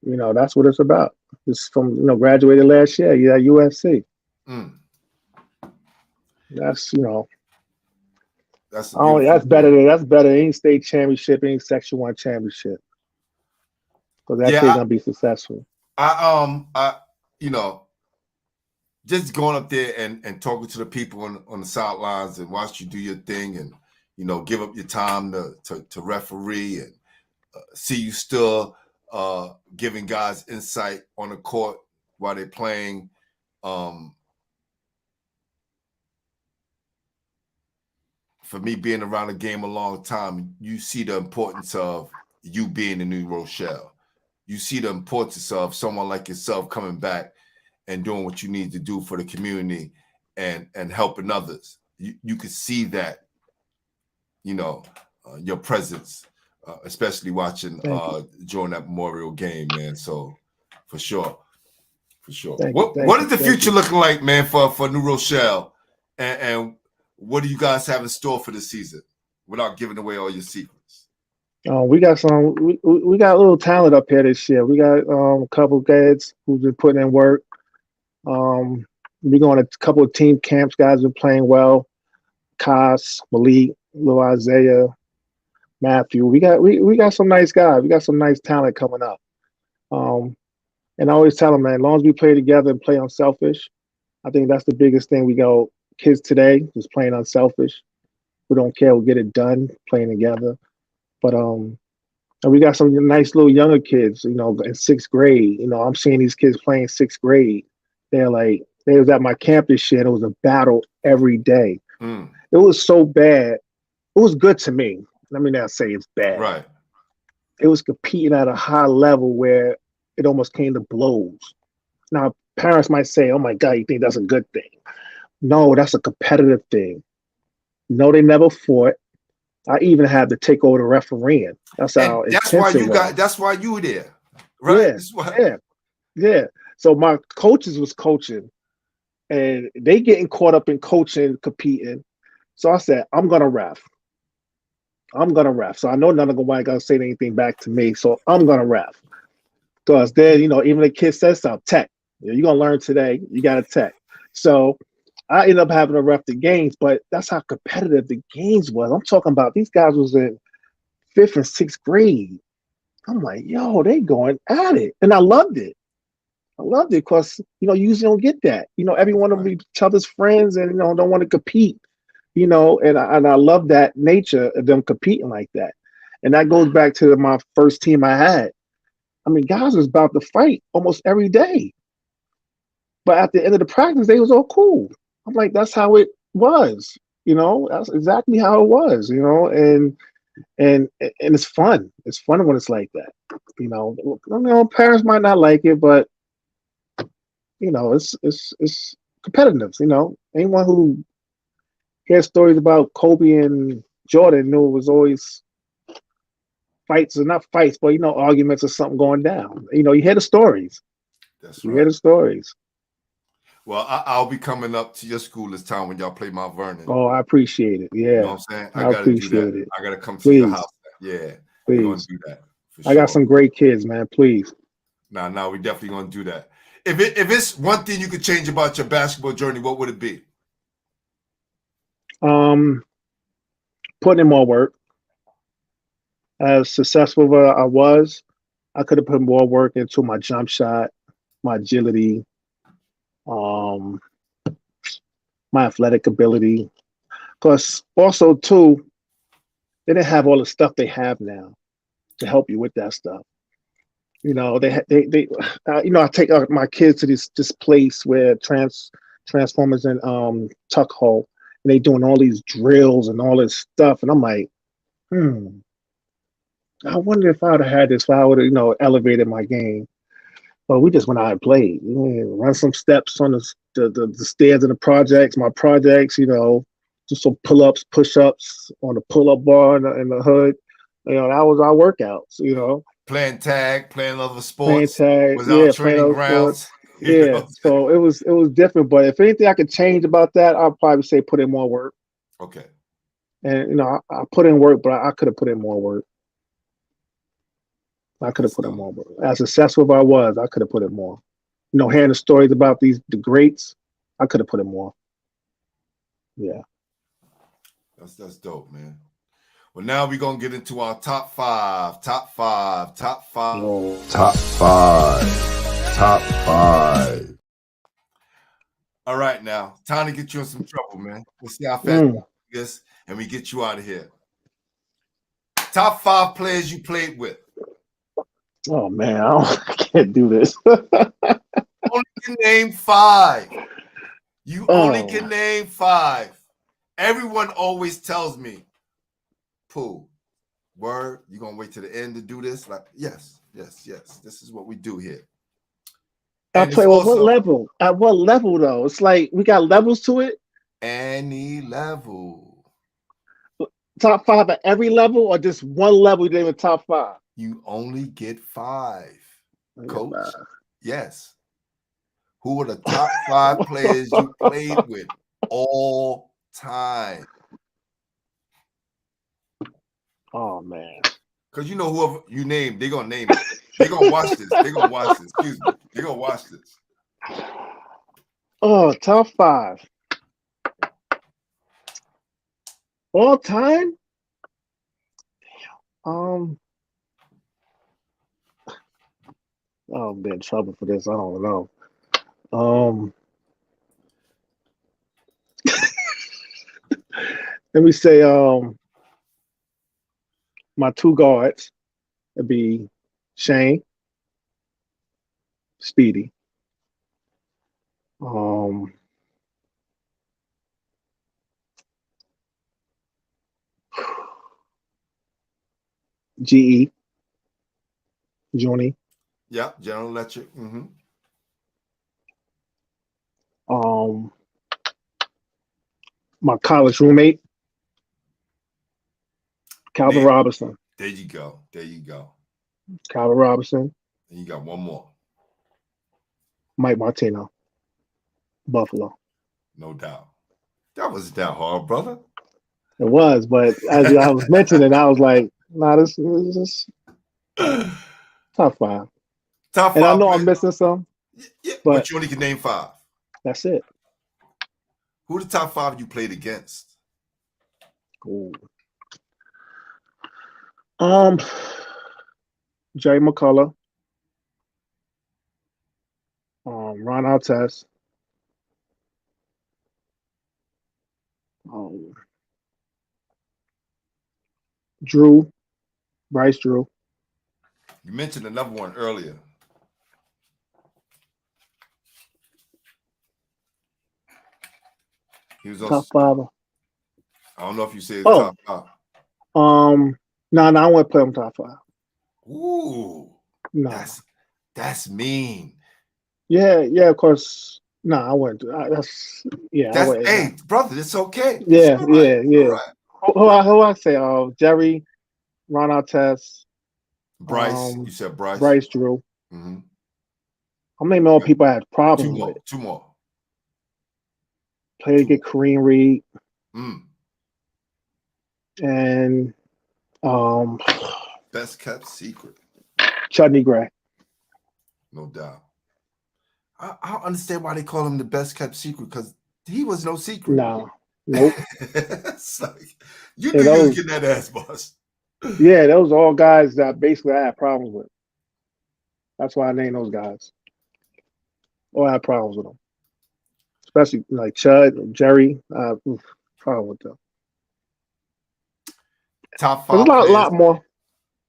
That's what it's about. Just from graduated last year. Yeah, USC. Mm. That's That's that's better than any state championship, any Section 1 championship. Because that kid's gonna be successful. Just going up there and talking to the people on the sidelines and watch you do your thing and give up your time to referee and see you still giving guys insight on the court while they're playing. For me, being around the game a long time, you see the importance of you being in New Rochelle. You see the importance of someone like yourself coming back and doing what you need to do for the community and helping others. You could see that, your presence, especially watching during that Memorial game, man. So for sure. What is the future looking like, man, for New Rochelle? And what do you guys have in store for this season without giving away all your secrets? We got we got a little talent up here this year. We got a couple guys who've been putting in work. We're going to a couple of team camps. Guys been playing well. Kaz, Malik, Lil Isaiah, Matthew. We got some nice guys. We got some nice talent coming up. And I always tell them, man, as long as we play together and play unselfish, I think that's the biggest thing. We go kids today just playing unselfish. We don't care. We'll get it done playing together. But and we got some nice little younger kids, in 6th grade. I'm seeing these kids playing 6th grade. They was at my camp this year, and it was a battle every day. Mm. It was so bad. It was good to me. Let me not say it's bad. Right. It was competing at a high level where it almost came to blows. Now, parents might say, oh my God, you think that's a good thing? No, that's a competitive thing. No, they never fought. I even had to take over the refereeing. That's how that's why you got. That's why you were there, right? Yeah. So my coaches was coaching, and they getting caught up in coaching, competing. So I said, I'm gonna ref. So I know none of them ain't gonna say anything back to me. So I'm gonna ref. Because then, even the kid says something, tech. You're gonna learn today. You got to tech. So I ended up having to ref the games, but that's how competitive the games was. I'm talking about these guys was in 5th and 6th grade. I'm like, yo, they going at it. And I loved it. because, you usually don't get that. Every one of each other's friends and, don't want to compete. you know, and I love that nature of them competing like that. And that goes back to my first team I had. I mean, guys was about to fight almost every day. But at the end of the practice, they was all cool. I'm like, that's how it was, you know, that's exactly how it was, you know, and it's fun. It's fun when it's like that. You know, parents might not like it, but you know, it's competitive, you know. Anyone who hears stories about Kobe and Jordan knew it was always fights or not fights, but you know, arguments or something going down. You know, you hear the stories. That's You hear right. the stories. Well, I'll be coming up to your school this time when y'all play Mount Vernon. Oh, I appreciate it. You know Yeah, what I'm saying? I I got to do that. appreciate it. I got to come to your Please, house. Yeah, we're going to please. do that for I got sure. some great kids, man. Please. Nah, we definitely going to do that. If it's one thing you could change about your basketball journey, what would it be? Um, Putting in more work. As successful as I was, I could have put more work into my jump shot, my agility, um, my athletic ability. Plus, also too, they didn't have all the stuff they have now to help you with that stuff. You know, you know, I take my kids to this place where transformers and Tuck Hole, and they doing all these drills and all this stuff, and I'm like, I wonder if I would have had this, if I would have, you know, elevated my game. But we just went out and played. You know, run some steps on the stairs of the projects, my projects, you know, just some pull-ups, push-ups on the pull-up bar in the hood. You know, that was our workouts, you know. Playing tag, playing other Playing sports tag, without yeah, playing training other sports. grounds. You Yeah. know? So it was different. But if anything I could change about that, I'll probably say put in more work. Okay. And you know, I put in work, but I could have put in more work. I could have That's put in dope. more work. As successful as I was, I could have put in more. You know, hearing the stories about the greats, I could have put in more. Yeah. That's dope, man. Well, now we're gonna get into our top five. Top five. Top five. All right, now time to get you in some trouble, man. Let's see how fast Mm. this, and we get you out of here. Top five players you played with. Oh man, I can't do this. Only can name five. You only Oh, can name five. Everyone always tells me, Pooh, word, you gonna wait to the end to do this? Like, yes. This is what we do here. I And it's play with what also level? At what level though? It's like we got levels to it. any level. Top five at every level, or just one level you name a top five? You only get five. I get Coach, five. yes. Who are the top five players you played with all time? Oh man. Because you know whoever you name, they're gonna name it. They're gonna watch this. They're gonna watch this. Excuse me. They're gonna watch this. Oh, top five. All time? Um, oh, I'm in trouble for this. I don't know. Um, Let me say, my two guards would be Shane, Speedy. Um, GE, Junie. Yeah, General Electric. Um, my college roommate, Calvin Name. Robinson. There you go. There you go. Calvin Robinson, And you got one more. Mike Martino, Buffalo. No doubt. That wasn't that hard, brother. It was, but as I was mentioning, I was like, nah, this is top five. Top And I five know I'm players. missing some, Yeah, but but you only can name five. that's it. Who the top five you played against? Ooh. Um, Jerry McCullough, Ron Artest, Drew, Bryce Drew. You mentioned another one earlier. He was Top also, 5. I don't know if you said Oh, top 5. No, I want to put him top 5. Ooh, No. that's mean. Yeah, of course. No, I wouldn't. I wouldn't. Hey, brother, it's okay. It's Yeah, all right. yeah. All right. Who I say? Jerry, Ron Artest, Bryce, you said Bryce. Bryce Drew. Mm-hmm. How many more people I had problems Two with? more. 2 more. Played to get Kareem Reed Mm. and Best kept secret. Chudney Gray. No doubt. I don't understand why they call him the best kept secret, because he was no secret. No, nope. It's like, you Yeah, knew you was getting that ass bust. Yeah, those are all guys that basically I had problems with. That's why I named those guys. All I had problems with them, especially like Chud, Jerry. Problem with them. Top There's 5 a players. lot more.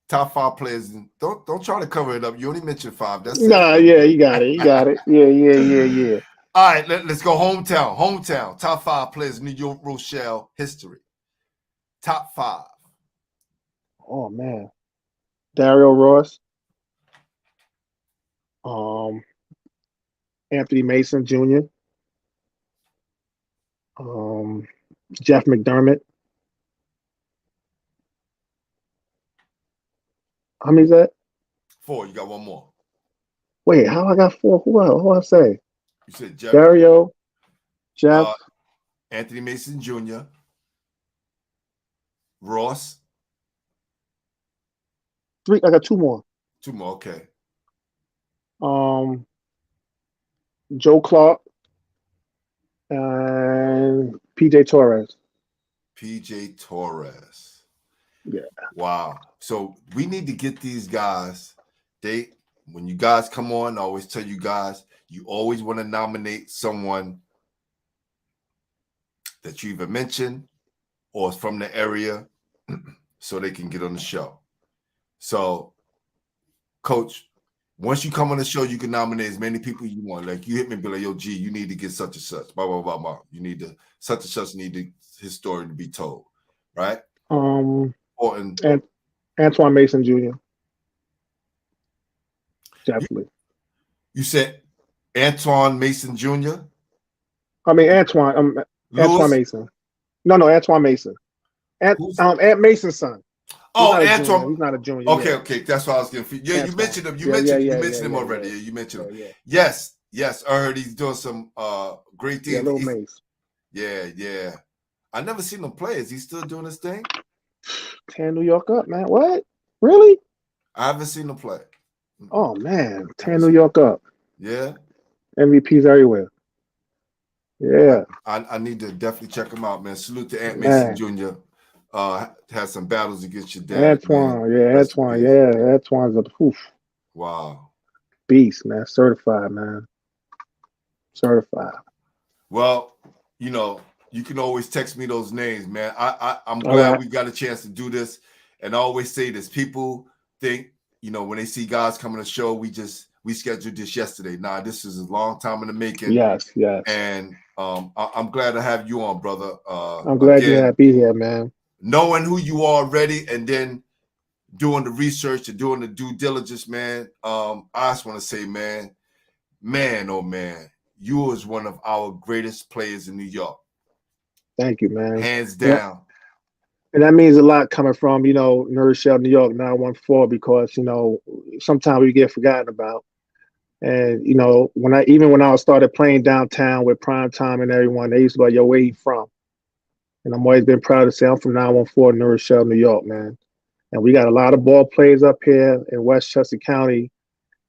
Top 5 players. Don't try to cover it up. You only mentioned 5. That's Nah, it. yeah, you got it. Yeah. All right, let's go hometown. Hometown. Top 5 players in New York, Rochelle history. Top 5. Oh man, Dario Ross, Anthony Mason Jr., Jeff McDermott. How many is that? 4. You got one more. Wait, how I got 4? Who I say? You said Jeff. Dario, Jeff, Anthony Mason Jr., Ross. 3. I got 2 more. 2 more. Okay. Joe Clark and PJ Torres. PJ Torres. Yeah. Wow. So we need to get these guys. When you guys come on, I always tell you guys, you always want to nominate someone that you either mentioned or is from the area so they can get on the show. So, Coach, once you come on the show, you can nominate as many people you want. Like, you hit me and be like, yo, G, you need to get such and such. Blah, blah, blah, blah. You need to, such and such his story to be told. Right? And Important. Antoine Mason Jr. Definitely. You said Antoine Mason Jr.? I mean Antoine Mason. No, Antoine Mason. Aunt Mason's son. Antoine. He's not a junior. Okay. That's what I was getting. Yeah, Antoine. You mentioned him. You mentioned him already. Yeah, you mentioned him. Yes. I heard he's doing some great things. Yeah, little Mace. Yeah. I never seen him play. Is he still doing his thing? Tear New York up, man. What? Really? I haven't seen him play. Oh man, tear New York up. Yeah. MVPs everywhere. Yeah. I need to definitely check him out, man. Salute to Aunt Mason Jr. Had some battles against your dad. Antoine, Antoine's a poof. Wow. Beast, man. Certified, man. Certified. Well, you can always text me those names, man. I'm glad we got a chance to do this. And I always say this. People think, when they see guys coming to the show, we scheduled this yesterday. Nah, this is a long time in the making. Yes. And I'm glad to have you on, brother. I'm glad you're happy here, man. Knowing who you are already and then doing the research and doing the due diligence, man. I just want to say, man, oh man, you was one of our greatest players in New York. Thank you, man. Hands down. And that means a lot coming from, Rochelle, New York, 914, because, sometimes we get forgotten about. And, when I started playing downtown with Prime Time and everyone, they used to be like, yo, where you from? And I'm always been proud to say I'm from 914, New Rochelle, New York, man. And we got a lot of ball players up here in Westchester County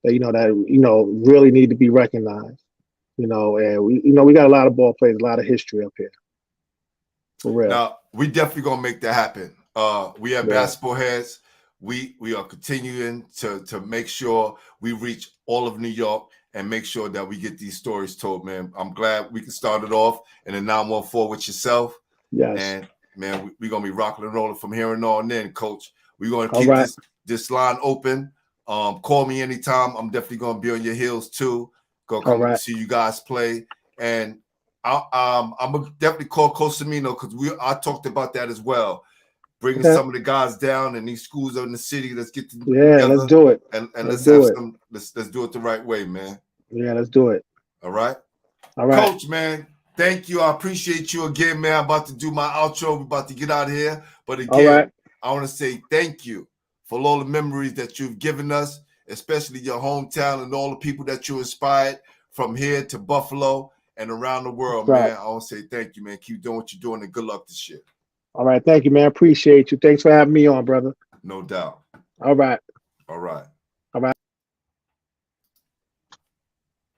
that, really need to be recognized. And we got a lot of ball players, a lot of history up here. For real. Now, we definitely gonna make that happen. We have basketball heads. We are continuing to make sure we reach all of New York and make sure that we get these stories told, man. I'm glad we can start it off in a 914 with yourself. Yes. And man, we're gonna be rocking and rolling from here and on in, Coach. We're gonna All keep right. this line open. Call me anytime. I'm definitely gonna be on your heels too. Gonna All come right. see you guys play, and I'm gonna definitely call Coach Semino because I talked about that as well. Bringing Okay. some of the guys down and these schools in the city. Let's get Yeah, together let's do it. and Let's let's do have it. some. Let's do it the right way, man. Yeah, let's do it. All right. All right. Coach, man, thank you. I appreciate you again, man. I'm about to do my outro. We're about to get out of here. But All again, right. I want to say thank you for all the memories that you've given us, especially your hometown and all the people that you inspired from here to Buffalo and around the world, That's right. man. I want to say thank you, man. Keep doing what you're doing and good luck this year. All right. Thank you, man. Appreciate you. Thanks for having me on, brother. No doubt. All right. All right. All right.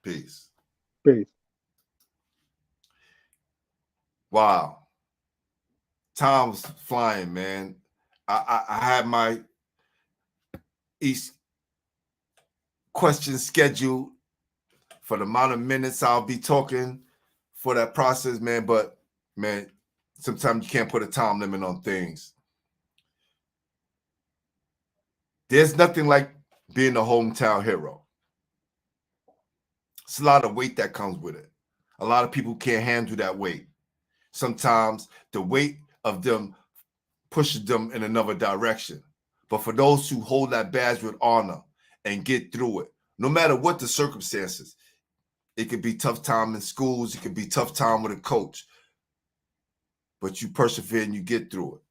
Peace. Peace. Wow. Time's flying, man. I had my East question scheduled for the amount of minutes I'll be talking for that process, man. But, man, sometimes you can't put a time limit on things. There's nothing like being a hometown hero. It's a lot of weight that comes with it. A lot of people can't handle that weight. Sometimes the weight of them pushes them in another direction. But for those who hold that badge with honor and get through it, no matter what the circumstances, it could be tough time in schools, it could be tough time with a coach, but you persevere and you get through it.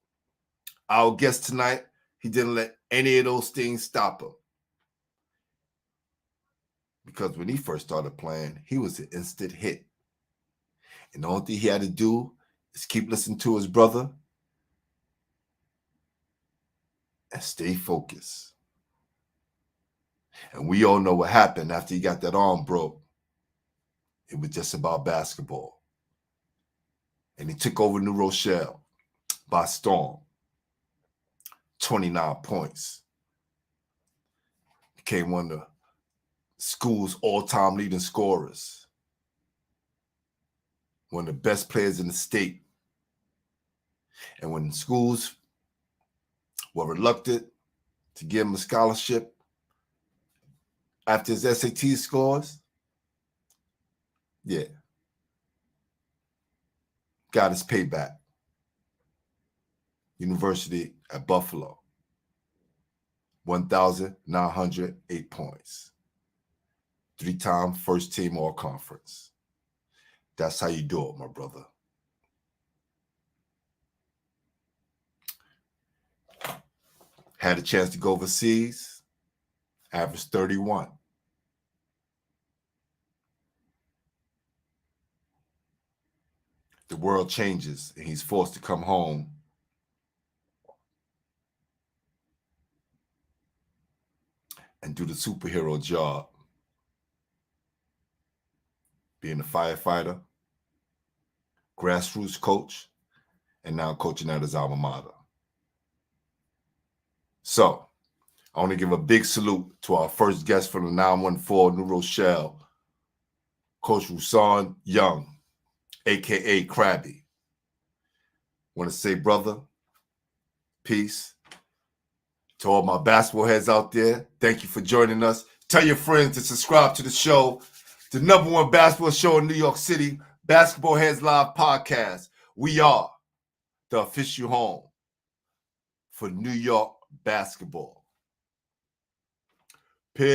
Our guest tonight, he didn't let any of those things stop him. Because when he first started playing, he was an instant hit. And the only thing he had to do is keep listening to his brother and stay focused. And we all know what happened after he got that arm broke. It was just about basketball. And he took over New Rochelle by storm. 29 points. Became one of the school's all-time leading scorers. One of the best players in the state. And when schools were reluctant to give him a scholarship after his SAT scores, yeah, got his payback. University at Buffalo, 1,908 points. 3-time first team all conference. That's how you do it, my brother. Had a chance to go overseas, averaged 31. The world changes and he's forced to come home. And do the superhero job. Being a firefighter, grassroots coach, and now coaching at his alma mater. So, I want to give a big salute to our first guest from the 914 New Rochelle, Coach Rasaun Young, a.k.a. Krabby. Want to say, brother, peace. To all my basketball heads out there, thank you for joining us. Tell your friends to subscribe to the show, the #1 basketball show in New York City, Basketball Heads Live Podcast. We are the official home for New York basketball. Peace.